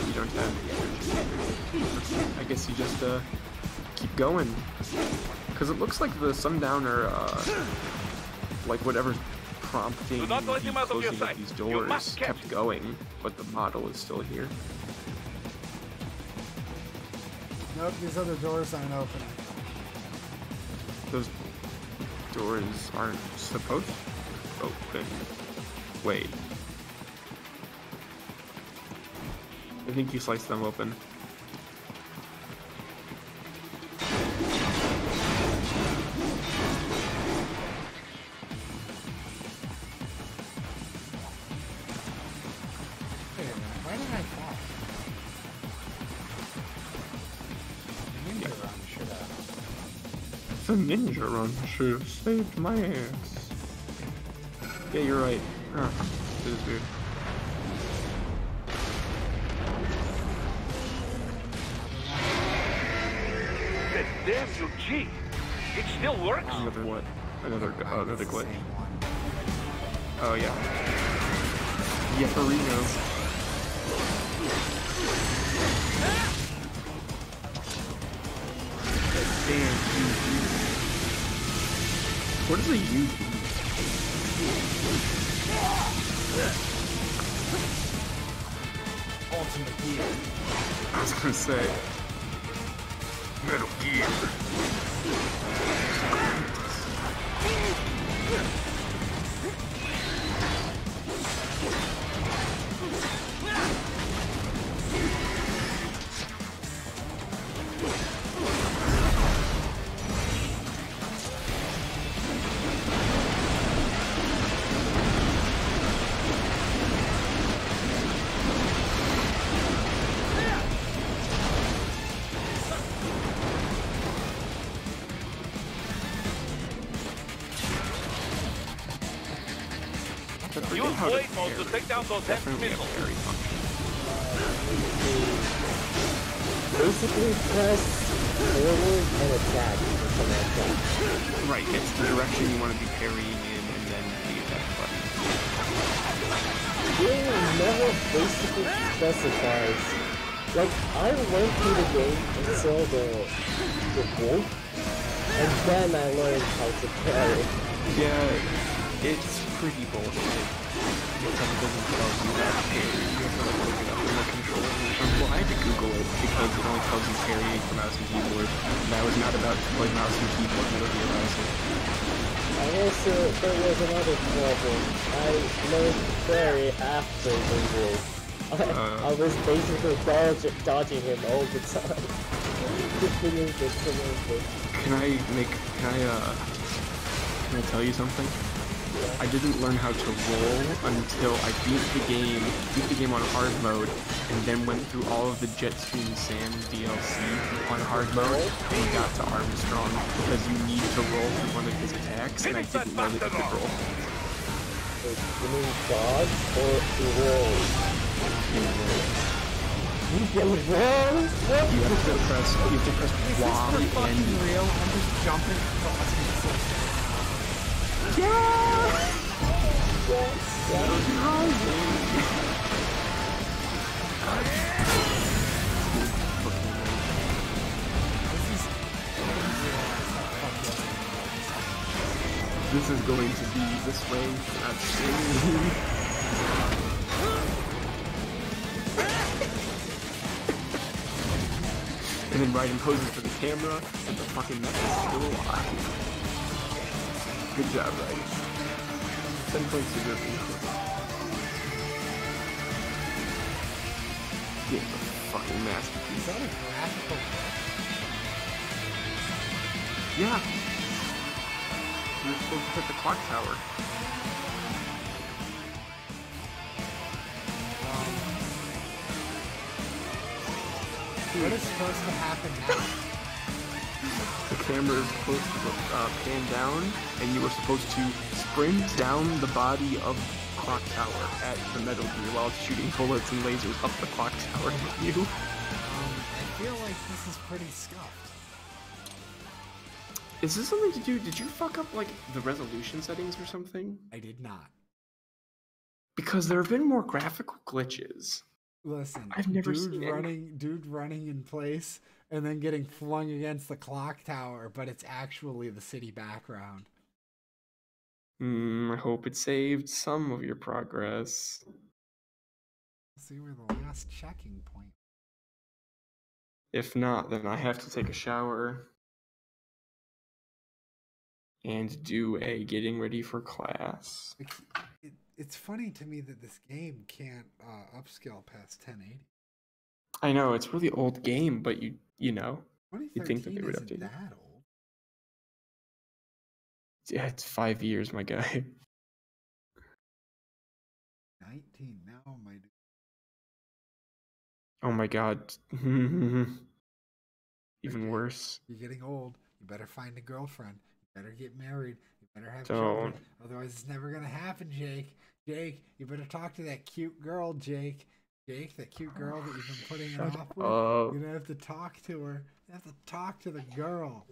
You don't have the energy. I guess you just keep going. Because it looks like the Sundowner, like whatever's prompting the closing of these doors kept going, but the model is still here. Nope, these other doors aren't opening. Those doors aren't supposed to open. Wait. I think you sliced them open. ninja run should have saved my ass. Yeah, you're right. This is weird. The damn G. It still works? Another what? Another glitch. Oh yeah. Yepperino. Damn, what is a U? Ultimate Gear. I was gonna say Metal Gear. Use blade mode to take down those heavy missiles. Basically, press forward and attack for some attack. Right, it's the direction you want to be parrying in, and then the attack button. The game never basically specifies. Like, I went through the game until the wolf, and then I learned how to parry. Yeah, it's pretty bullshit. Because it doesn't tell you that parry. You have to like look it up in the controller. Well, I had to Google it because it only tells you parrying for mouse and keyboard. And I was not about to play mouse and keyboard Metal Gear Rising. And also, there was another problem. I learned parry after the wolf. I was basically dodging him all the time. Can I tell you something? Yeah. I didn't learn how to roll until I beat the game on hard mode, and then went through all of the Jetstream Sam DLC on hard mode, and got to Armstrong, because you need to roll through one of his attacks, and I didn't know that you could roll. You mean dodge or roll? You can roll? What? You have to press Y and real. I'm just jumping across. Yeah! This is going to be this way. And then Raiden poses for the camera, and the fucking mech is still alive. Good job, Raiden. 10 points to your Get the fucking masterpiece. Is that a graphical glitch? Yeah. You're supposed to hit the clock tower. What is supposed to happen now? The camera is supposed to pan down, and you were supposed to sprint down the body of the clock tower at the Metal Gear while it's shooting bullets and lasers up the clock tower at you. I feel like this is pretty scuffed. Is this something to do? Did you fuck up like the resolution settings or something? I did not. Because there have been more graphical glitches. Listen, I've never seen dude running in place and then getting flung against the clock tower, but it's actually the city background. I hope it saved some of your progress. Let's see where the last checking point. If not, then I have to take a shower and do a getting ready for class. It's funny to me that this game can't upscale past 1080. I know, it's a really old game, but you know, you'd think that they would isn't update it. that old. Yeah, it's 5 years, my guy. 19 now, my dude. Oh my god. Even worse. You're getting old. You better find a girlfriend. You better get married. You better have children. Otherwise, it's never gonna happen, Jake. Jake, you better talk to that cute girl, Jake. Jake, that cute girl that you've been putting her off with. You're gonna have to talk to her. You have to talk to the girl.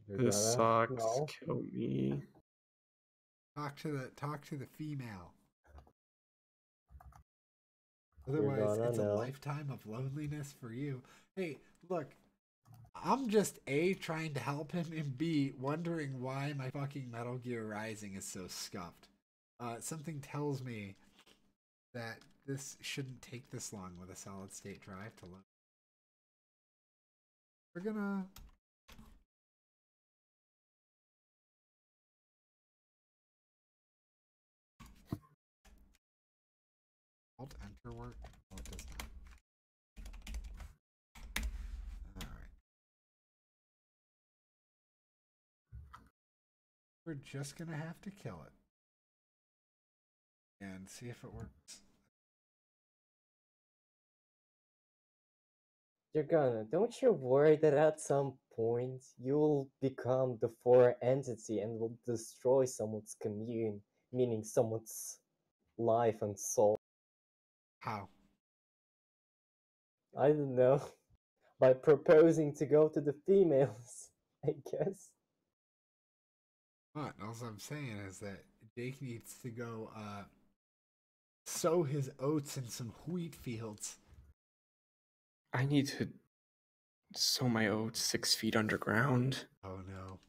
This sucks. Kill me. Talk to the female. Otherwise, it's a lifetime of loneliness for you. Hey, look, I'm just A, trying to help him, and B, wondering why my fucking Metal Gear Rising is so scuffed. Something tells me that this shouldn't take this long with a solid state drive to load. We're gonna... Alt enter work? Oh, it does not. Alright. We're just gonna have to kill it. And see if it works. Don't you worry that at some point you'll become the foreign entity and will destroy someone's commune, meaning someone's life and soul? How? I don't know. By proposing to go to the females, I guess. But all I'm saying is that Jake needs to go sow his oats in some wheat fields. I need to sow my oats 6 feet underground. Oh no.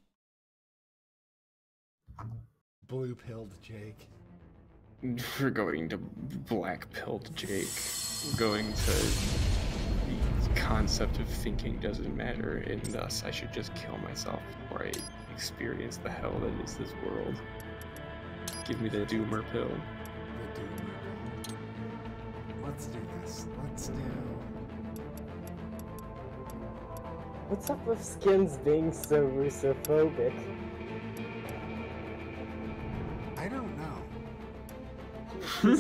Blue pilled Jake. We're going to black pilled Jake. We're going to the concept of thinking doesn't matter, and thus I should just kill myself before I experience the hell that is this world. Give me the doomer pill. The doomer pill. Let's do this. Let's do... What's up with skins being so Russophobic? I don't know. He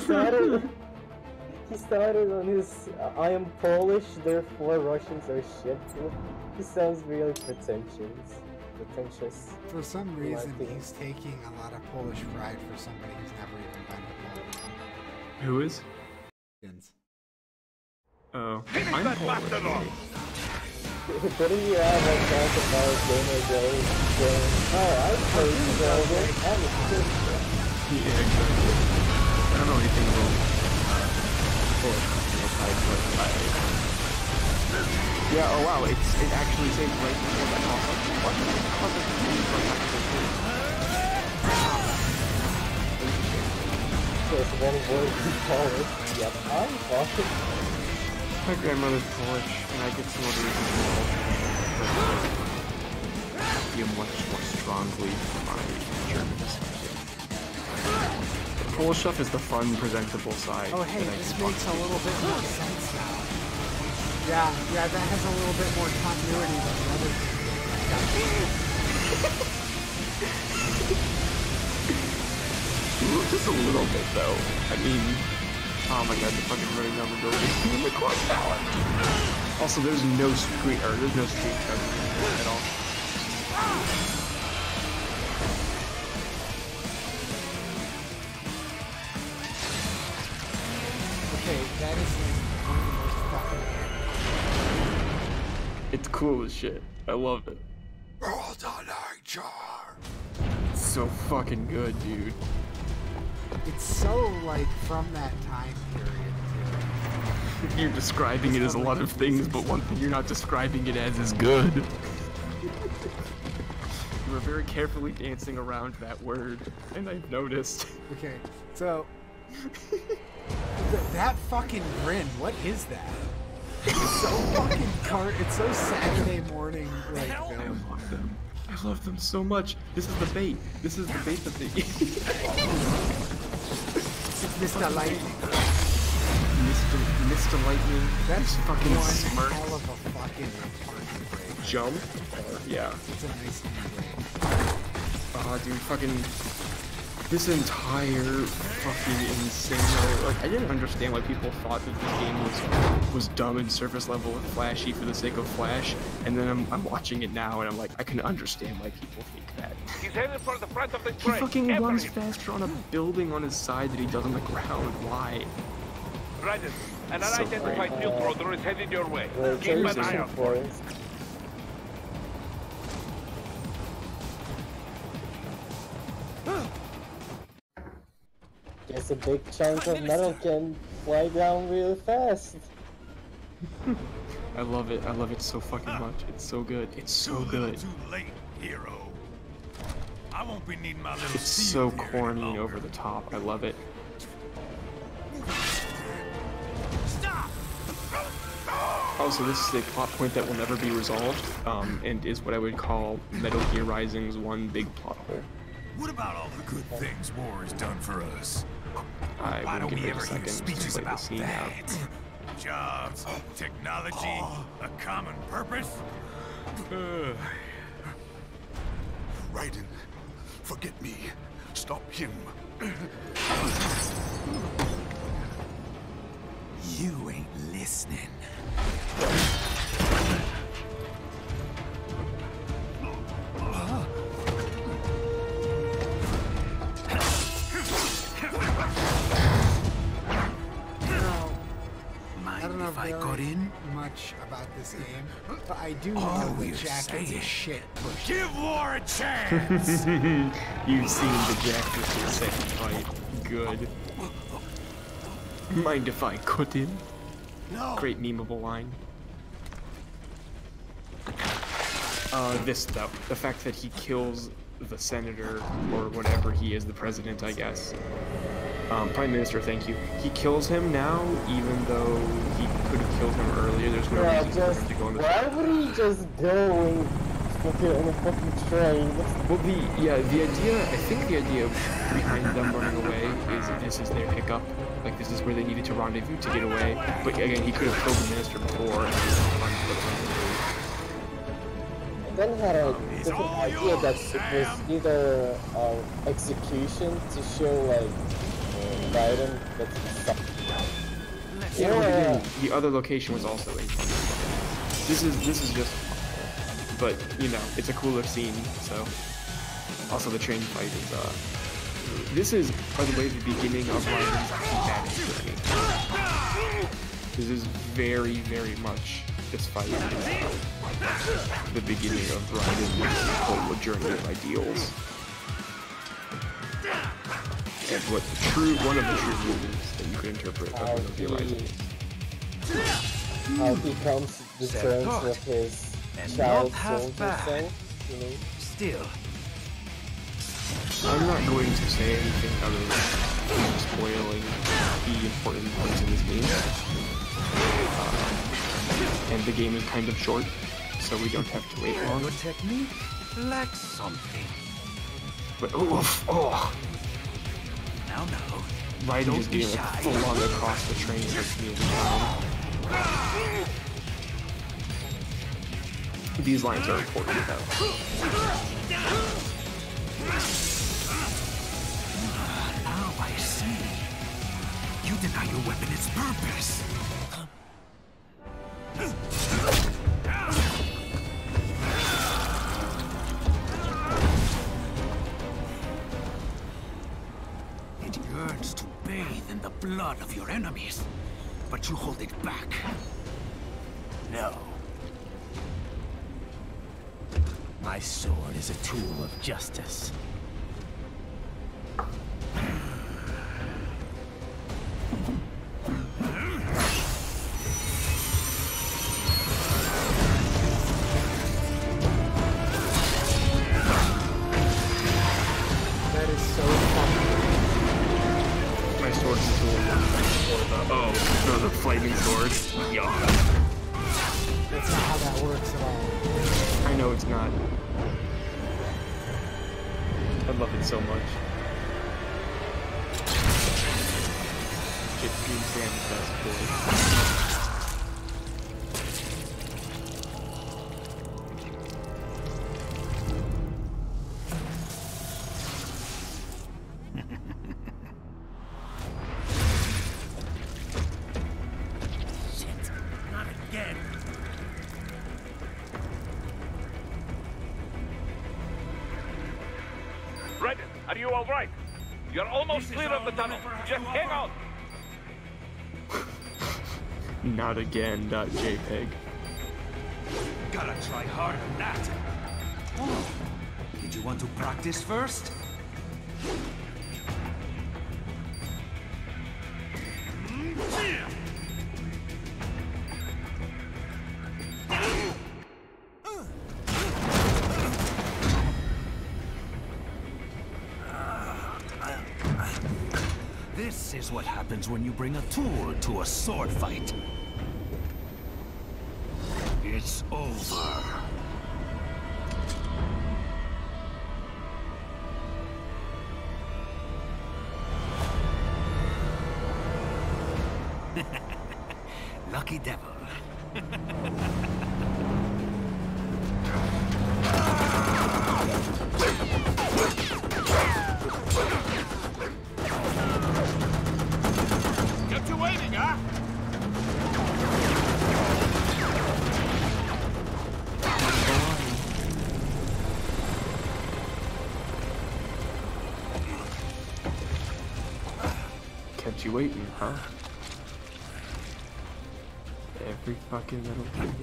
started on his I am Polish, therefore Russians are shit. He sounds really pretentious. For some reason, he's taking a lot of Polish pride for somebody who's never even been to Poland. Who is? Skins. Oh, I'm Polish. Didn't you have a talk about Gamer Day saying, oh, I played Zelda and it's good. Yeah, exactly. I don't know anything about Polish customer. Yeah, oh wow, it actually says right before that also. What the fuck is the name from Just one word to Polish. Yep, I'm Polish. My grandmother's Polish, and I get some other reasons I feel much more strongly for my German descent. The Polish stuff is the fun, presentable side. Oh hey, this makes a little bit more sense now. Yeah, that has a little bit more continuity than the other thing. Just a little bit, though. I mean, oh my god, the fucking running down the building in the clock tower. Also, there's no street code at all. Okay, that is like one of the most fucking... It's cool as shit. I love it. World on HR. It's so fucking good, dude. It's so, like, from that time period, too. You're describing it as a lot of things, but one thing you're not describing it as is good. You were very carefully dancing around that word, and I've noticed. Okay, so... that fucking grin, what is that? It's so fucking it's so Saturday morning, like, I love them. I love them so much. This is the bait. This is the bait that they eat. Mr. Lightning. Mr. Lightning. That's fucking one smart. hell of a fucking party break. Jump? Yeah. It's a nice break. Dude, fucking... This entire fucking insane, like, I didn't understand why people thought that this game was dumb and surface level and flashy for the sake of flash, and then I'm watching it now and I'm like, I can understand why people think that. He's headed for the front of the He train. fucking After runs him. faster on a building on his side that he does on the ground. Why? Raiden, an So unidentified great. milk roader is headed your way. Well, Keep an there's eye some out for it. forest. Guess a big chunk of metal can fly down real fast. I love it. I love it so fucking much. It's so good. It's so good. Too late, hero. I won't be needing my little It's steel so here any corny and longer. over the top. I love it. Stop! Also, this is a plot point that will never be resolved, and is what I would call Metal Gear Rising's one big plot hole. What about all the good things war has done for us? I Why will don't give we it a ever hear second to speeches play the about scene out. that? Jobs, technology, a common purpose? Raiden, forget me. Stop him. You ain't listening. I don't know Mind if I very got in? much about this game, but I do know All that we're Jack is a saying. shit pusher. Give war a chance! You've seen the Jack versus second fight. Good. Mind if I cut in? No! Great memeable line. This though, the fact that he kills the senator, or whatever he is, the president, I guess. Prime Minister, thank you. He kills him now, even though he could have killed him earlier. There's no Yeah, reason for him to go on the why would he just go and fucking on a fucking train? Well, the idea, I think the idea behind them running away is this is their pickup. Like, this is where they needed to rendezvous to get away. But again, he could have killed the minister before and run to the rendezvous. I then had a different idea that it was either execution to show like Biden that Yeah, but again, the other location was also in. This is just, but you know, it's a cooler scene. So, also the train fight is This is, by the way, the beginning of Ryan's combating journey. This is very, very much this fight is the beginning of Ryan's whole journey of ideals. And what one of the true movies that you could interpret of Metal Gear Rising is. How he comes to terms with his child soldier self, you know? Still. I'm not going to say anything other than spoiling the important parts in this game. And the game is kind of short, so we don't have to wait long. Your technique lacks something. But oh. Now, no. Raiden is getting like full on across the train hurts me every time. These lines are important though. Now I see. You deny your weapon its purpose. It yearns to bathe in the blood of your enemies, but you hold it back. No. My sword is a tool of justice. That is so fucking. My sword is a tool. Or the flaming sword. Yeah. That's not how that works at all. I know it's not. I love it so much. Shit, Green Sam is best boy. Shit, not again. Reddit, are you all right? You're almost clear of the tunnel. Just hang on. Not again. .jpg. Gotta try harder than that. Oh, did you want to practice first? This is what happens when you bring a tool to a sword fight. It's over. Lucky devil. Kept you waiting, huh? Kept you waiting, huh? Every fucking little thing.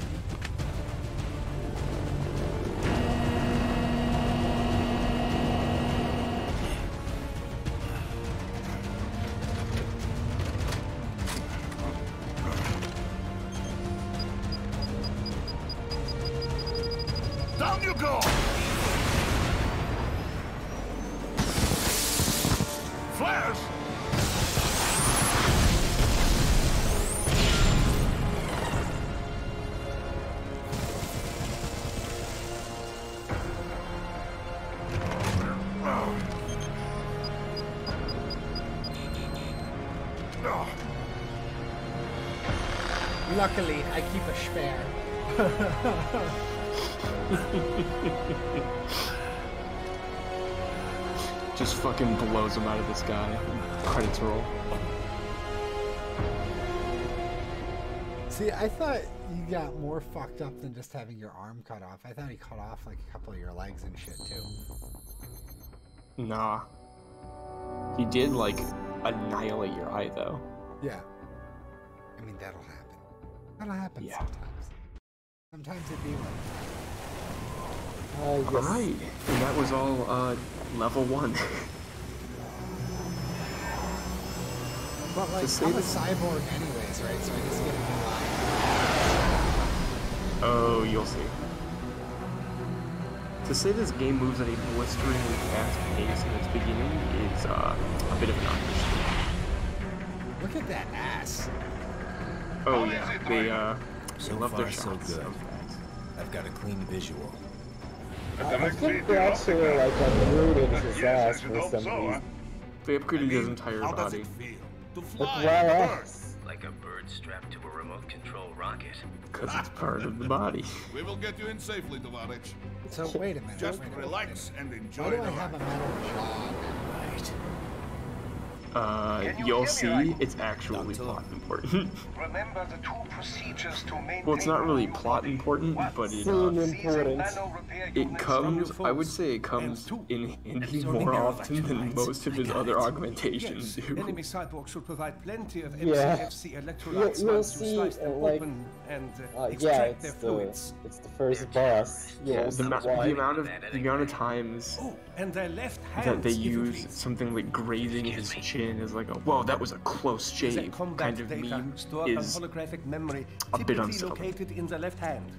Down you go! Flares! Luckily, I keep a spare. Just fucking blows him out of the sky. Credits roll. See, I thought you got more fucked up than just having your arm cut off. I thought he cut off like a couple of your legs and shit too. Nah. He did, like, annihilate your eye, though. Yeah. I mean, that'll happen. That'll happen sometimes. Sometimes it be like Yes. Alright, and that was all, level 1. But like, say I'm a this- cyborg anyways, right? So I just get a new eye. Oh, you'll see. To say this game moves at a blisteringly fast pace in its beginning is, a bit of an understatement. Look at that ass. Oh yeah, they So love their far, so shots. good. I've got a clean visual. I think they actually like upgraded his ass for some reason. They upgraded his entire How does body. it feel to But fly why on the bird? ass? Like a bird strapped to a remote control rocket. Because it's part of the body. We will get you in safely, Tovarich. So wait a minute. Just wait a minute. relax and Why enjoy do the I have a ride. metal jaw? Right. You'll see it's actually plot important. Remember the two procedures to maintain Well, it's not really plot important, but it comes, I would say it comes in handy more often than most of his other augmentations do. Enemy cyborgs should provide plenty of Yeah. MCFC electrolytes You'll once you see, slice them like, open and yeah, extract their it's fluids. the first boss. Yeah, You'll the, see the why. amount of times Oh, and their left hands, that they if you use please. something like grazing his chin as like a, whoa, that was a close The shave combat kind of data meme stored is on holographic memory, a bit typically unsettling. located in the left hand.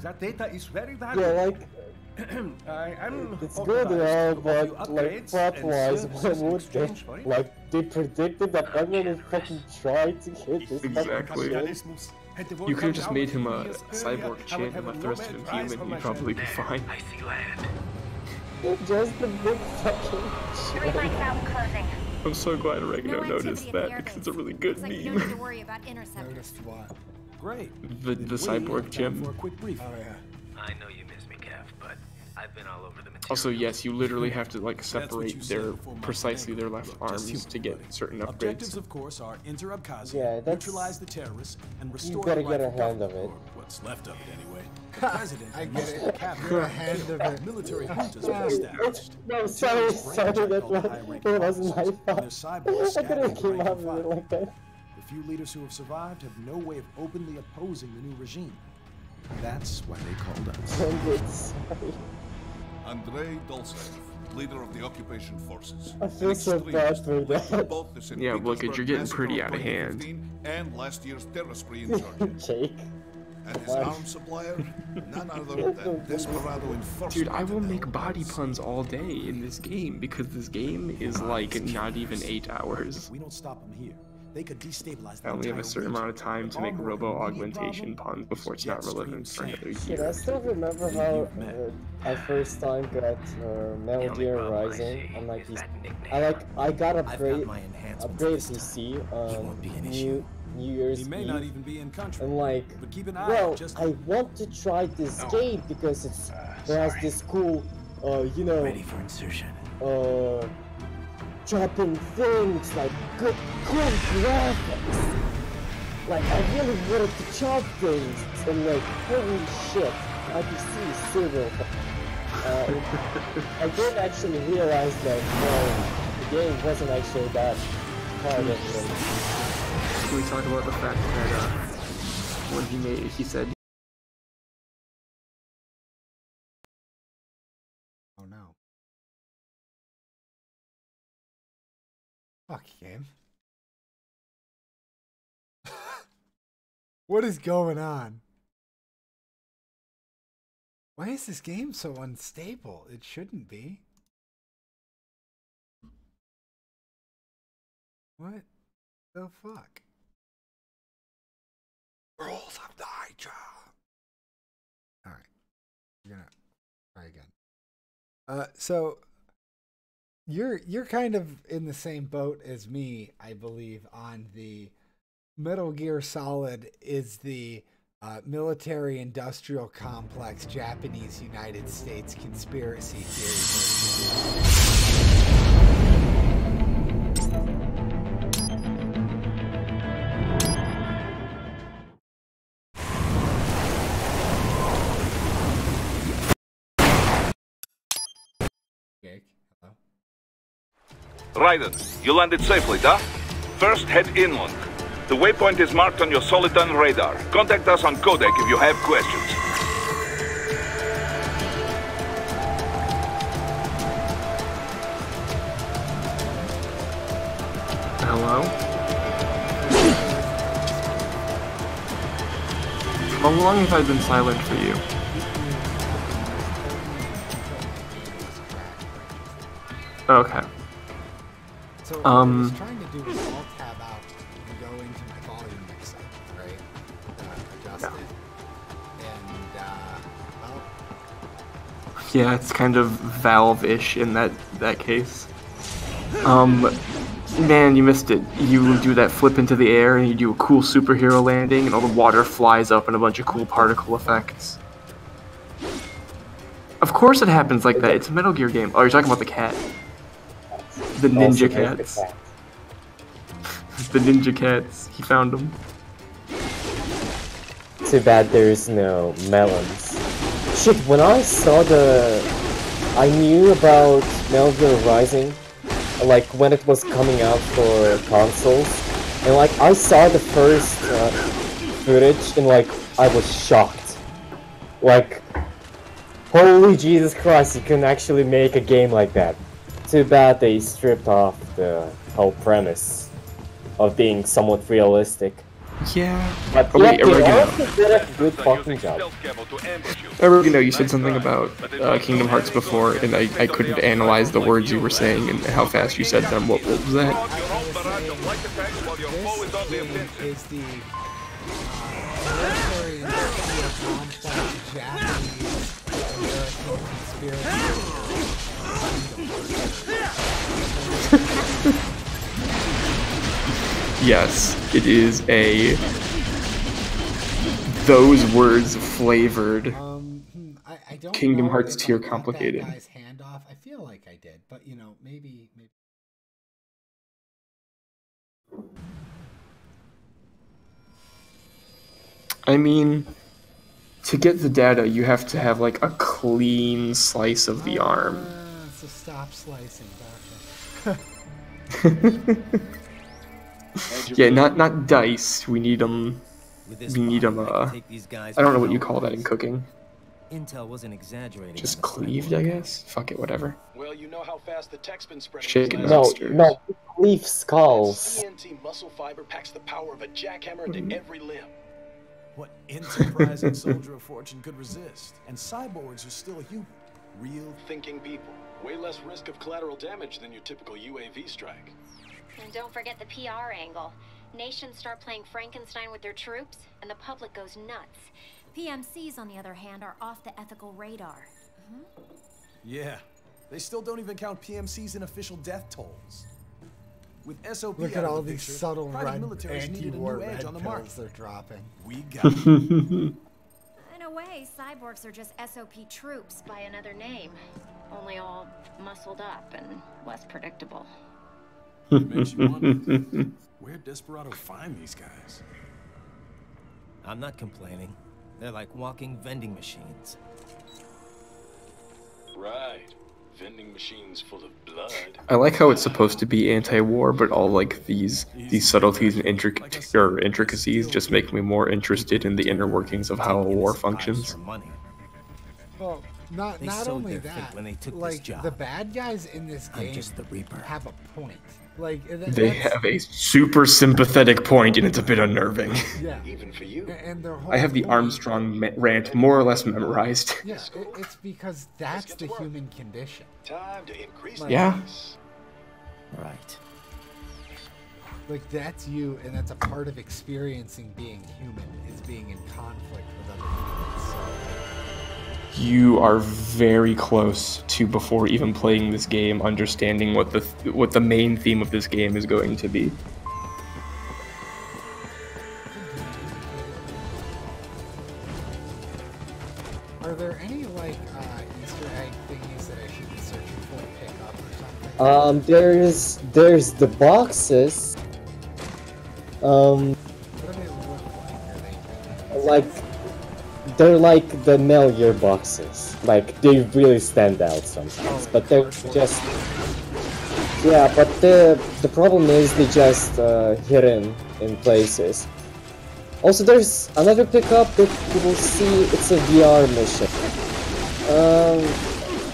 That data is very valuable. Yeah, like I'm it's good and all, but like plot-wise, why would they? Like they predicted that I'm gonna fucking try to get this Exactly. fucking You could have just made him a cyborg chin and left the rest of him human, you'd probably be fine. I see land. shit. Just the big fucking shit. I'm so glad Oregano No noticed activity at that the because it's a airbase. really good Looks like you don't meme. need to worry about interceptors. Noticed what? Great. The cyborg Time gym. for a quick brief. Oh yeah. I know you miss me, Kev, but I've Also, yes, you literally have to like separate precisely their left arms to get certain upgrades. Objectives, of course, are enter Abkhazia, Yeah, that's... neutralize the terrorists, and You restore better the get a rightful hand of government, it. or what's left of it anyway. The president I and get most it. of the cabinet You're a hand of it. military juntas were established. No, sorry, that wasn't my fault. I couldn't keep up with it like that. The few leaders who have survived have no way of openly opposing the new regime. That's why they called us. Andrei Dolcev, leader of the occupation forces. I feel so bad for that. Yeah, look, you're getting pretty out of hand. And last year's terror spree in Georgia. Jake. And his arms supplier, none other than Desperado Enforcement. Dude, I will make body puns all day in this game because this game is like not even 8 hours. We don't stop them here. They could destabilize the I only have a entire certain amount of time to make robo-augmentation puns before it's not relevant for another Dude, year. I still remember how I first time got Metal Gear Rising on my PC. I got upgrade PC on New Year's Eve. may not even be in country. And like, But keep an eye well, out just I want to try this game because it has this cool, you know, Ready for insertion. chopping things, like good graphics. Like, I really wanted to chop things, and like, holy shit, my PC is serial. I didn't actually realize that the game wasn't actually that hard anyway. Can we talk about the fact that when he said, Oh no. Fuck game. What is going on? Why is this game so unstable? It shouldn't be. What the fuck? Rules of Nioh. Alright. We're gonna try again. So you're kind of in the same boat as me, I believe, on the Metal Gear Solid is the military-industrial complex Japanese United States conspiracy theory version. Hello? Raiden, you landed safely, da? First, head inland. The waypoint is marked on your Soliton radar. Contact us on codec if you have questions. hello? How long have I been silent for you? Okay. So what I was trying to do was alt tab out and go into my volume mix-up, right? Adjust it. And, well... Yeah, it's kind of Valve-ish in that case. Man, you missed it. You do that flip into the air and you do a cool superhero landing and all the water flies up and a bunch of cool particle effects. Of course it happens like that. It's a Metal Gear game. Oh, you're talking about the cat. The ninja cats. The ninja cats. He found them. Too bad there's no melons. Shit, when I saw I knew about Metal Gear Rising, like when it was coming out for consoles, and like I saw the first footage and like I was shocked. Like, holy Jesus Christ, you can actually make a game like that. Too bad they stripped off the whole premise of being somewhat realistic. Yeah. But oh, wait, they also did a good fucking job. Oregano, you said something about Kingdom Hearts before, and I couldn't analyze the words you were saying and how fast you said them. What was that? This is the military industrial complex Japanese American conspiracy. Yes, it is a those words flavored Kingdom know Hearts if I tier cut complicated. that guy's hand off. I feel like I did, but you know, maybe. I mean, to get the data, you have to have like a clean slice of the arm. So stop slicing, gotcha. Yeah, not dice. We need them. We need them. I don't know what you call that in cooking. Intel wasn't exaggerating. Just cleaved, I guess. Fuck it, whatever. Well, you know how fast the tech's been spreading. Shaken No, monsters. no, cleave skulls. TNT muscle fiber packs the power of a jackhammer into every limb. What enterprising soldier of fortune could resist? And cyborgs are still human. Real thinking people. Way less risk of collateral damage than your typical UAV strike. And don't forget the PR angle. Nations start playing Frankenstein with their troops, and the public goes nuts. PMCs, on the other hand, are off the ethical radar. Yeah, they still don't even count PMCs in official death tolls. With SOP Look out at of all the these picture, subtle private red militaries needed a anti-war new edge red on the pills market. they're dropping. We got it. In a way, cyborgs are just SOP troops By another name, only all muscled up and less predictable. Makes you wonder, where'd Desperado find these guys? I'm not complaining. They're like walking vending machines. Right. Vending machines full of blood. I like how it's supposed to be anti-war, but all like these subtleties and intricacies just make me more interested in the inner workings of how a war functions. Well, not only that, when they took like this job. the bad guys in this game just the Reaper. have a point. Like They have a super sympathetic point, and it's a bit unnerving. Yeah. Even for you. And their whole I have the point- Armstrong rant more or less memorized. Yeah, it's because that's the human condition. Time to increase Yeah. Right. Like that's you, and that's a part of experiencing being human, is being in conflict with other humans. So, You are very close to, before even playing this game, understanding what the main theme of this game is going to be. are there any like Easter egg thingies that I should be searching for to pick up or something? There's the boxes. What do they look like? They're like the Metal Gear boxes. Like they really stand out sometimes, but they're just but the problem is they just hidden in places. Also, there's another pickup that you will see. It's a VR mission.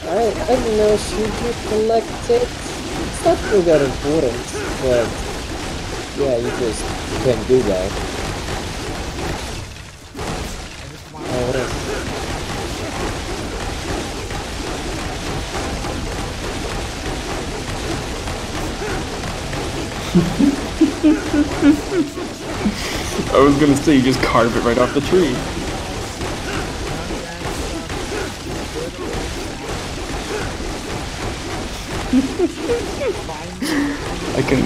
I don't know. Should you collect it? It's not really that important, but yeah, you just can do that. What is I was gonna say, you just carve it right off the tree. I can...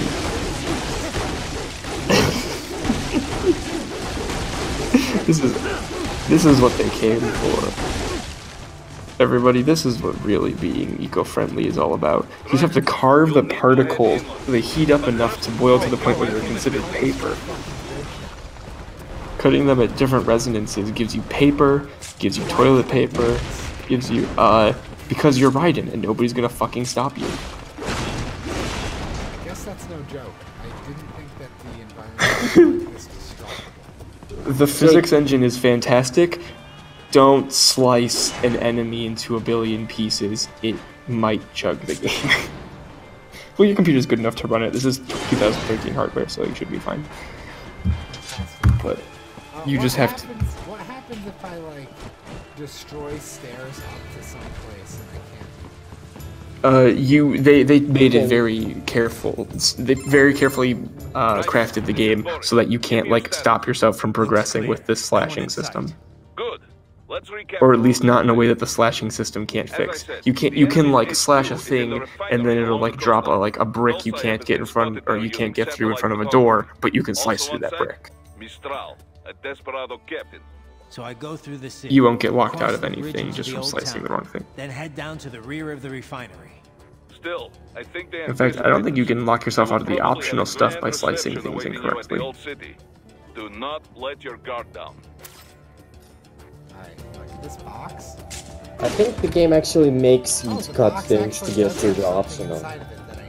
This is what they came for. Everybody, this is what really being eco-friendly is all about. You just have to carve the particles so they heat up enough to boil to the point where they're considered paper. Cutting them at different resonances gives you paper, gives you toilet paper, gives you, because you're Raiden and nobody's gonna fucking stop you. I guess that's no joke. I didn't think that the environment was this destructible. The physics engine is fantastic. Don't slice an enemy into a billion pieces. It might chug the game. Well, your computer's good enough to run it. This is 2013 hardware, so you should be fine. But you just have to... What happens if I, like, destroy stairs up to some place and I can't? They made it very careful. They very carefully crafted the game so that you can't, like, stop yourself from progressing with this slashing system. Good. Let's recap. Or at least not in a way that the slashing system can't fix. You can like slash a thing and then it'll like drop a brick you can't get in front, or you can't get through in front of a door, but you can slice through that brick. Mistral, a Desperado captain. So I go through the city. You won't get locked cross out of the bridge anything into just the from old slicing the town, wrong thing. Then head down to the rear of the refinery. Still, I think they In fact, I don't think you can lock yourself will out of the probably have optional a stuff grand by slicing reception things awaiting you at the incorrectly. old city. Do not let your guard down. Alright, look at this box. I think the game actually makes you The cut box things to actually get does to have the something optional. inside of it that I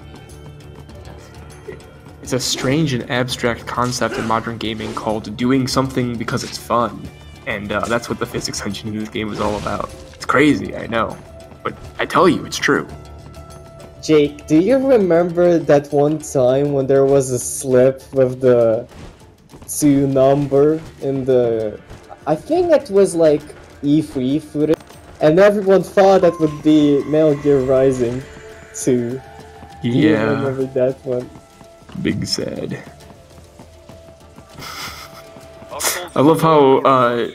need. It's a strange and abstract concept in modern gaming called doing something because it's fun. And that's what the physics engine in this game is all about. It's crazy, I know. But I tell you, it's true. Jake, do you remember that one time when there was a slip with the 2 number in the... I think it was like E3 footage, and everyone thought that would be Metal Gear Rising 2. Do you remember that one? Big sad. I love how,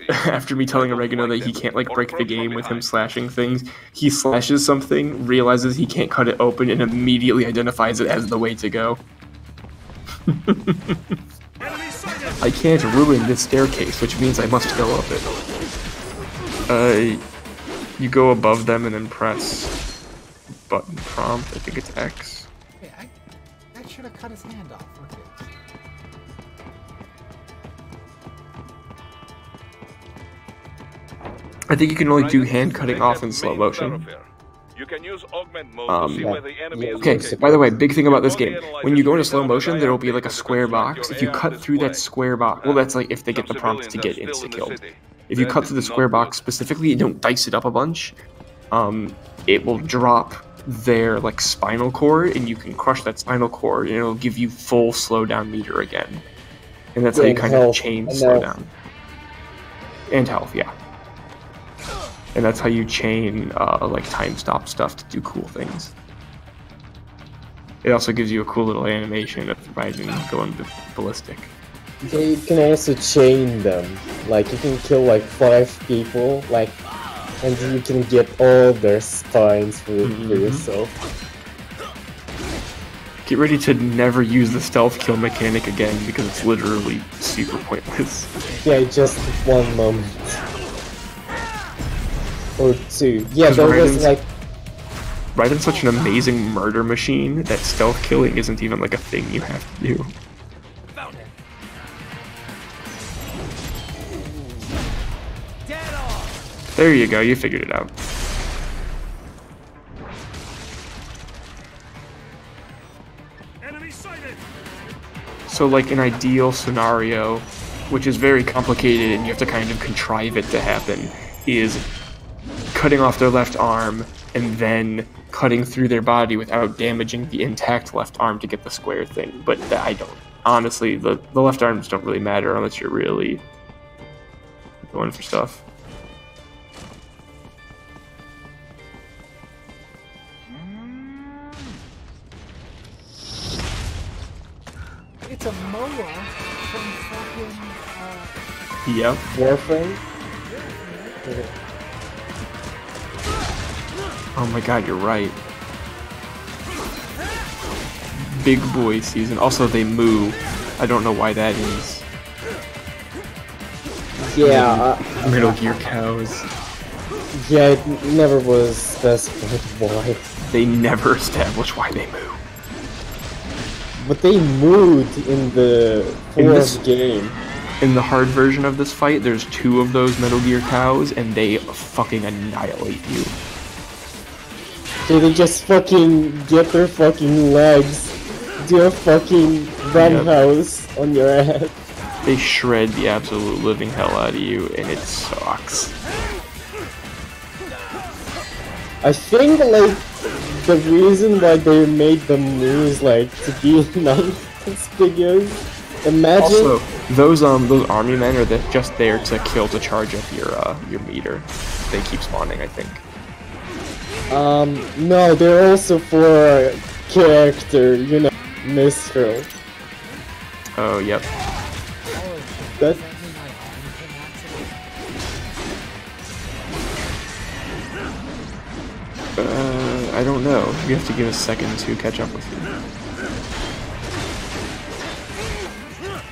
after me telling Oregano that he can't, like, break the game with him slashing things, he slashes something, realizes he can't cut it open, and immediately identifies it as the way to go. I can't ruin this staircase, which means I must go up it. You go above them and then press button prompt, I think it's X. Wait, I should have cut his hand off. Okay. I think you can only do hand cutting off in slow motion. You can use augment mode to see where the enemy is Okay, located. by the way, big thing about this game. When you go into slow motion, there will be like a square box. If you cut through that square box, well, that's like if they get the prompt to get insta-killed. If you cut through the square box specifically and don't dice it up a bunch, it will drop their like spinal cord, and you can crush that spinal cord, and it'll give you full slowdown meter again. And that's how you kind of chain slowdown. And health, yeah. And that's how you chain like time stop stuff to do cool things. It also gives you a cool little animation of Raiden going ballistic. Yeah, you can also chain them. Like you can kill like 5 people, like, and you can get all their spines for yourself. Get ready to never use the stealth kill mechanic again because it's literally super pointless. Yeah, just 1 moment. Or 2. Yeah, there was like... Raiden's such an amazing murder machine that stealth killing isn't even like a thing you have to do. There you go, you figured it out. So like an ideal scenario, which is very complicated and you have to kind of contrive it to happen, is cutting off their left arm and then cutting through their body without damaging the intact left arm to get the square thing. But I don't. Honestly, the left arms don't really matter unless you're really going for stuff. It's a mower from fucking, Yep. Warframe? Oh my god, you're right. Big boy season. Also, they moo. I don't know why that is. Yeah. Metal Gear cows. Yeah, it never was specified why. They never establish why they moo. But they moved in the fourth game. In the hard version of this fight, there's 2 of those Metal Gear cows, and they fucking annihilate you. So they just fucking get their fucking legs, do a fucking roundhouse on your ass. They shred the absolute living hell out of you, and it sucks. I think, like, the reason why they made them moves, like, to be non-conspicuous. Imagine... Also, those army men are just there to kill to charge up your meter. They keep spawning, I think. No, they're also for character, you know, Mistral. Oh, yep. That... I don't know. You have to give a second to catch up with you.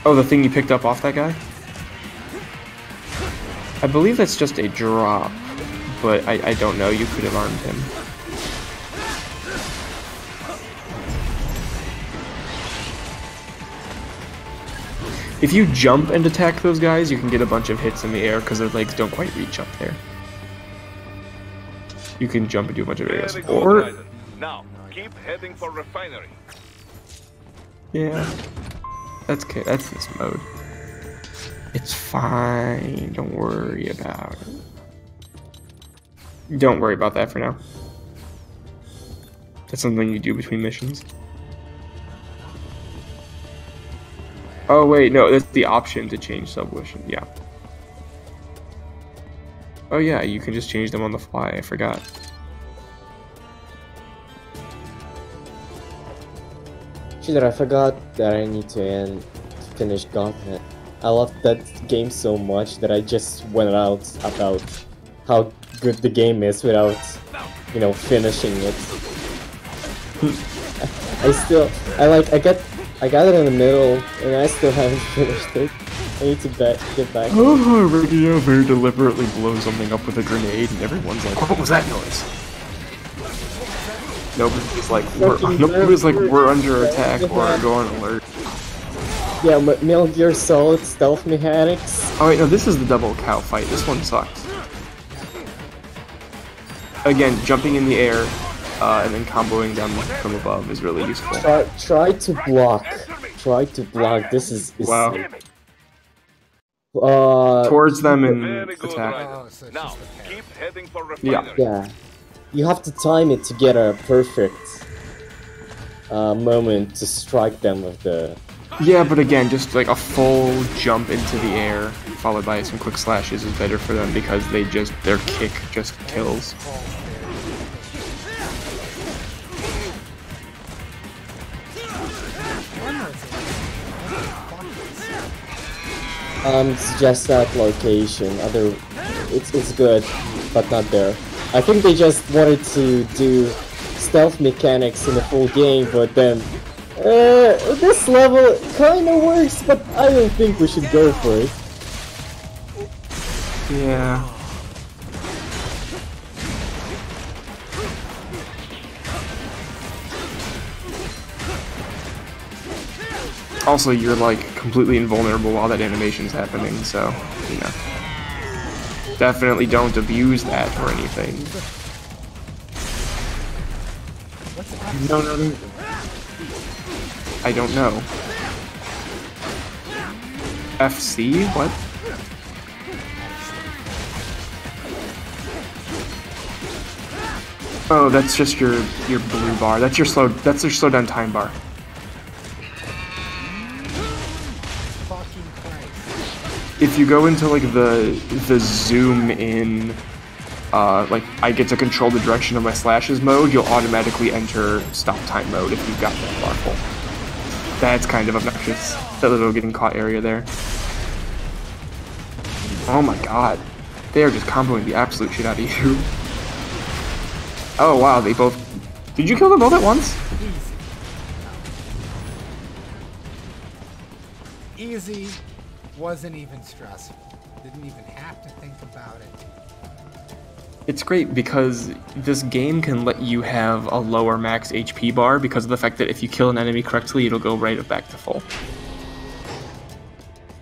Oh, the thing you picked up off that guy? I believe that's just a drop, but I don't know. You could have armed him. If you jump and attack those guys, you can get a bunch of hits in the air because their legs don't quite reach up there. You can jump and do a bunch of areas. Or now keep heading for refinery. Yeah, that's okay. That's this mode. It's fine. Don't worry about it. Don't worry about that for now. That's something you do between missions. Oh wait, no, that's the option to change submission. Yeah. Oh yeah, you can just change them on the fly. I forgot. Shit, I forgot that I need to finish Godhead. I love that game so much that I just went out about how good the game is without, you know, finishing it. I got it in the middle and I still haven't finished it. I need to get back. Oh, Radio very deliberately blows something up with a grenade and everyone's like, what was that noise? Nobody's like, we're under attack or go on alert. Yeah, Metal Gear Solid stealth mechanics. Oh wait, no, this is the double cow fight. This one sucks. Again, jumping in the air and then comboing them from above is really useful. Try to block. Try to block. This is wow. Towards them and attack. Now keep heading for refinery. Yeah. You have to time it to get a perfect moment to strike them with the... Yeah, but again, just like a full jump into the air followed by some quick slashes is better for them because their kick just kills. Suggest that location. It's good, but not there. I think they just wanted to do stealth mechanics in the full game, but then this level kinda works, but I don't think we should go for it. Yeah. Also, you're like completely invulnerable while that animation's happening, so, you know. Definitely don't abuse that or anything. No. I don't know. FC? What? Oh, that's just your blue bar. That's your slowdown time bar. If you go into like the zoom in, like I get to control the direction of my slashes mode, you'll automatically enter stop time mode if you've got that bar full. That's kind of obnoxious. That little getting caught area there. Oh my god, they are just comboing the absolute shit out of you. Oh wow, they both. Did you kill them both at once? Easy. Wasn't even stressful. Didn't even have to think about it. It's great because this game can let you have a lower max HP bar because of the fact that if you kill an enemy correctly, it'll go right back to full.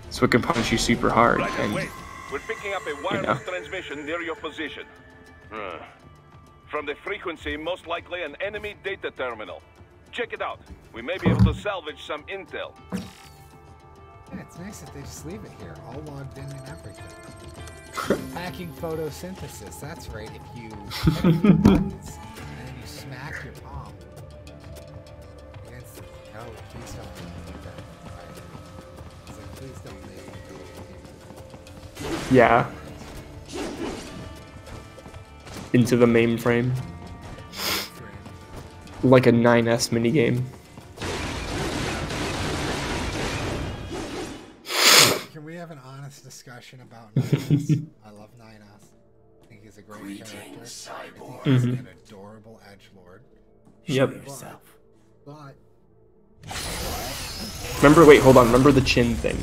So it can punish you super hard. Right, and wait. We're picking up a wireless transmission near your position. From the frequency, most likely an enemy data terminal. Check it out. We may be able to salvage some intel. Yeah, it's nice that they just leave it here, all logged in and everything. Hacking photosynthesis, that's right, if you hit the buttons and then you smack your palm against the... Oh, please don't do that. Right. It's like, please don't make it. Yeah. Into the mainframe. Like a 9S minigame. Can we have an honest discussion about 9S? I love 9S. I think he's a great character. Cyborg. I think he's an adorable edgelord. Yep. But... Remember, wait, hold on. Remember the chin thing.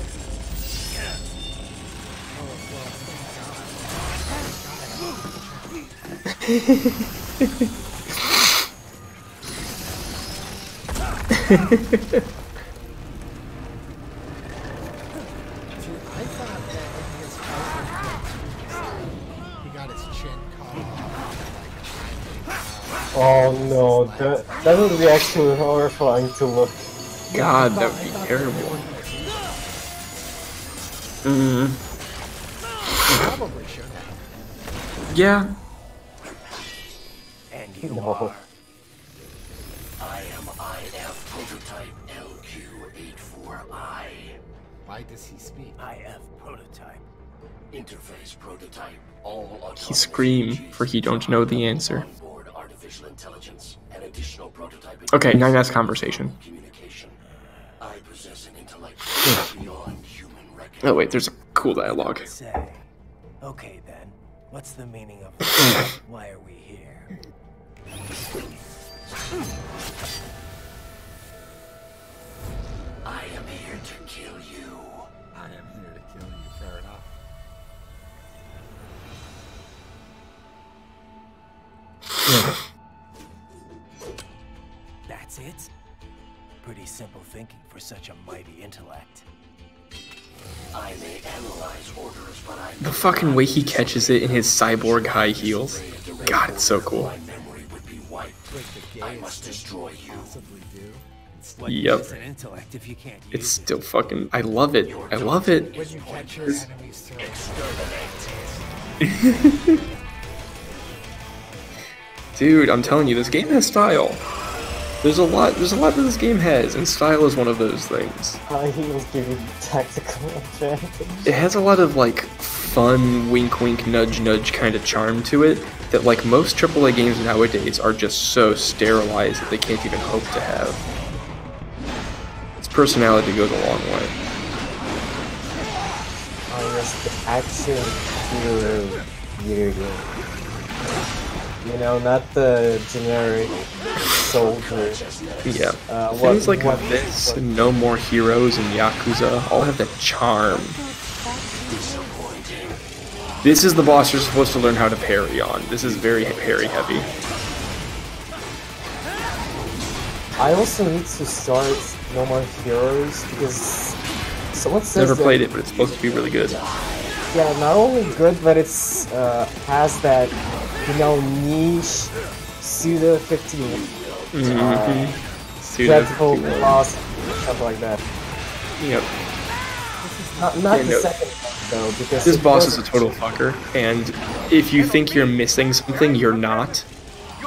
Oh no, that would be actually horrifying to look. God, that would be terrible. Probably should have. Yeah. And you are. I am IF prototype LQ84I. Why does he speak? IF prototype. Interface prototype. All He scream, for he don't know the answer. artificial intelligence and additional prototype. Okay, now that's conversation. I possess an intellect beyond human reckoning. Oh wait, there's a cool dialogue. Say, okay then, what's the meaning of why are we here? I am here to kill you. I am here to kill you, fair enough. That's it? Pretty simple thinking for such a mighty intellect. I may analyze orders, but I The fucking way he catches it in his cyborg high heels. God, it's so cool. I must destroy you. Yep. It's still fucking. I love it. I love it. When you catch your enemies Dude, I'm telling you, this game has style. There's a lot that this game has, and style is one of those things. High heels give you tactical advantage. It has a lot of like fun wink wink nudge nudge kind of charm to it that like most AAA games nowadays are just so sterilized that they can't even hope to have. Its personality goes a long way. Oh yes, the action hero video game. You know, not the generic soldier. Yeah. Things like this, and No More Heroes, and Yakuza all have that charm. This is the boss you're supposed to learn how to parry on. This is very parry heavy. I also need to start No More Heroes because someone says Never played it, but it's supposed to be really good. Yeah, not only good, but it's has that, you know, niche pseudo 15 dreadful boss, stuff like that. Yep. Not the second one though, because this boss is a total fucker, and if you think you're missing something, you're not.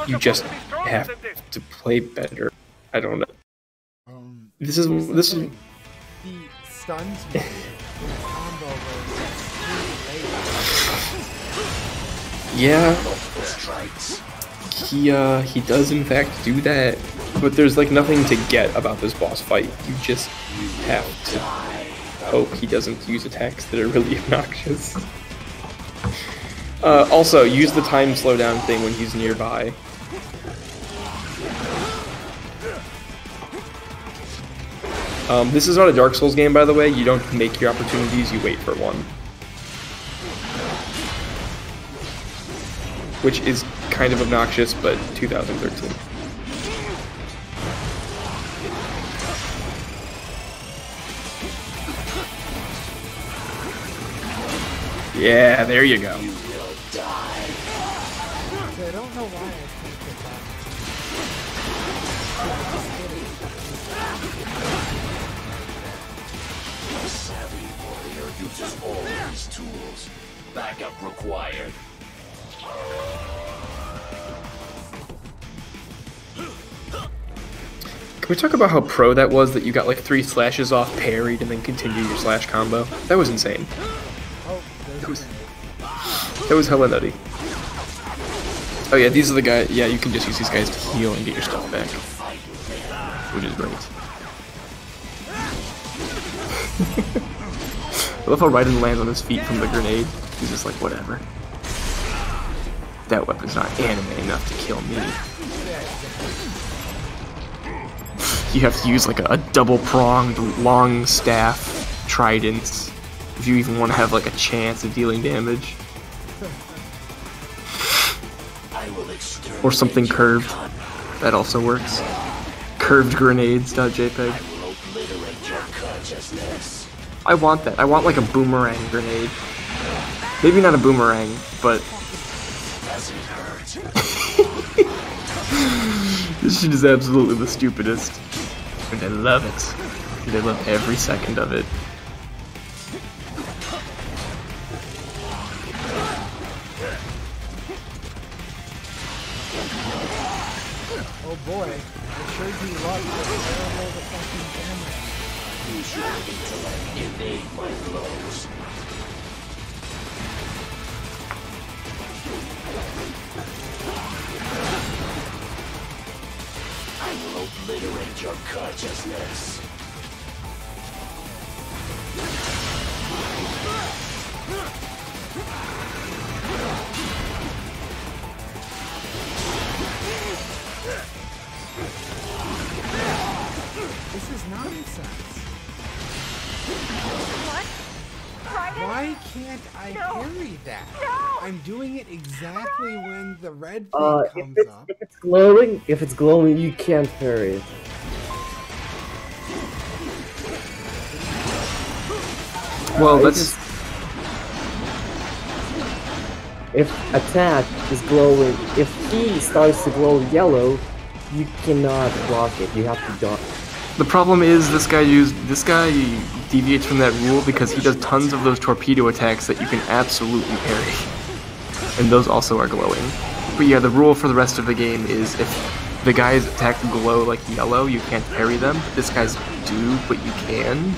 You just have to play better. I don't know. This is He stuns me in a combo yeah. He does in fact do that, but there's like nothing to get about this boss fight. You just have to hope he doesn't use attacks that are really obnoxious. Also, use the time slowdown thing when he's nearby. This is not a Dark Souls game, by the way. You don't make your opportunities, you wait for one. Which is kind of obnoxious, but 2013. Yeah, there you go. I don't know why I think The savvy warrior uses all these tools. Backup required. Can we talk about how pro that was, that you got like 3 slashes off, parried, and then continue your slash combo? That was insane. That was hella nutty. Oh yeah, these are the guys. Yeah, you can just use these guys to heal and get your stuff back, which is great. I love how Raiden lands on his feet from the grenade. He's just like, whatever. That weapon's not anime enough to kill me. You have to use like a double-pronged long staff trident if you even want to have like a chance of dealing damage. I Or something curved. That also works. Curved grenades.jpg. I want that. I want like a boomerang grenade. Maybe not a boomerang, but this shit is absolutely the stupidest. And I love it. And I love every second of it. Oh boy, I sure do love the terrible the fucking camera. Use your intellect, evade my blows. I will obliterate your consciousness. This is nonsense. What? Why can't I parry that? No. I'm doing it exactly when the red thing comes up. If it's glowing, you can't parry it. Well, that's... If attack is glowing, if he starts to glow yellow, you cannot block it. You have to dodge. The problem is this guy deviates from that rule because he does tons of those torpedo attacks that you can absolutely parry. And those also are glowing. But yeah, the rule for the rest of the game is if the guys attack glow like yellow, you can't parry them. This guy's do, but you can.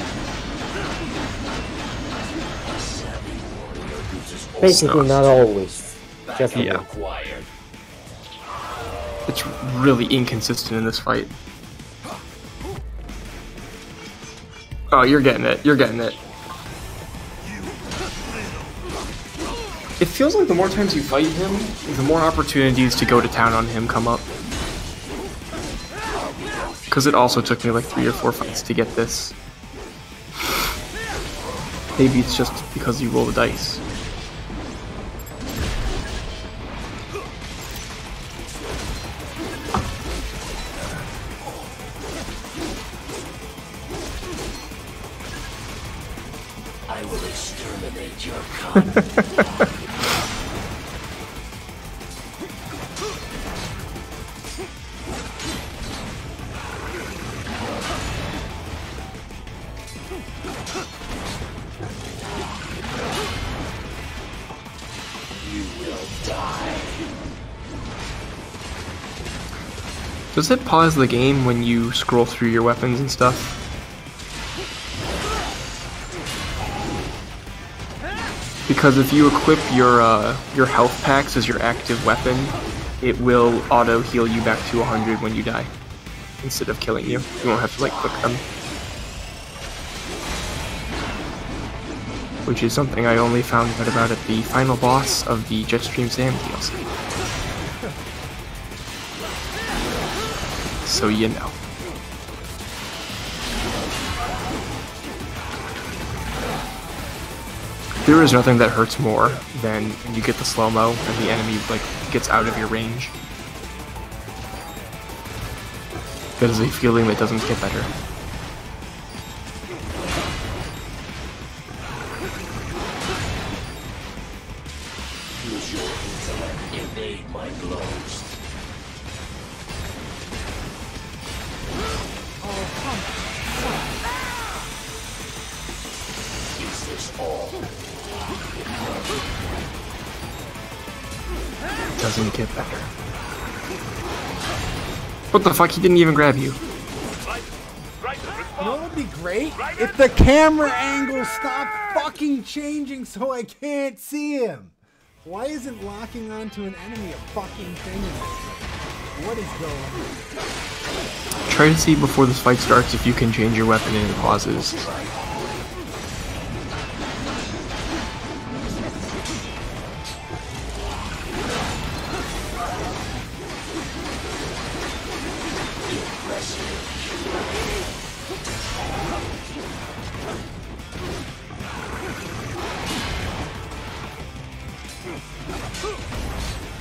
Basically, not always. Just yeah. It's really inconsistent in this fight. Oh, you're getting it. You're getting it. It feels like the more times you fight him, the more opportunities to go to town on him come up. Because it also took me like 3 or 4 fights to get this. Maybe it's just because you roll the dice. I will exterminate your kind. You will die. Does it pause the game when you scroll through your weapons and stuff? Because if you equip your health packs as your active weapon, it will auto heal you back to 100 when you die, instead of killing you. You won't have to like click them. Which is something I only found out about at the final boss of the Jetstream Sam DLC. So you know. There is nothing that hurts more than when you get the slow-mo and the enemy like gets out of your range. That is a feeling that doesn't get better. Use your intellect, evade my blows. Oh, come on. Is this all? Doesn't get better. What the fuck? He didn't even grab you. You know what would be great? If the camera angle stopped fucking changing so I can't see him. Why isn't locking onto an enemy a fucking thing? What is going on? Try to see before this fight starts if you can change your weapon and it pauses.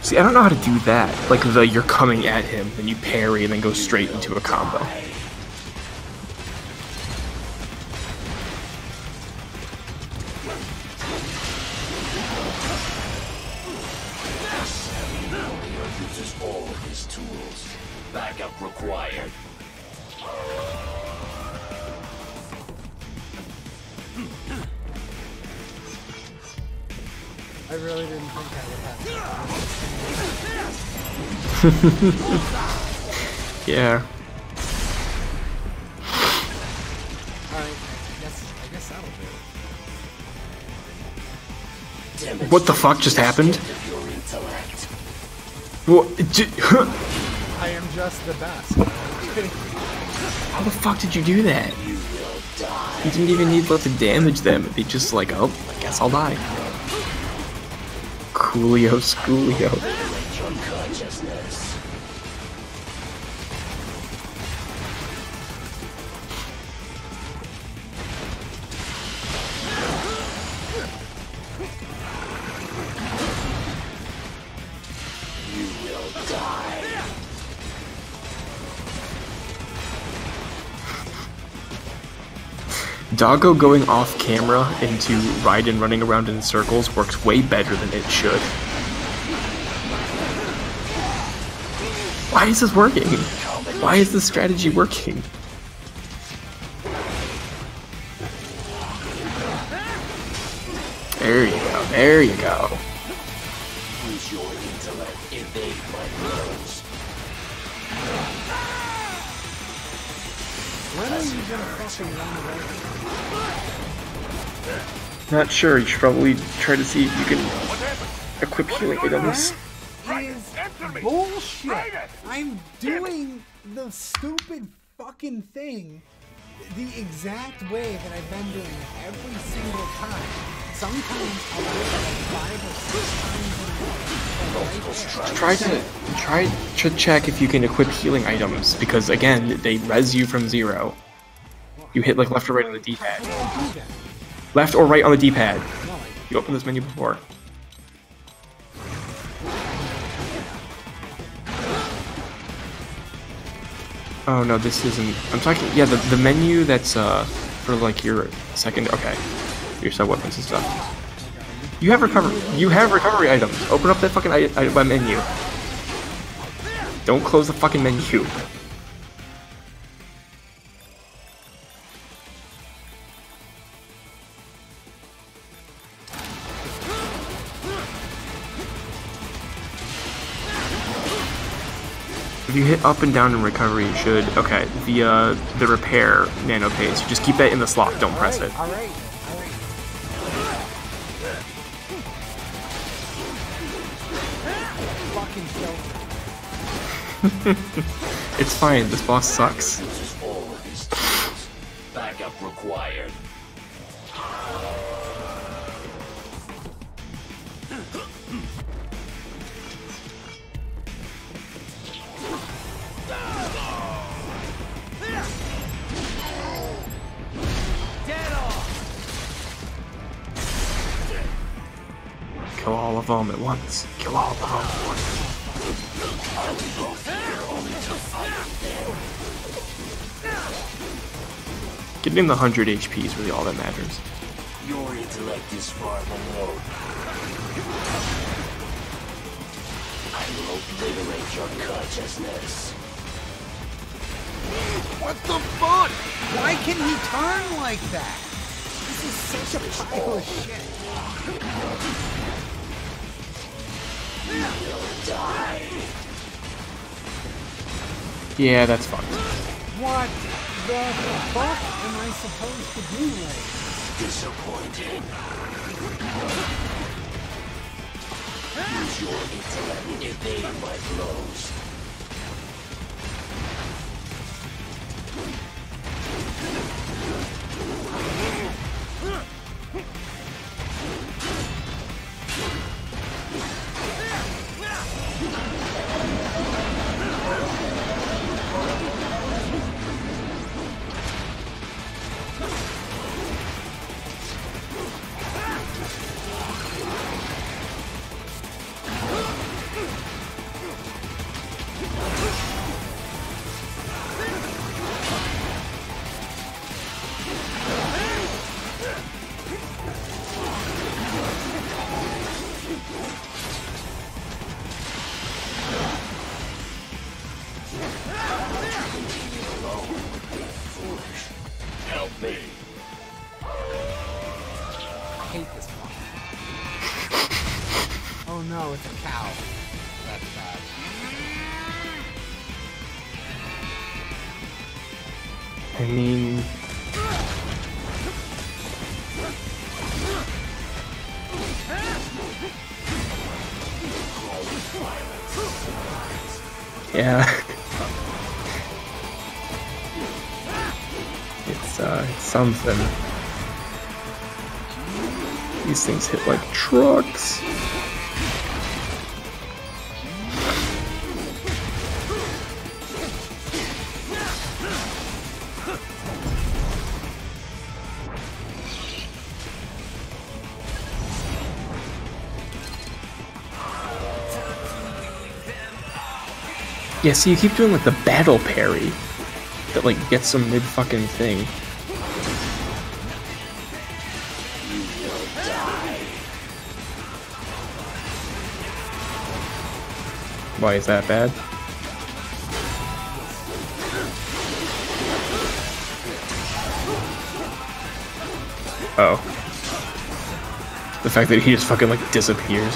See, I don't know how to do that. Like you're coming at him, then you parry, and then go straight into a combo. Uses all of his tools. Backup required. I really didn't think I would have. Yeah. Alright, I guess that'll do. What the fuck just happened? What? I am just the best. How the fuck did you do that? You didn't even need to damage them. They just like, oh, I guess I'll die. Coolio, schoolio. Doggo going off camera into Raiden running around in circles works way better than it should. Why is this working? Why is this strategy working? There you go, there you go. Use your intellect, evade my blows. When are you gonna fucking run away? Not sure, you should probably try to see if you can equip healing items. Is bullshit. I'm doing the stupid fucking thing the exact way that I've been doing it every single time. Sometimes I'll do it like 5 or 6 times. Try to check if you can equip healing items, because again, they res you from 0. You hit like left or right on the D-pad. Left or right on the D-pad. You opened this menu before. Oh no, this isn't. I'm talking. Yeah, the menu that's for like your second. Okay, your sub weapons and stuff. You have recovery. You have recovery items. Open up that fucking item menu. Don't close the fucking menu. If you hit up and down in recovery, you should. Okay, the repair nano paste. You just keep that in the slot. Don't press it. All right. It's fine. This boss sucks. Backup required. Kill all of them at once. Kill all of them at once. Getting the 100 HP is really all that matters. Your intellect is far below. I will obliterate your consciousness. What the fuck? Why can he turn like that? This is such a pile of shit. You will die. Yeah, that's fucked. What the fuck am I supposed to do right? Disappointing. Use your intellect, evade my blows. Help me. I hate this one. Oh no, it's a cow. That's bad. I mean... Yeah. It's something. These things hit like trucks. Yeah, see, you keep doing like the battle parry that like gets some mid fucking thing. Why is that bad? Oh. The fact that he just fucking like disappears.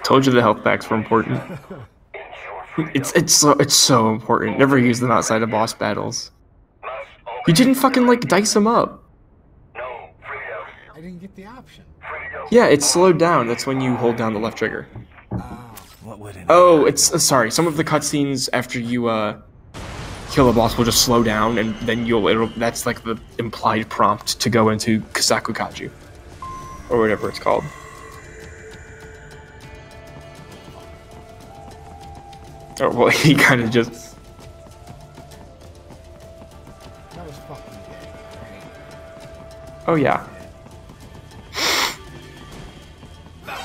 Told you the health packs were important. It's so important. Never use them outside of boss battles. You didn't fucking like dice them up. I didn't get the option. Yeah, it's slowed down. That's when you hold down the left trigger. What would Oh, it's sorry. Some of the cutscenes after you kill a boss will just slow down, and then that's like the implied prompt to go into Kasaku Kaju, or whatever it's called. Oh, well, he kind of just... That was fucking gay, right? Oh, yeah.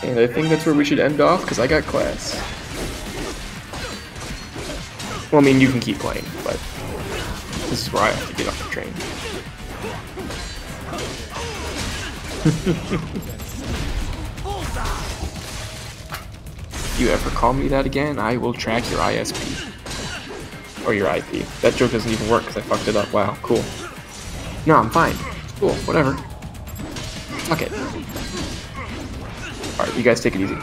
And I think that's where we should end off, because I got class. Well, I mean, you can keep playing, but this is where I have to get off the train. You ever call me that again, I will track your ISP. Or your IP. That joke doesn't even work because I fucked it up. Wow, cool. No, I'm fine. Cool, whatever. Fuck it. Alright, you guys take it easy.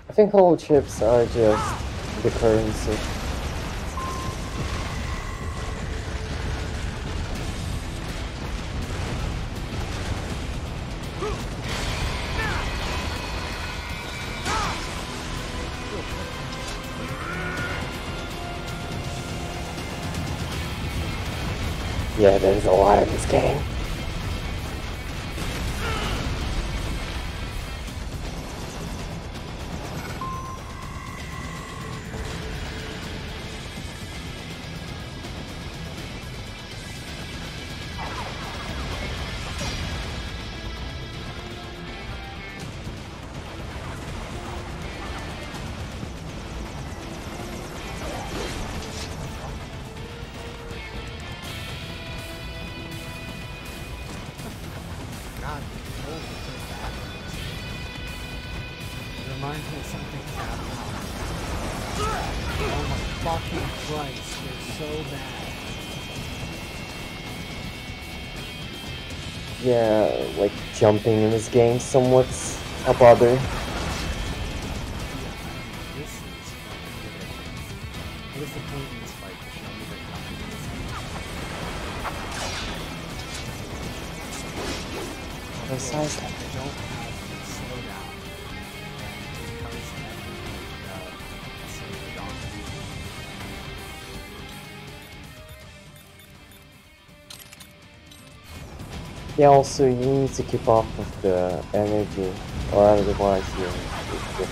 I think hollow chips are just the currency. Yeah, there's a lot of this game. God, holy so bad. It reminds me of something Capcom. Oh my fucking Christ, they're so bad. Yeah, like jumping in this game somewhat a bother. This is fucking ridiculous. What is the point in this fight to show me they're coming to this game? Precisely. They don't have the slowdown. And because every single donkey. Yeah, also you need to keep up with the energy, or otherwise you get.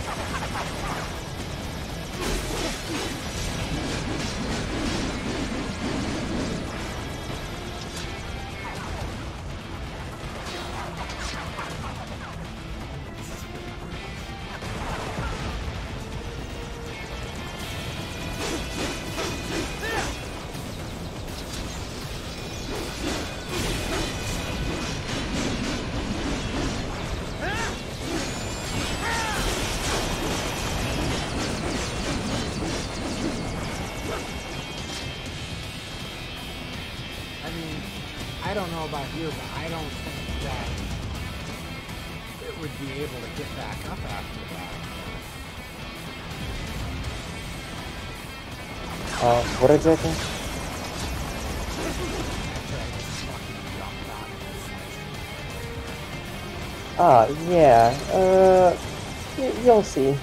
I don't know about you, but I don't think that it would be able to get back up after that. What exactly? Yeah, you'll see.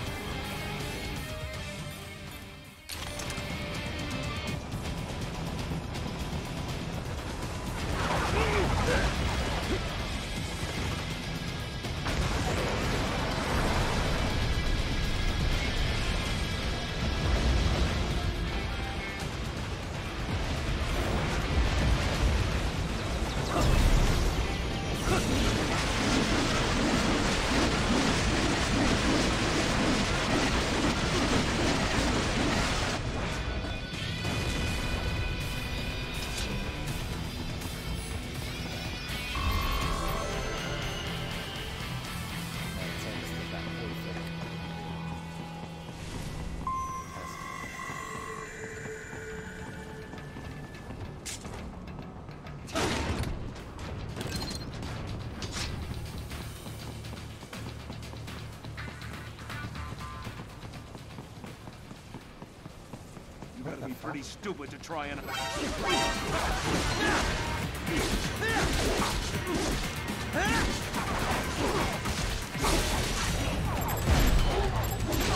Be pretty stupid to try and...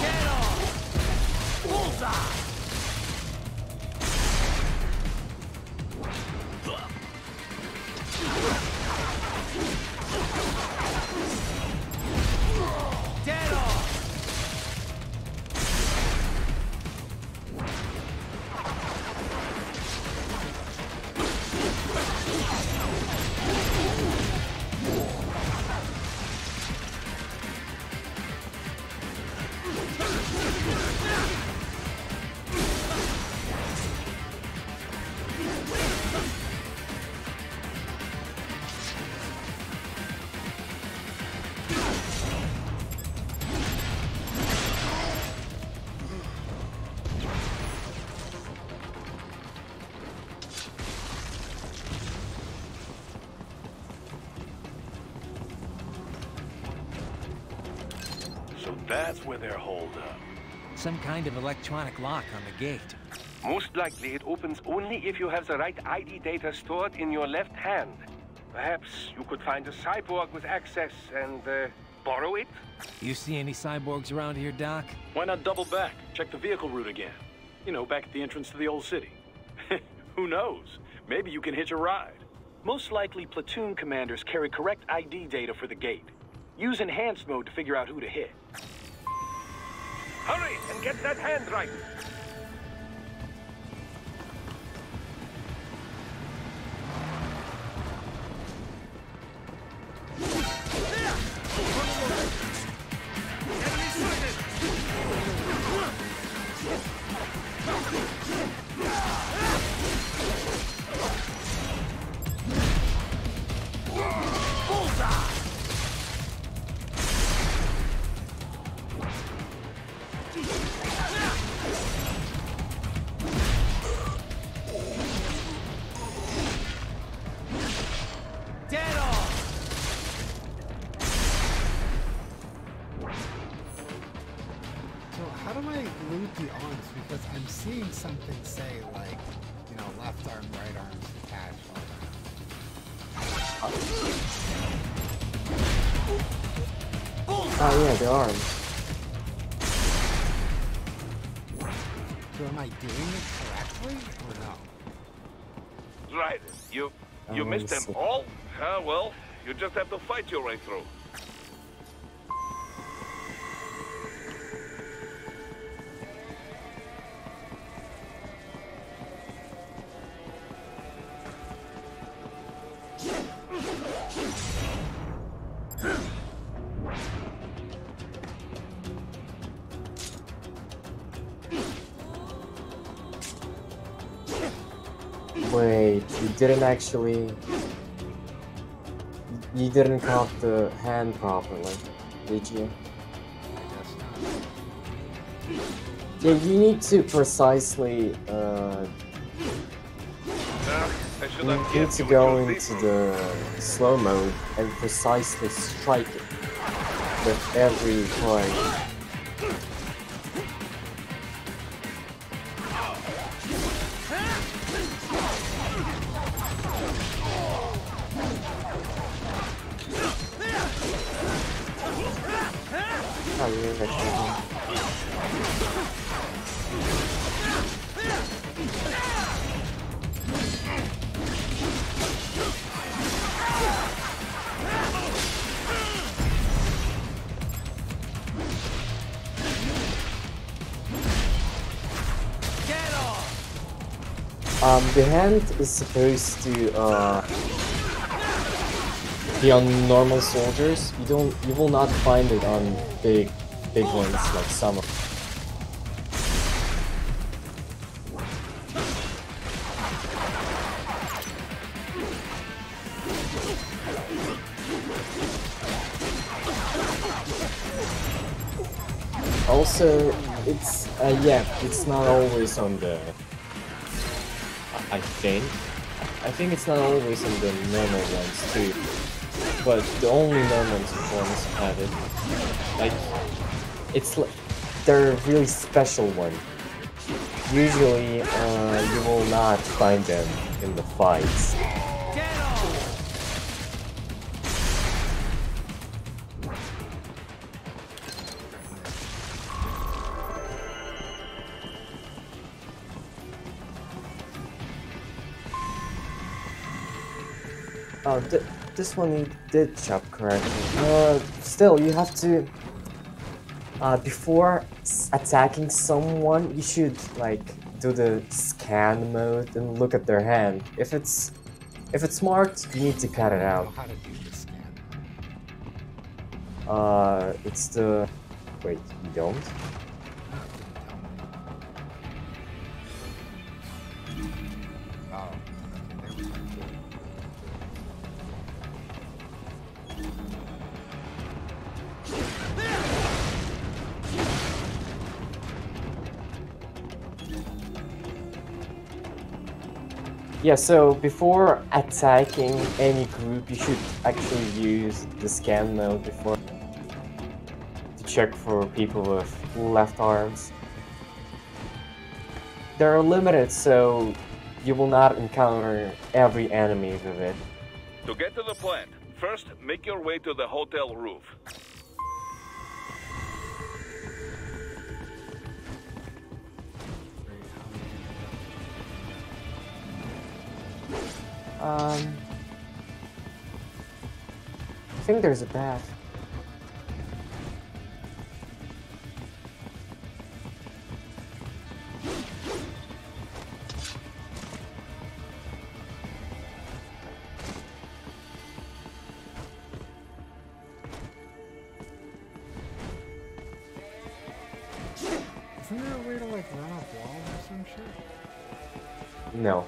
Get off! Bullseye! Dead off! That's where they're holed up. Some kind of electronic lock on the gate. Most likely it opens only if you have the right ID data stored in your left hand. Perhaps you could find a cyborg with access and borrow it? You see any cyborgs around here, Doc? Why not double back? Check the vehicle route again. You know, back at the entrance to the old city. Who knows? Maybe you can hitch a ride. Most likely platoon commanders carry correct ID data for the gate. Use enhanced mode to figure out who to hit. Hurry and get that hand right! Bullseye! Dead on! So how do I loot the arms? Because I'm seeing something say like, you know, left arm, right arm attached. Oh yeah, the arms. So am I doing it correctly or no? Right. You missed them all? Well, you just have to fight your way through. Wait, you didn't actually... You didn't count the hand properly, did you? Yeah, you need to precisely, you need to go into the slow mode and precisely strike it with every point. The hand is supposed to be on normal soldiers. You will not find it on big ones like some of. Also, it's it's not always on the. I think it's not always in the normal ones too, but the only normal ones have it. Like, it's like they're a really special one. Usually, you will not find them in the fights. Oh, this one you did chop correctly. Still, you have to... before attacking someone, you should, like, do the scan mode and look at their hand. If it's marked, you need to cut it out. How to do the scan? It's the... Wait, you don't? Yeah, so before attacking any group, you should actually use the scan mode before to check for people with left arms. They're limited, so you will not encounter every enemy with it. To get to the plant, first make your way to the hotel roof. I think there's a bath. Isn't there a way to like run off walls or some shit? No.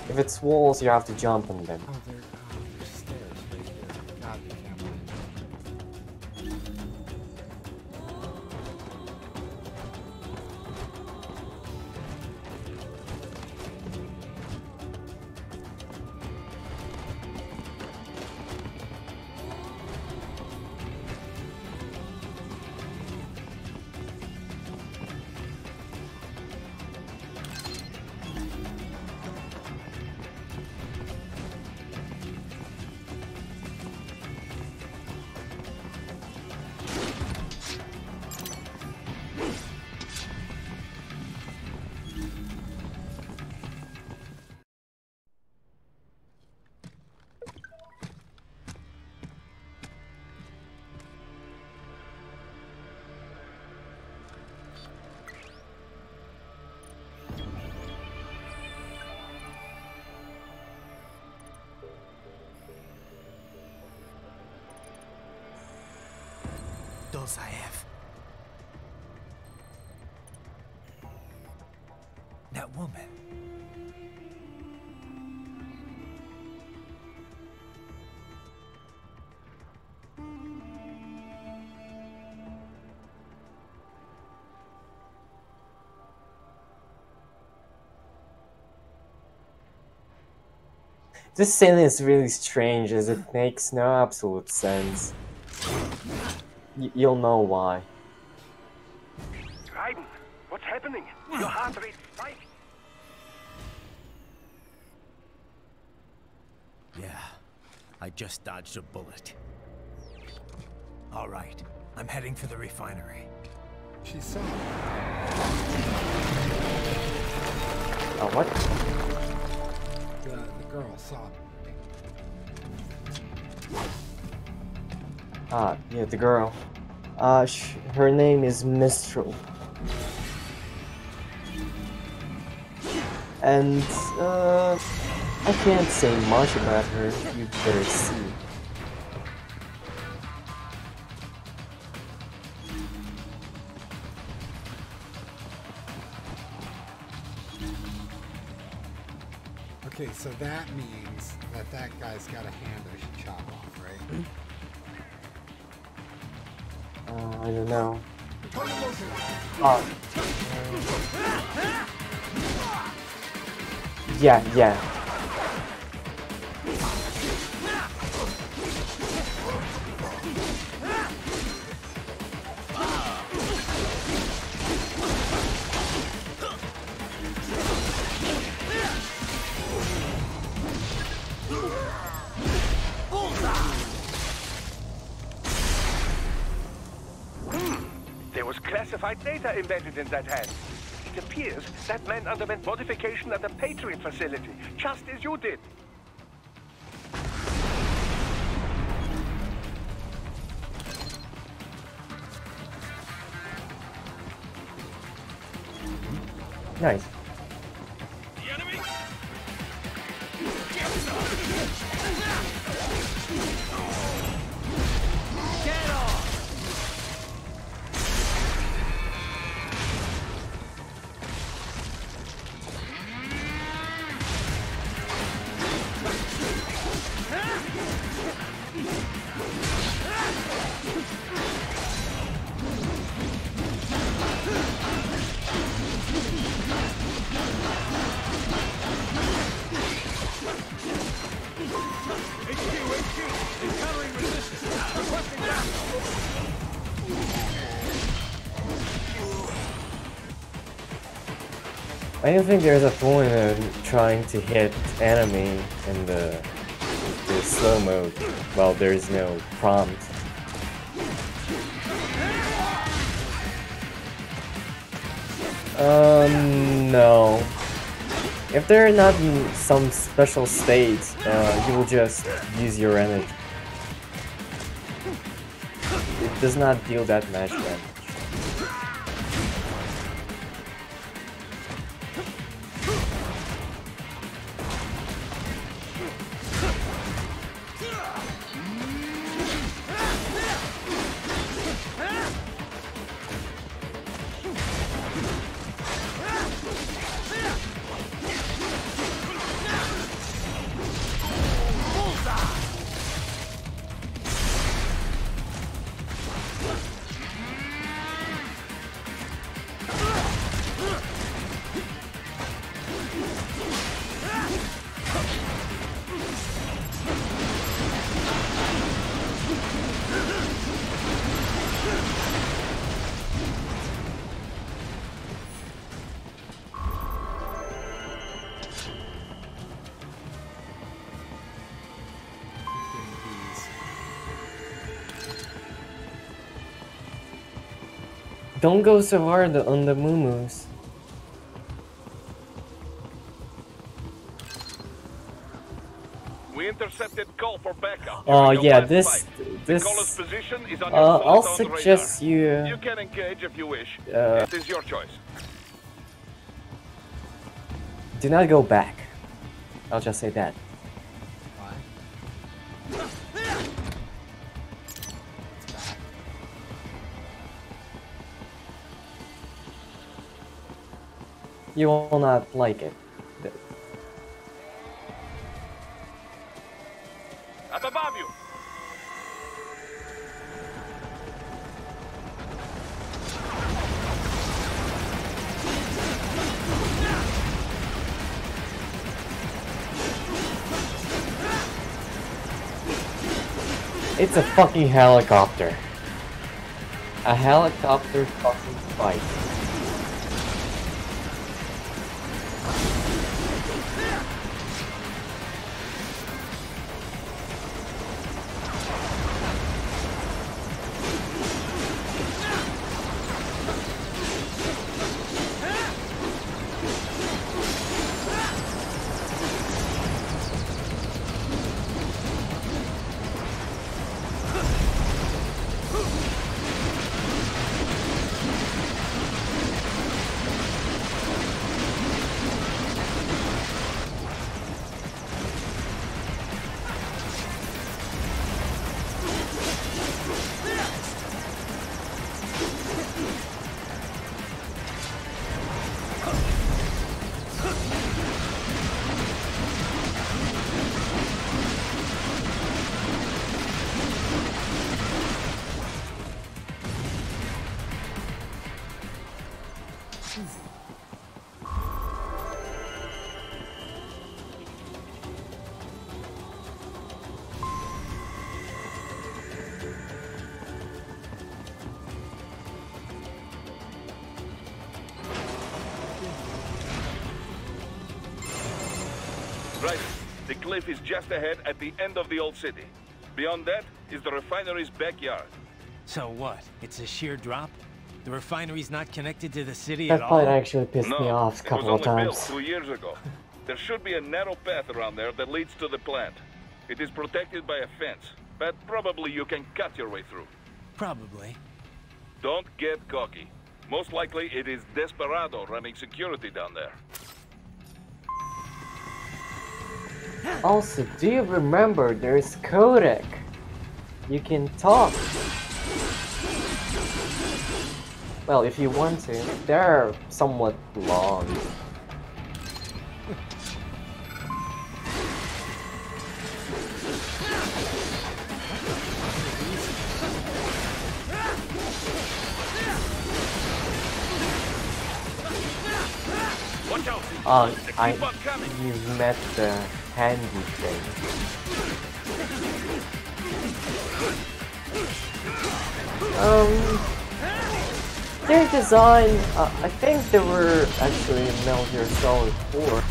If it's walls, you have to jump on them. Oh, there's stairs right here. God, you can't find them. handles I have. That woman. This scene is really strange as it makes no absolute sense. You'll know why. Raiden, what's happening? Your heart rate spiked. Yeah, I just dodged a bullet. All right, I'm heading for the refinery. She saw. Oh, what? The girl saw. Ah, yeah, the girl. Her name is Mistral. And, I can't say much about her, you better see. Okay, so that means that guy's got a hand I should chop off, right? I don't know. Yeah. There was classified data embedded in that hand. It appears that man underwent modification at the Patriot facility, just as you did. Nice. I don't think there's a point of trying to hit enemy in the slow mode while there is no prompt. No. If they're not in some special state, you will just use your energy. It does not deal that much damage. Don't go so hard on the moo-moos. We intercepted call for backup. Oh yeah, this. Position is on your I'll suggest radar. You can engage if you wish. It is your choice. Do not go back. I'll just say that. You will not like it. Up above you! It's a fucking helicopter. A helicopter fucking fight. Right. The cliff is just ahead at the end of the old city. Beyond that is the refinery's backyard. So what? It's a sheer drop? The refinery's not connected to the city That at fight all? actually pissed me off a couple of It was only built times. 2 years ago. There should be a narrow path around there that leads to the plant. It is protected by a fence, but probably you can cut your way through. Probably. Don't get cocky. Most likely it is Desperado running security down there. Also, do you remember there's codec? You can talk. Well, if you want to. They're somewhat long. You met the handy thing. Their design, I think they were actually in Metal Gear Solid 4.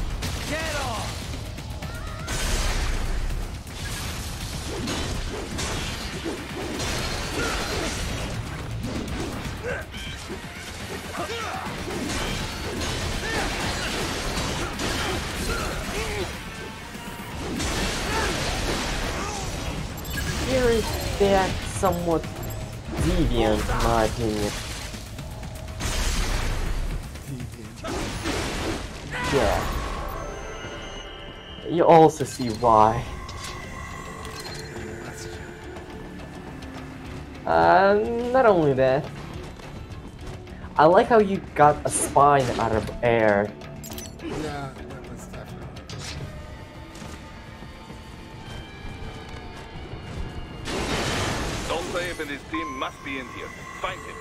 Here they act somewhat deviant in my opinion. Yeah. You also see why. Not only that. I like how you got a spine out of air. Yeah, that was definitely. Dolcev and his team must be in here. Find him.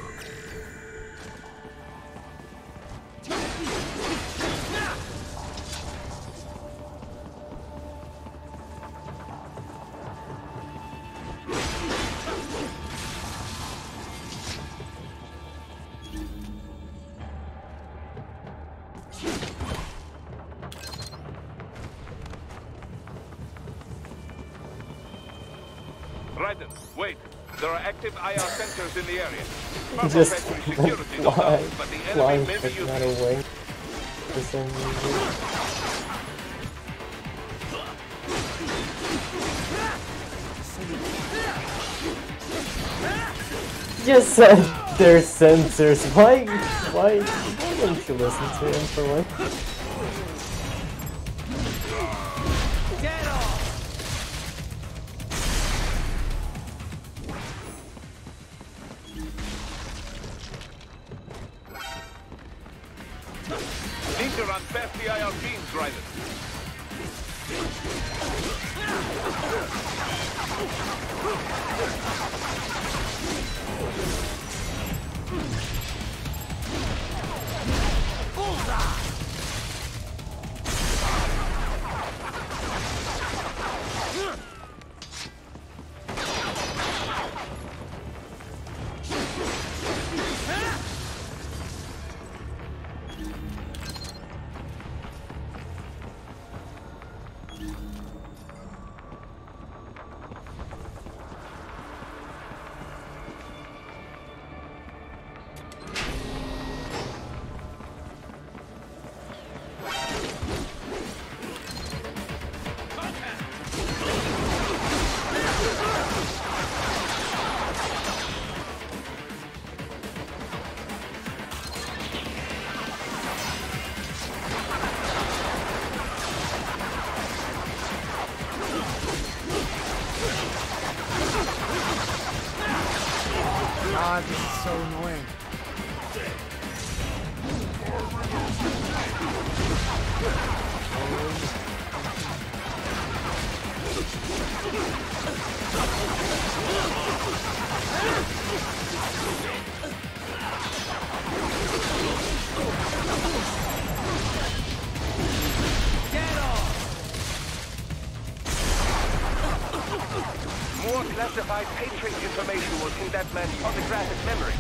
Raiden, wait. There are active IR sensors in the area. Just security but the flying enemy may be not away for some reason. Just said there's sensors. Why don't you listen to him for once? Need to run past the IR beams, Ryder. Bullseye! God, this is so annoying. More classified Patriot information was in that man's photographic memory.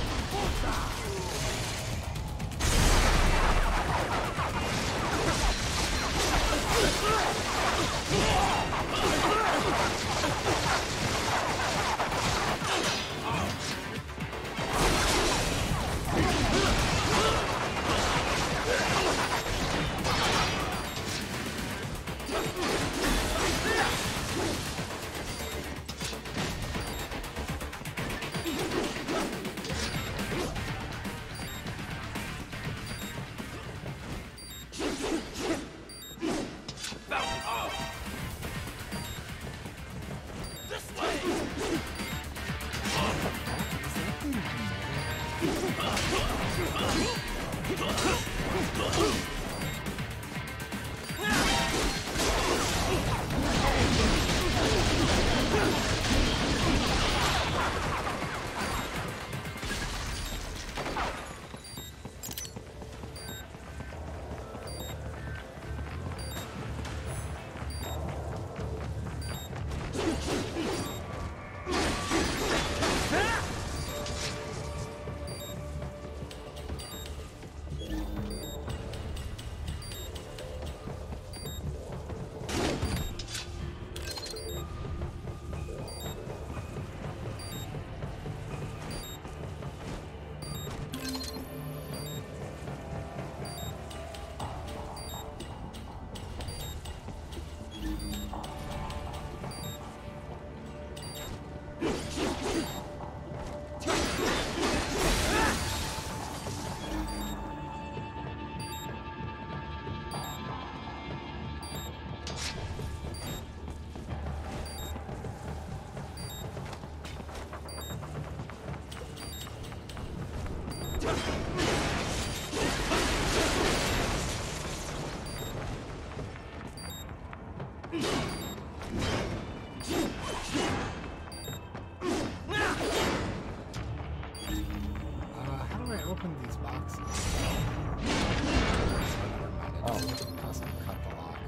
How do I open these boxes? Oh, it has to cut the lock.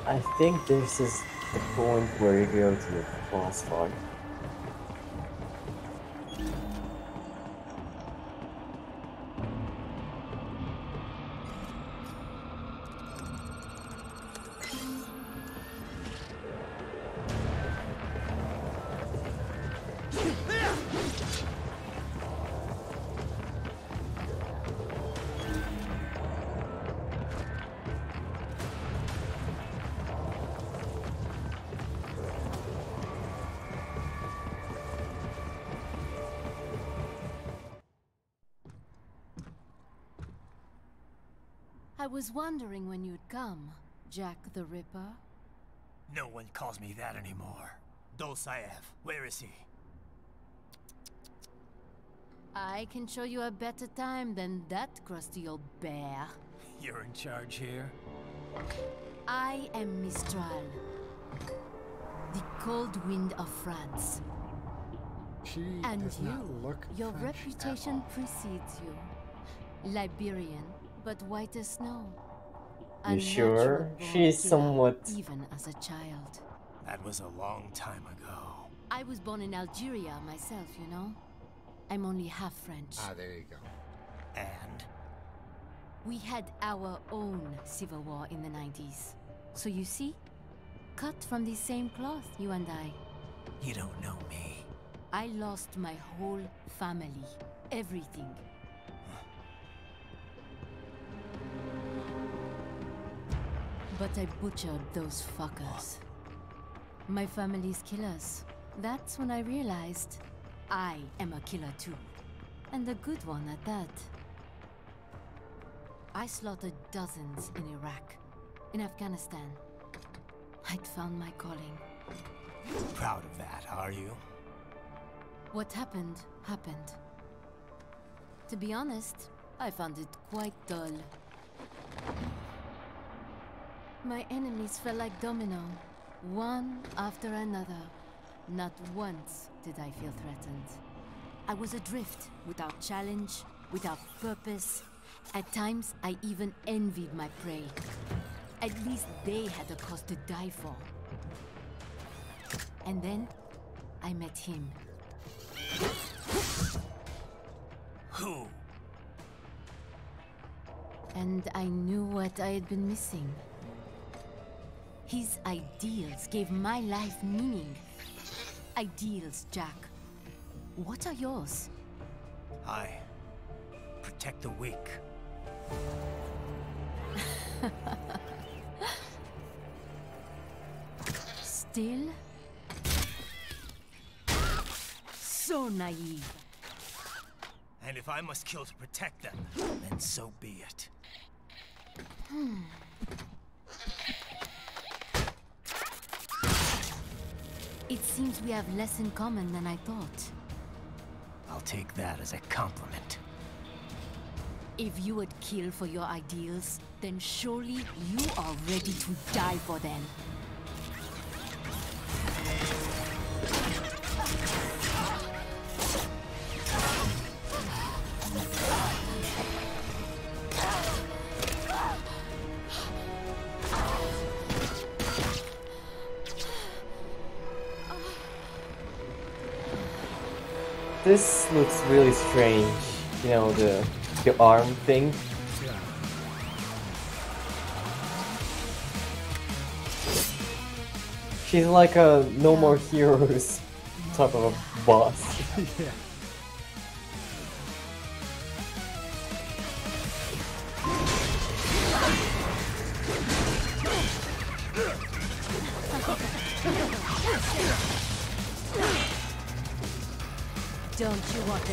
I think this is the point where you go to the boss fight. I was wondering when you'd come, Jack the Ripper. No one calls me that anymore. Dolsaev, where is he? I can show you a better time than that crusty old bear. You're in charge here? I am Mistral, the cold wind of France. She and does not look your French reputation precedes you. Liberian, but white as snow. You sure? She's somewhat... Even as a child. That was a long time ago. I was born in Algeria myself, you know? I'm only half French. Ah, there you go. And? We had our own civil war in the 90s. So you see? Cut from the same cloth, you and I. You don't know me. I lost my whole family. Everything. But I butchered those fuckers. My family's killers. That's when I realized I am a killer too. And a good one at that. I slaughtered dozens in Iraq, in Afghanistan. I'd found my calling. Proud of that, are you? What happened, happened. To be honest, I found it quite dull. My enemies fell like domino, one after another. Not once did I feel threatened. I was adrift, without challenge, without purpose. At times, I even envied my prey. At least they had a cause to die for. And then, I met him. Who? And I knew what I had been missing. His ideals gave my life meaning. Ideals, Jack. What are yours? I protect the weak. Still? So naive. And if I must kill to protect them, then so be it. It seems we have less in common than I thought. I'll take that as a compliment. If you would kill for your ideals, then surely you are ready to die for them. This looks really strange, you know, the arm thing. Yeah. She's like a No More Heroes type of a boss. Yeah. Don't you want to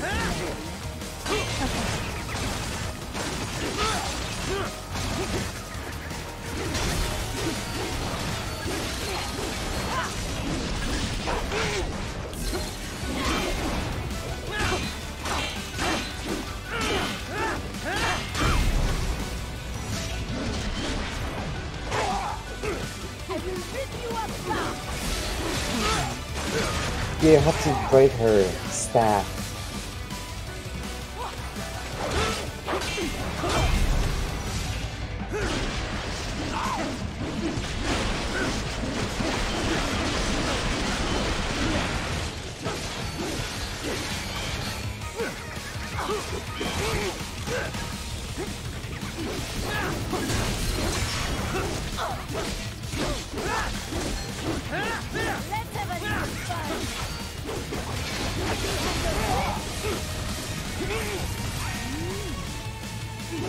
Yeah, you have to break her staff.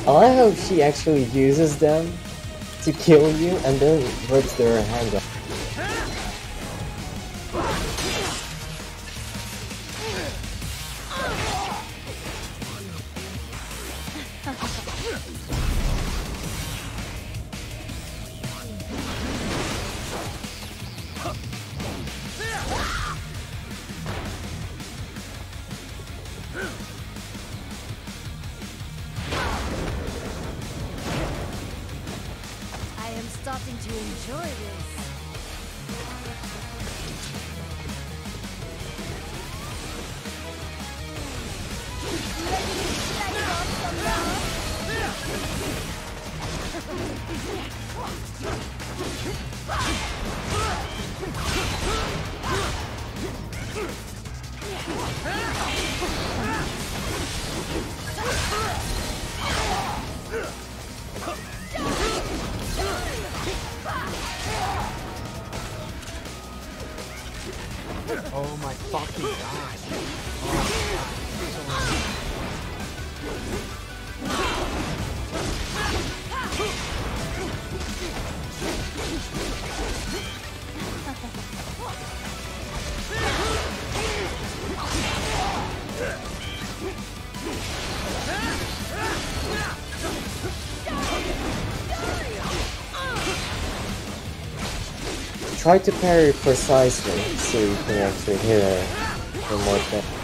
I like how she actually uses them to kill you and then rips their hand off. starting to enjoy this. Ready to slice off some love? Oh my fucking god. Try to parry precisely so you can actually hit her for more damage.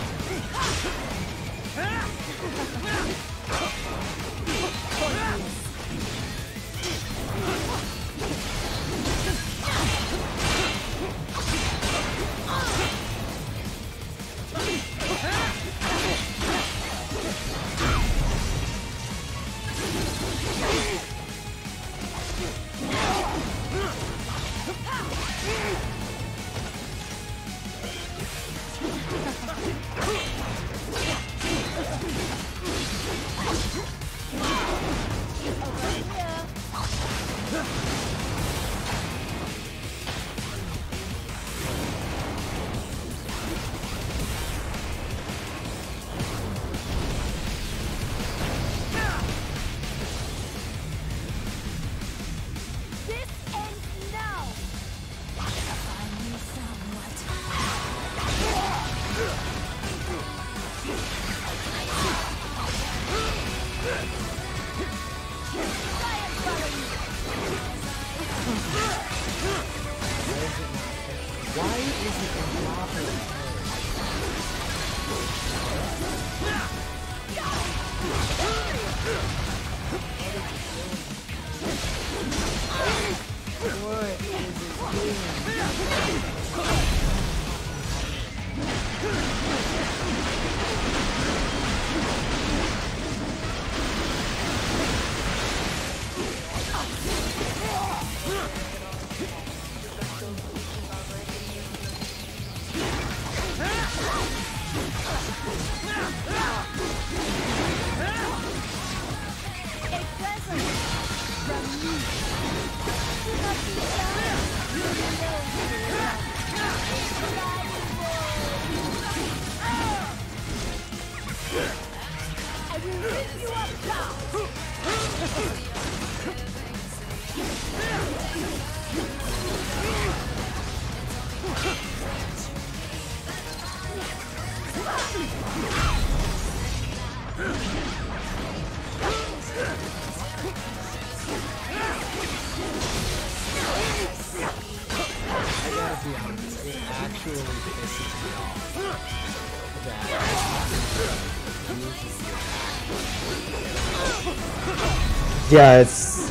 Yeah, it's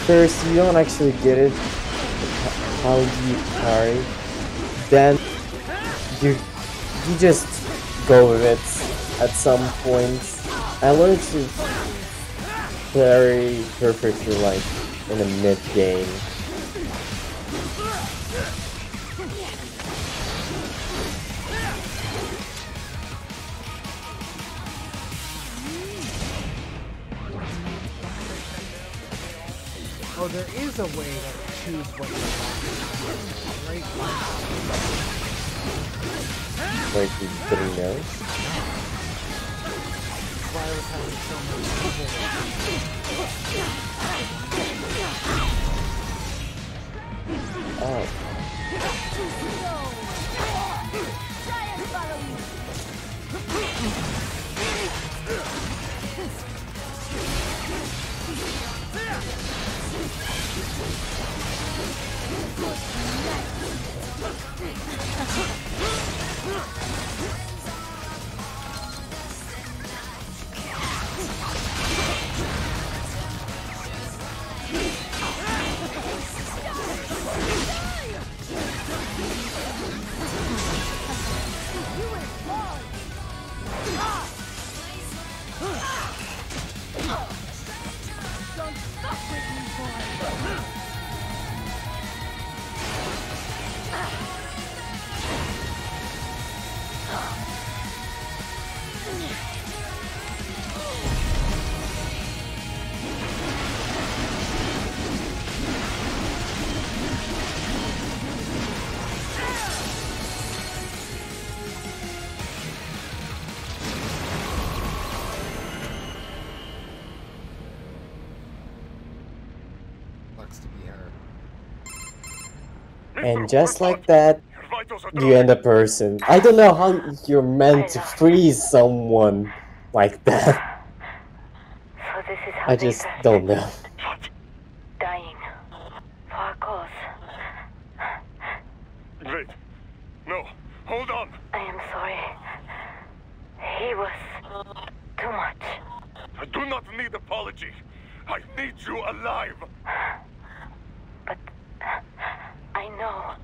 first you don't actually get it how you parry, then you just go with it at some point. I learned to parry perfectly like in a mid game. Oh, there is a way to choose what you want. Right. Like the three notes. That's why I was having so much trouble. Oh. And just like that, you end a person. I don't know how you're meant to freeze someone like that. So this is how I just don't know. dying for a cause. Wait. No. Hold on. I am sorry. He was too much. I do not need apology. I need you alive. But I know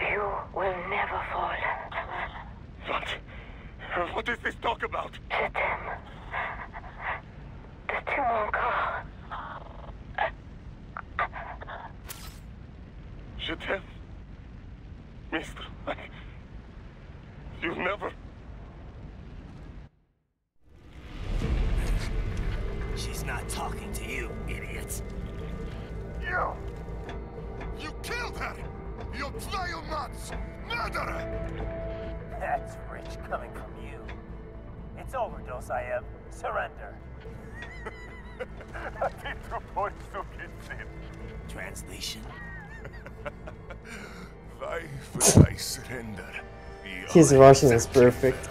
you will never fall. What? What is this talk about? Je t'aime. De tout mon corps. Je t'aime. Mister, you never... She's not talking to you, idiot. You killed her! You vile nuts! Murderer! That's rich coming from you. It's overdose, I am. Surrender. Translation. Why would I surrender? His Russian is perfect.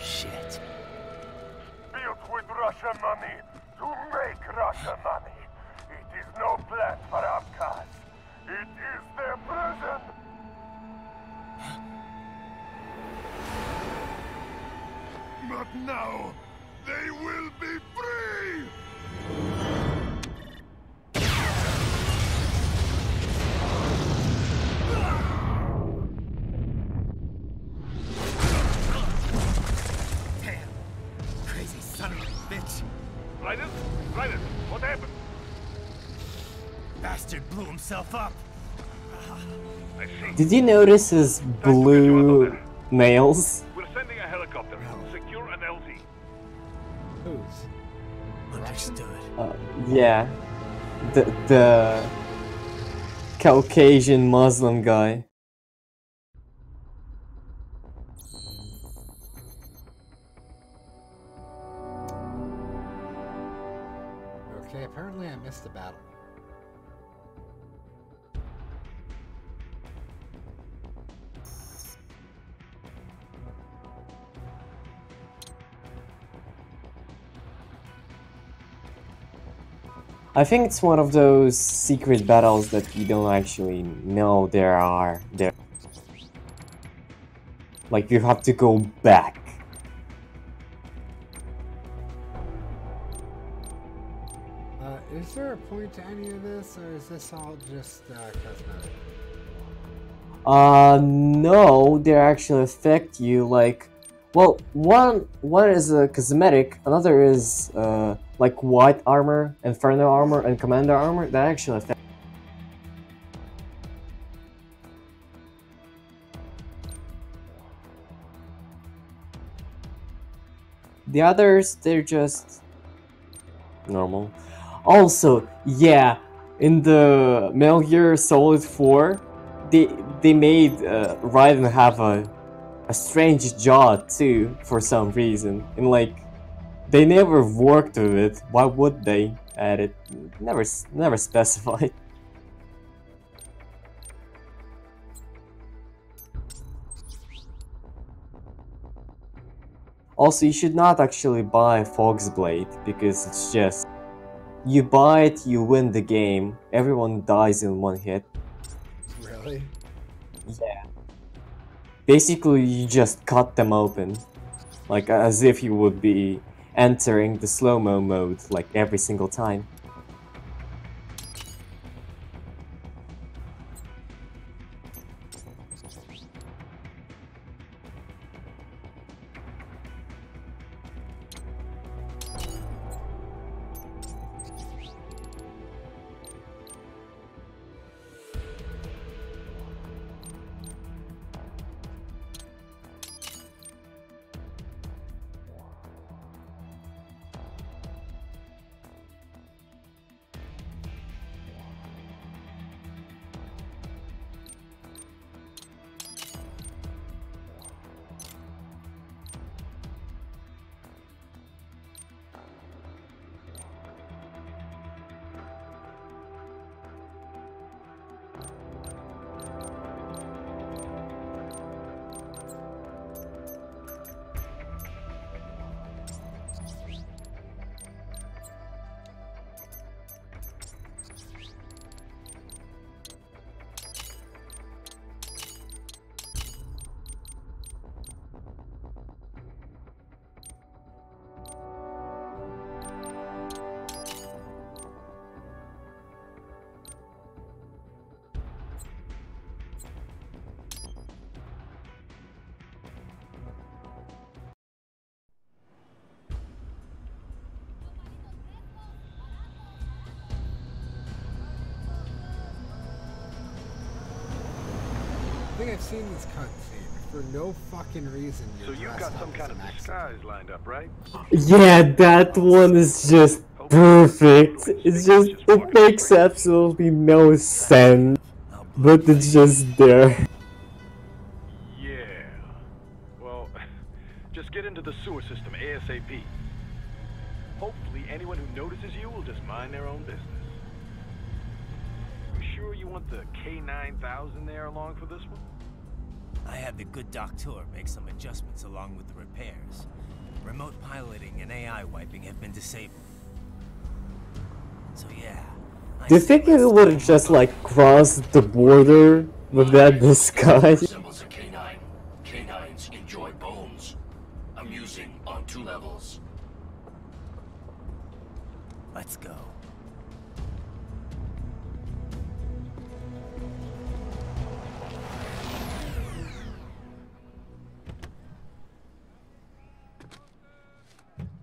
Shit. Built with Russian money to make Russian money. It is no plan for Abkhaz. It is their prison. But now, they will be free! Damn. Crazy son of a bitch. Raiden? Raiden, what happened? Bastard blew himself up. Did you notice his blue nails? We're sending a helicopter. Secure an LZ. Whose? Understood. Yeah. The Caucasian Muslim guy. Okay, apparently I missed the battle. I think it's one of those secret battles that you don't actually know there are there. Like you have to go back. Is there a point to any of this, or is this all just cosmetic? No, they actually affect you. Like, well, one is a cosmetic, another is like white armor, inferno armor, and commander armor that actually affect. The others, they're just normal. Also, yeah, in the Metal Gear Solid 4, they made Raiden have a strange jaw too for some reason, and like they never worked with it. Why would they add it? Never specified. Also, you should not actually buy Fog's Blade because it's just you buy it, you win the game. Everyone dies in one hit. Really? Yeah. Basically, you just cut them open, like as if you would be entering the slow-mo mode like every single time. think I've seen this cutscene for no fucking reason. So you've got some kind of disguise lined up, right? Yeah, that one is just perfect. It's just, it makes absolutely no sense, but it's just there. Yeah. Well, just get into the sewer system ASAP. Hopefully anyone who notices you will just mind their own business. You sure you want the K9000 there along for this one? I had the good doctor make some adjustments along with the repairs. Remote piloting and AI wiping have been disabled. So yeah. Do you think it would have just like crossed the border with that disguise? Resembles a canine. Canines enjoy bones. Amusing on 2 levels. Let's go.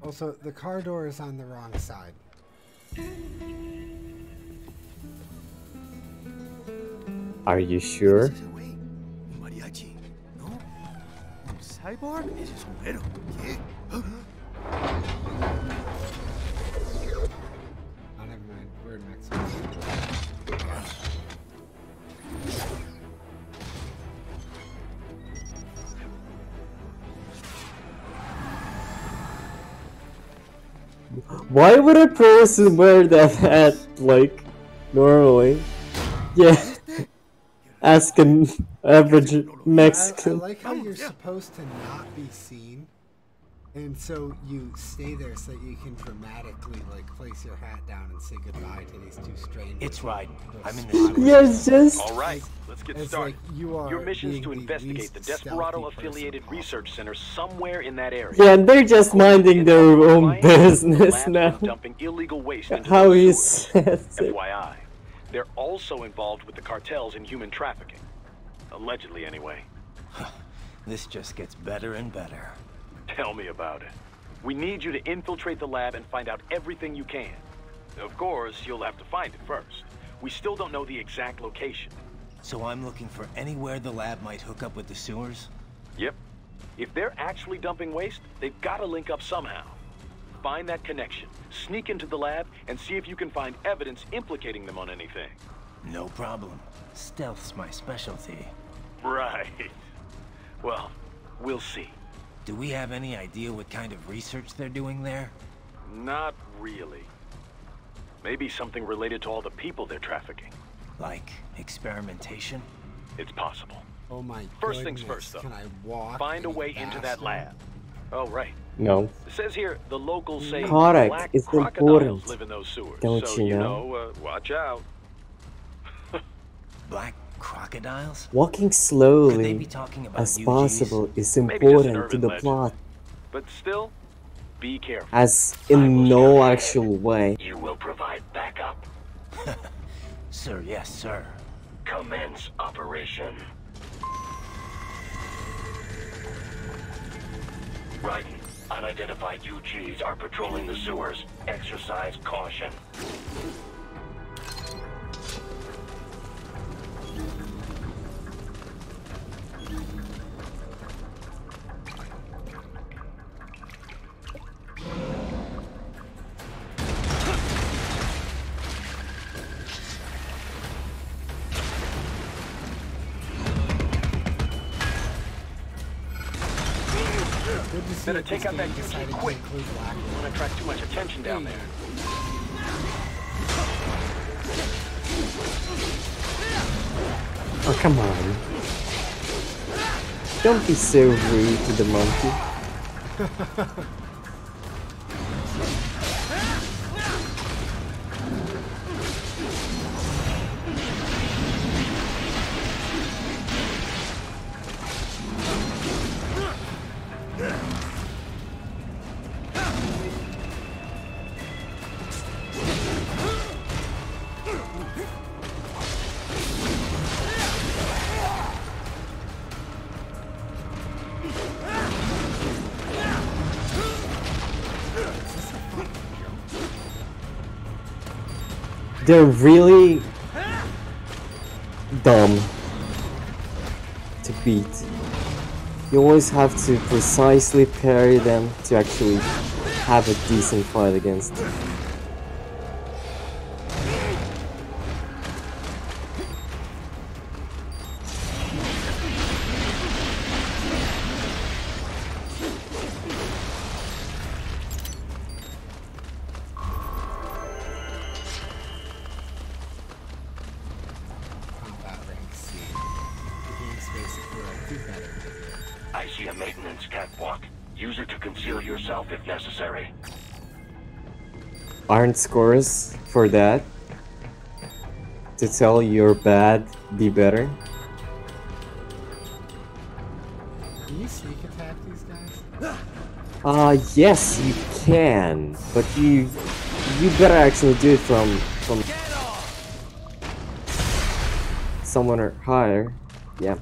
Also, the car door is on the wrong side. Are you sure? Mariachi, ¿no? ¿Un cyborg? Ese sombrero, ¿qué? Oh, never mind. We're next one. Why would a person wear that hat, like, normally? Yeah. Ask an average Mexican. I like how you're supposed to not be seen, and so you stay there so that you can dramatically, like, place your hat down and say goodbye to these two strangers. It's right. I'm in the Yes, just. All right, let's get started. Like your mission is to investigate the Desperado-affiliated research center somewhere in that area. Yeah, they're just minding their own business now. Dumping illegal waste into How the he sewers. says it. FYI, they're also involved with the cartels in human trafficking. Allegedly, anyway. This just gets better and better. Tell me about it. We need you to infiltrate the lab and find out everything you can. Of course, you'll have to find it first. We still don't know the exact location. So I'm looking for anywhere the lab might hook up with the sewers? Yep. If they're actually dumping waste, they've got to link up somehow. Find that connection, sneak into the lab, and see if you can find evidence implicating them on anything. No problem. Stealth's my specialty. Right. Well, we'll see. Do we have any idea what kind of research they're doing there? Not really. Maybe something related to all the people they're trafficking. Like experimentation? It's possible. Oh my First things first, though. Can I walk? Find a way into that lab. Oh, right. No. It says here the locals say Correct. black It's crocodiles important. live in those sewers. Don't so, you know? Watch out. Black crocodiles? Walking Could they slowly be talking about as UGs? possible is Maybe just an important to urban the legend. plot, But still, be careful. as in no actual way. You will provide backup. Sir, yes, sir. Commence operation. Right. Unidentified UGs are patrolling the sewers. Exercise caution. Better take out that UG quick. You don't want to attract too much attention down there. Oh, come on. Don't be so rude to the monkey. They're really dumb. to beat. You always have to precisely parry them to actually have a decent fight against them. I see a maintenance catwalk. Use it to conceal yourself if necessary. Aren't scores for that? To tell you're bad, be better? Can you sneak attack these guys? Yes, you can, but you better actually do it from someone higher. Yeah.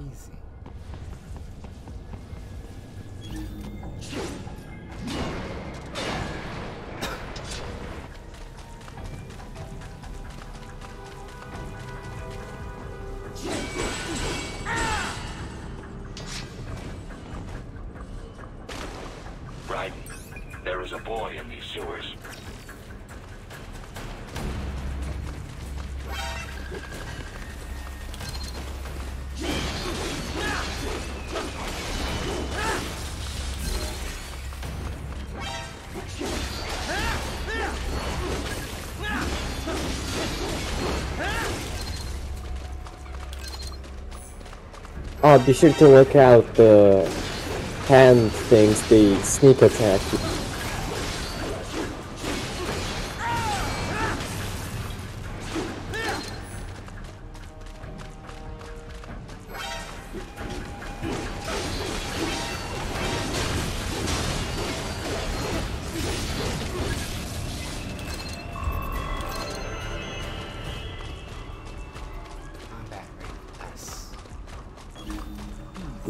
Easy. Right. There is a boy in these sewers. Oh, be sure to look out the hand things, they sneak attack you.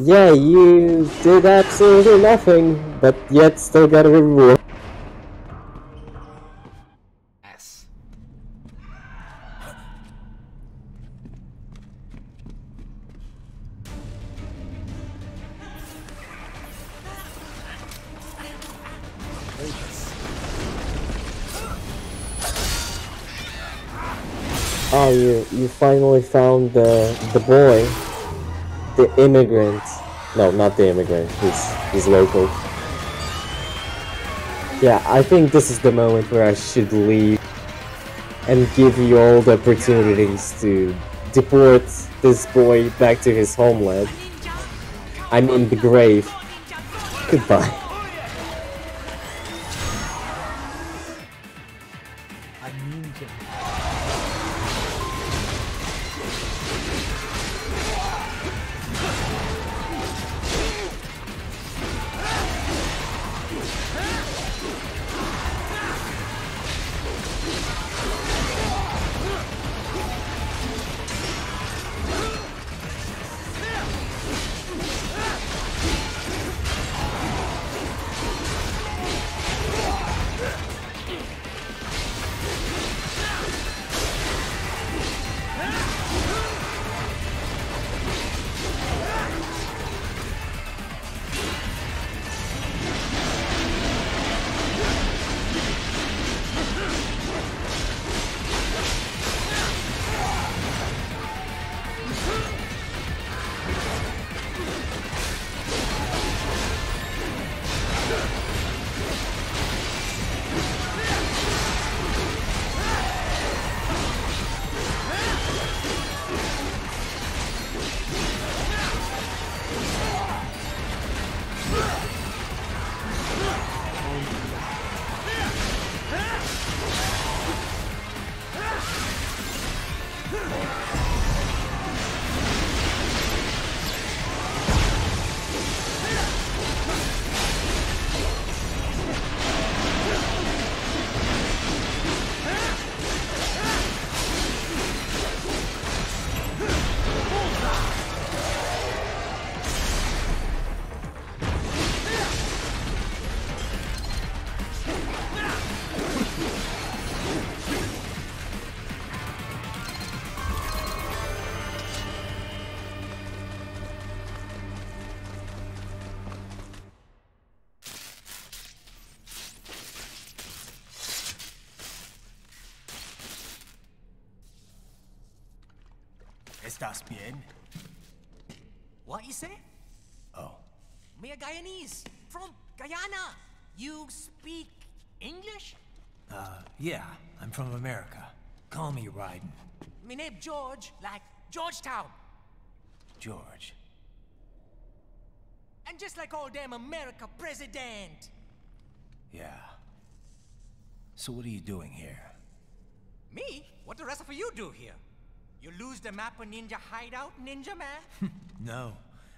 Yeah, you did absolutely nothing, but yet still got a reward. S. Oh, you finally found the boy. The immigrant. No, not the immigrant. He's local. Yeah, I think this is the moment where I should leave and give you all the opportunities to deport this boy back to his homeland. I'm in the grave. Goodbye. ¿Estás bien? What you say? Oh. Me a Guyanese, from Guyana. You speak English? Yeah, I'm from America. Call me Raiden. Me name George, like Georgetown. George. And just like all damn America president. Yeah. So what are you doing here? Me? What the rest of you do here? You lose the map of Ninja Hideout, Ninja Man? No,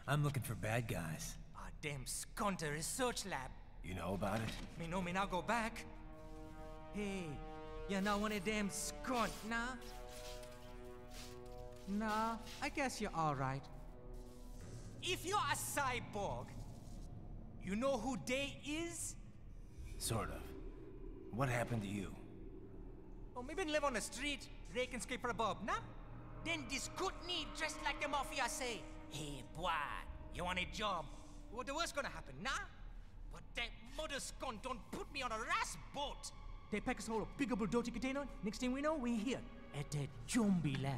I'm looking for bad guys. Ah, damn Skunter research lab. You know about it? Me know me now go back. Hey, you're not one of them skunt, nah? Nah, I guess you're alright. If you're a cyborg, you know who they is? Sort of. What happened to you? Oh, me been live on the street, rake and scrape for a bob, nah? Then this good need dressed like the mafia say, hey boy, you want a job? What the worst gonna happen, nah? But that mother skunt don't put me on a ras boat. They pack us all a big old dirty container. Next thing we know, we're here at that zombie lab.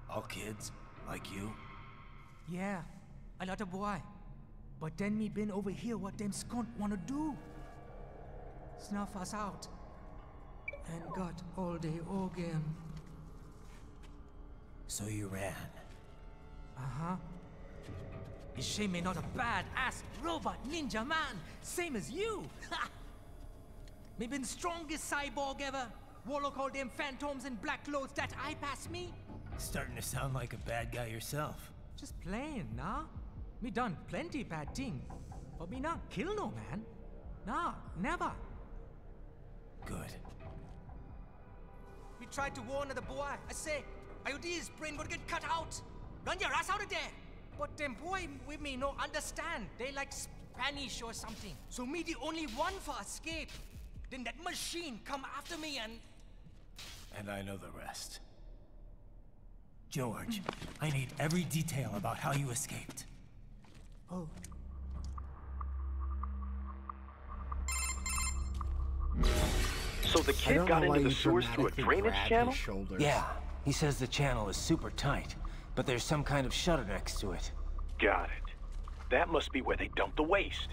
All kids? Like you? Yeah, a lot of boy. But then me been over here what them skunt wanna do. Snuff us out. And got all the organ. So you ran? Uh-huh. It's shame me not a bad-ass robot ninja man, same as you. Me been strongest cyborg ever. Warlock all them phantoms in black clothes that eye pass me. Starting to sound like a bad guy yourself. Just playing, nah? Me done plenty bad thing. But me not kill no man. Nah, never. Good. We tried to warn the boy. I say, IOD's brain gonna get cut out. Run your ass out of there. But them boy with me no understand. They like Spanish or something. So me the only one for escape. Then that machine come after me and... And I know the rest. George, I need every detail about how you escaped. Oh. So the kid got into the sewers through a drainage channel? Yeah, he says the channel is super tight, but there's some kind of shutter next to it. Got it. That must be where they dumped the waste.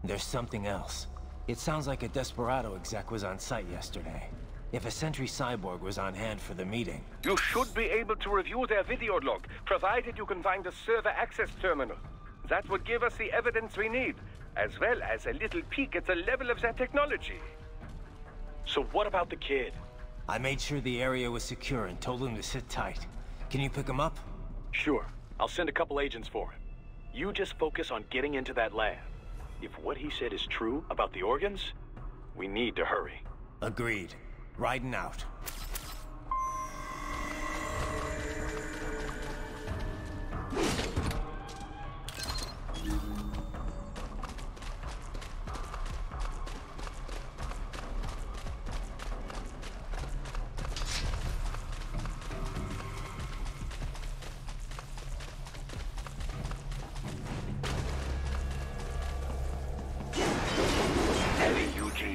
There's something else. It sounds like a Desperado exec was on site yesterday. If a Sentry Cyborg was on hand for the meeting... You should be able to review their video log, provided you can find a server access terminal. That would give us the evidence we need, as well as a little peek at the level of their technology. So what about the kid? I made sure the area was secure and told him to sit tight. Can you pick him up? Sure. I'll send a couple agents for him. You just focus on getting into that lab. If what he said is true about the organs, we need to hurry. Agreed. Riding out.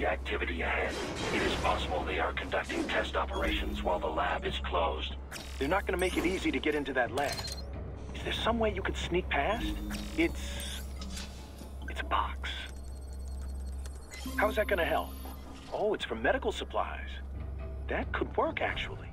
Activity ahead. It is possible they are conducting test operations while the lab is closed. They're not going to make it easy to get into that lab. Is there some way you could sneak past? It's a box. How's that going to help? Oh, it's for medical supplies. That could work, actually.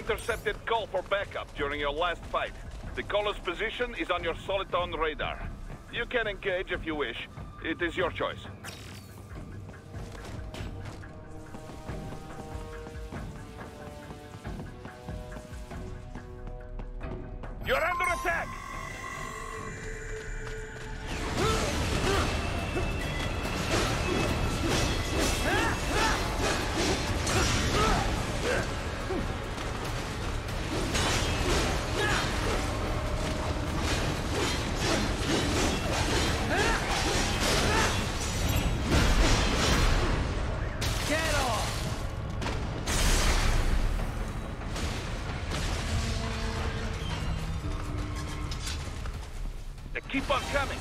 intercepted call for backup during your last fight. The caller's position is on your Soliton radar. You can engage if you wish. It is your choice. You're under attack! Get off! They keep on coming!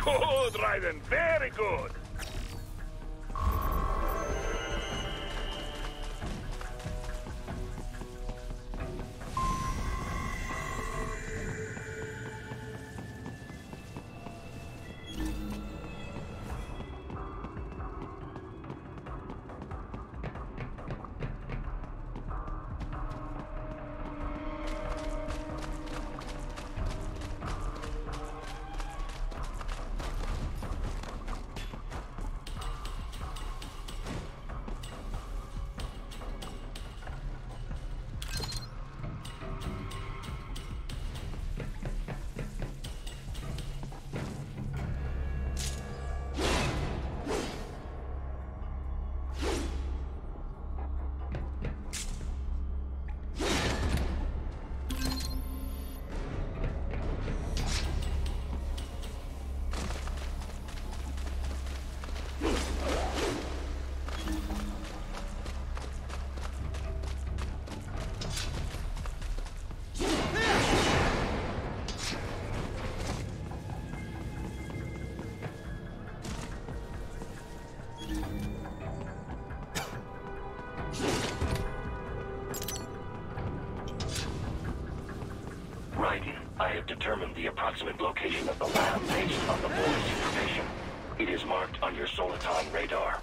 Good, Raiden. Very good. I have determined the approximate location of the lab based on the board's information. It is marked on your Soliton radar.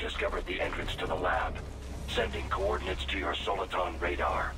discovered the entrance to the lab. Sending coordinates to your Soliton radar.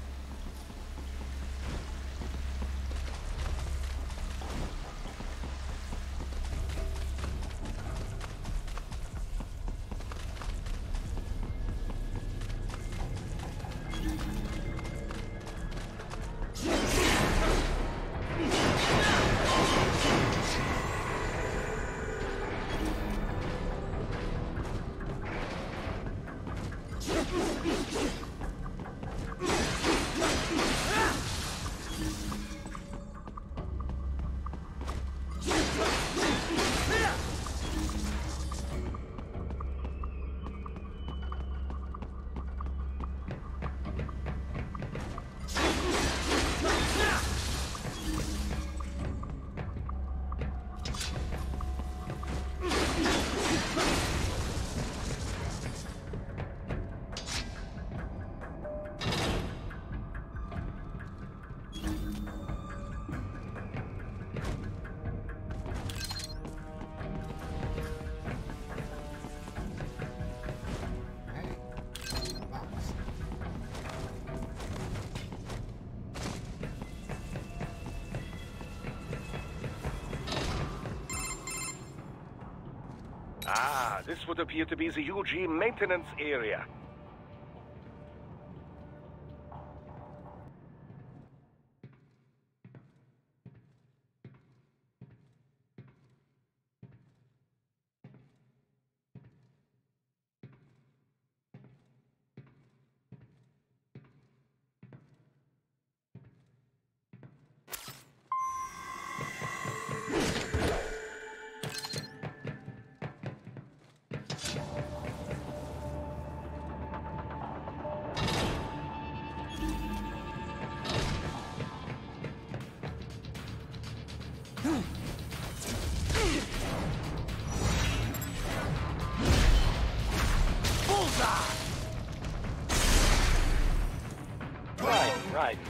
Ah, this would appear to be the UG maintenance area.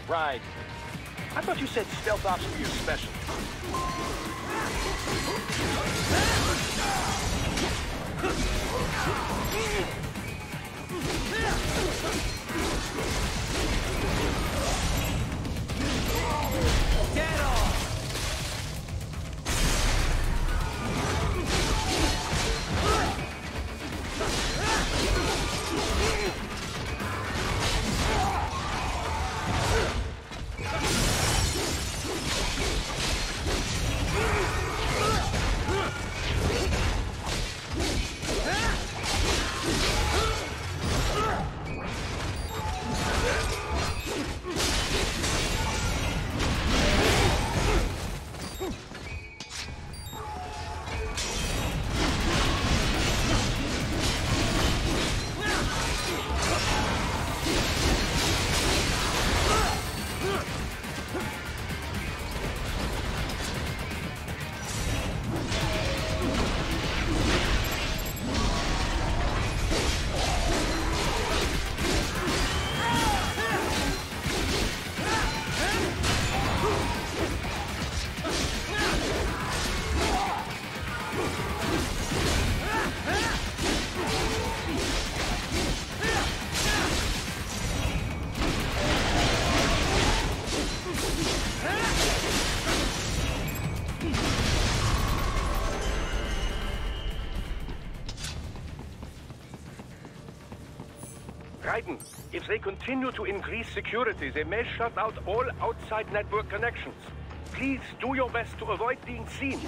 Right. I thought you said stealth ops were your specialty. Get off! Raiden, if they continue to increase security, they may shut out all outside network connections. Please do your best to avoid being seen.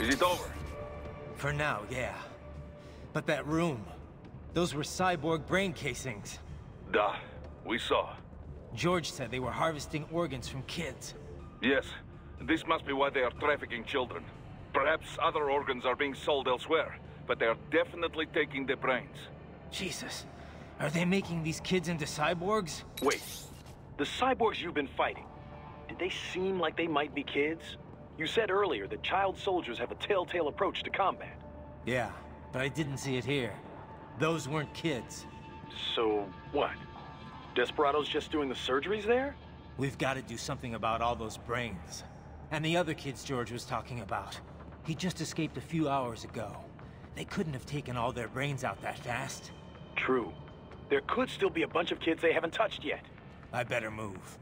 Is it over? For now, yeah. But that room, those were cyborg brain casings. Duh, we saw. George said they were harvesting organs from kids. Yes, this must be why they are trafficking children. Perhaps other organs are being sold elsewhere, but they are definitely taking the brains. Jesus, are they making these kids into cyborgs? Wait, the cyborgs you've been fighting, did they seem like they might be kids? You said earlier that child soldiers have a telltale approach to combat. Yeah, but I didn't see it here. Those weren't kids. So, what? Desperado's just doing the surgeries there? We've got to do something about all those brains. And the other kids George was talking about. He just escaped a few hours ago. They couldn't have taken all their brains out that fast. True. There could still be a bunch of kids they haven't touched yet. I better move.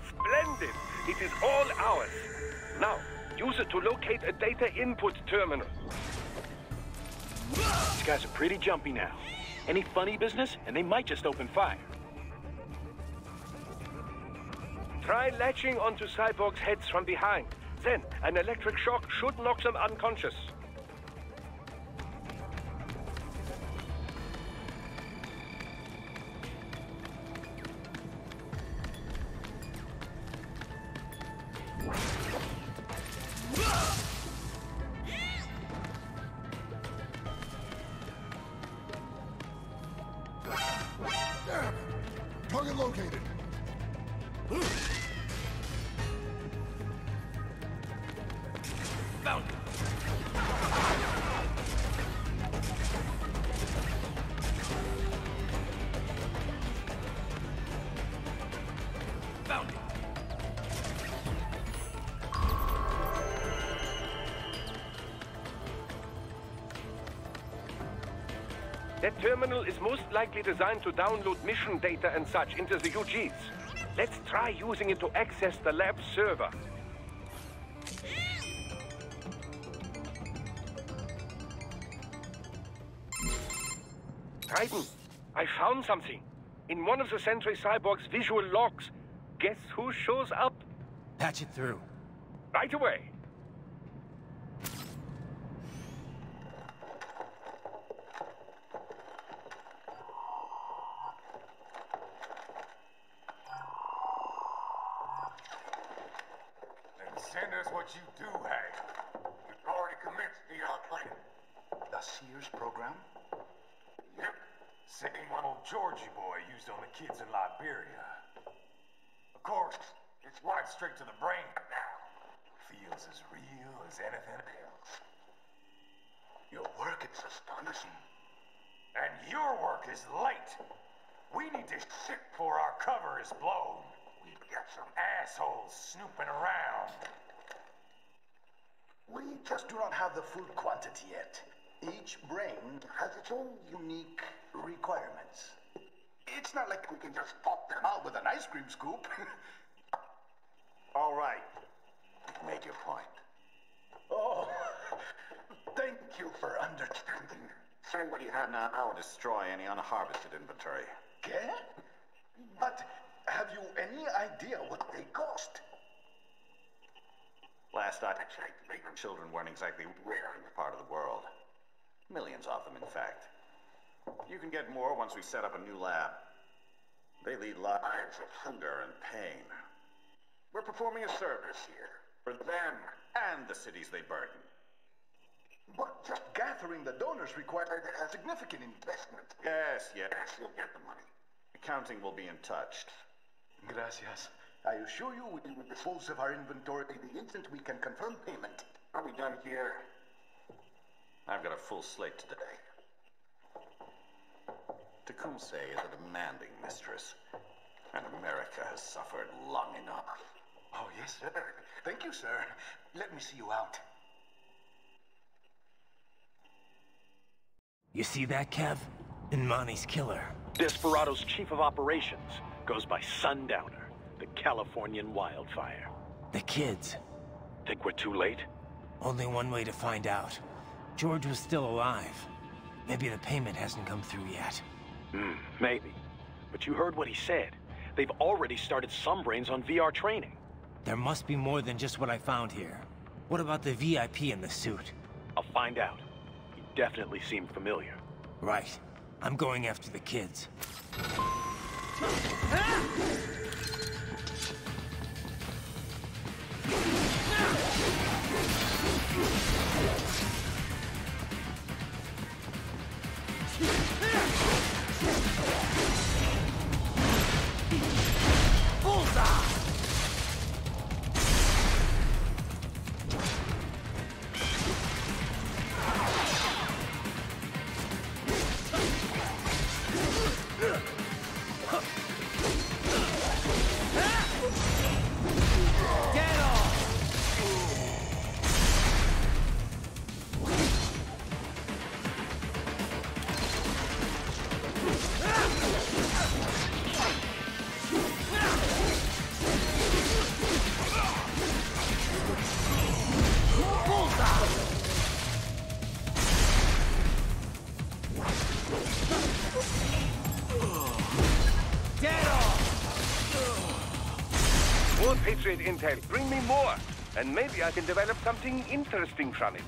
Splendid! It is all ours. Now, use it to locate a data input terminal. These guys are pretty jumpy now. Any funny business, and they might just open fire. Try latching onto cyborgs' heads from behind. Then, an electric shock should knock them unconscious. Target located. Found it. Found it. That terminal is most likely designed to download mission data and such into the UGs. Let's try using it to access the lab server. Titan, I found something. In one of the Sentry Cyborg's visual logs. Guess who shows up? Patch it through. Right away. Send us what you do have. We've already commenced the outplaying. The Sears program? Yep. Same one old Georgie boy used on the kids in Liberia. Of course, it's right straight to the brain now. Feels as real as anything else. Your work is astonishing. And your work is late. We need this shit before our cover is blown. We've got some assholes snooping around. We just do not have the full quantity yet. Each brain has its own unique requirements. It's not like we can just pop them out with an ice cream scoop. All right. Make your point. Oh, thank you for understanding. Send what you have now or destroy any unharvested inventory. Okay? But have you any idea what they cost? Last I checked, children weren't exactly rare in the part of the world. Millions of them, in fact. You can get more once we set up a new lab. They lead lives of hunger and pain. We're performing a service here for them and the cities they burden. But just gathering the donors required a significant investment. Yes, you'll get the money. Accounting will be in touch. Gracias. I assure you we will dispose of our inventory the instant we can confirm payment. Are we done here? I've got a full slate today. Tecumseh is a demanding mistress, and America has suffered long enough. Oh, yes, sir. Thank you, sir. Let me see you out. You see that, Kev? Inmani's killer. Desperado's chief of operations goes by Sundowner, the Californian wildfire. The kids. Think we're too late? Only one way to find out. George was still alive. Maybe the payment hasn't come through yet. Maybe. But you heard what he said. They've already started some brains on VR training. There must be more than just what I found here. What about the VIP in the suit? I'll find out. He definitely seemed familiar. Right. I'm going after the kids. More Patriot intel. Bring me more. And maybe I can develop something interesting from it.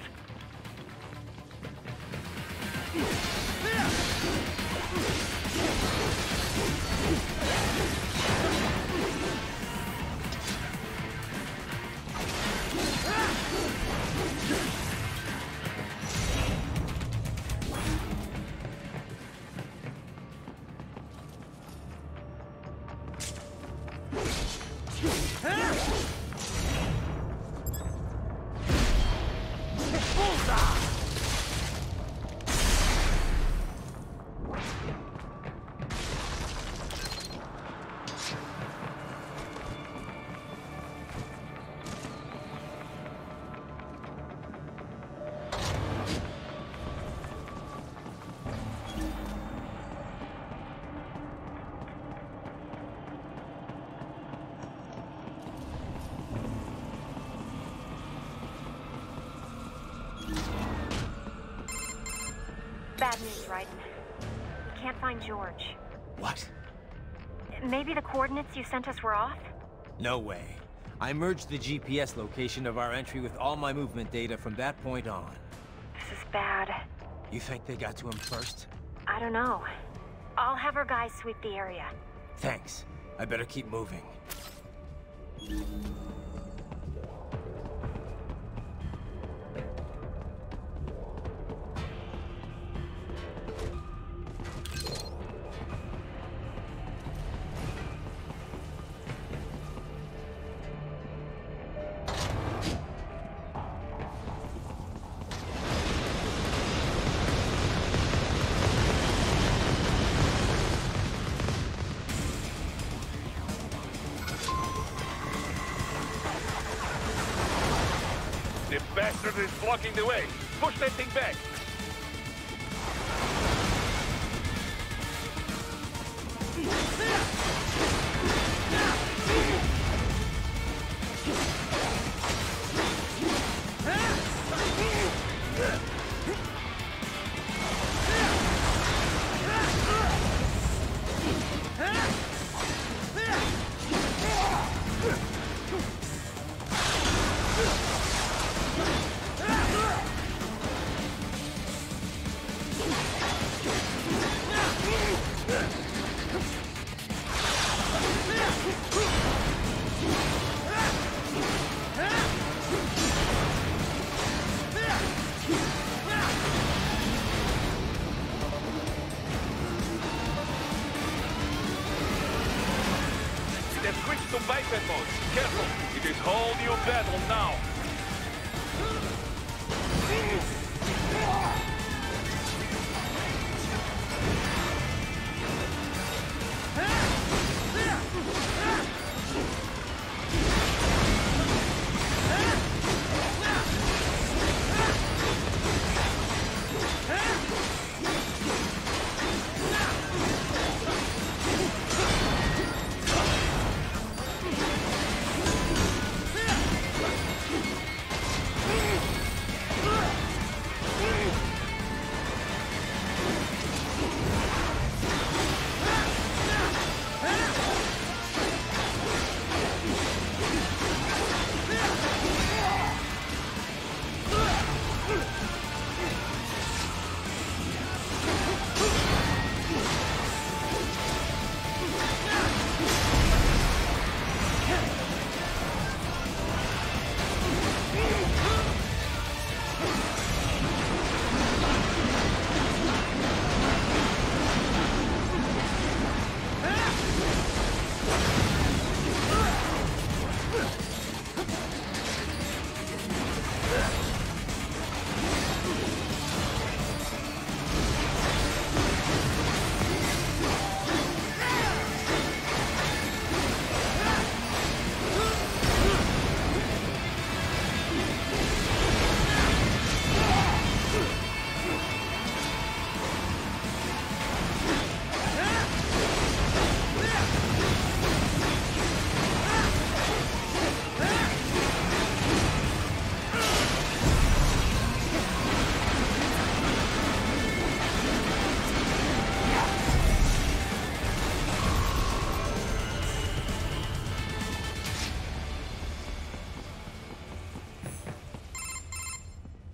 Bad news, Raiden. We can't find George. What? Maybe the coordinates you sent us were off? No way. I merged the GPS location of our entry with all my movement data from that point on. This is bad. You think they got to him first? I don't know. I'll have our guys sweep the area. Thanks. I better keep moving. The bastard is blocking the way. Push that thing back. They've switched to biped mode. Careful, it is whole new battle now.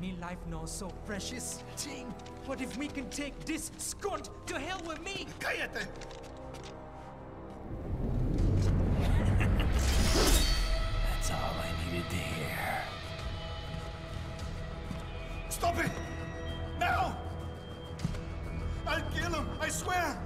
Me life now so precious. Ting, what if we can take this skunt to hell with me? Cállate! That's all I needed to hear. Stop it! Now! I'll kill him, I swear!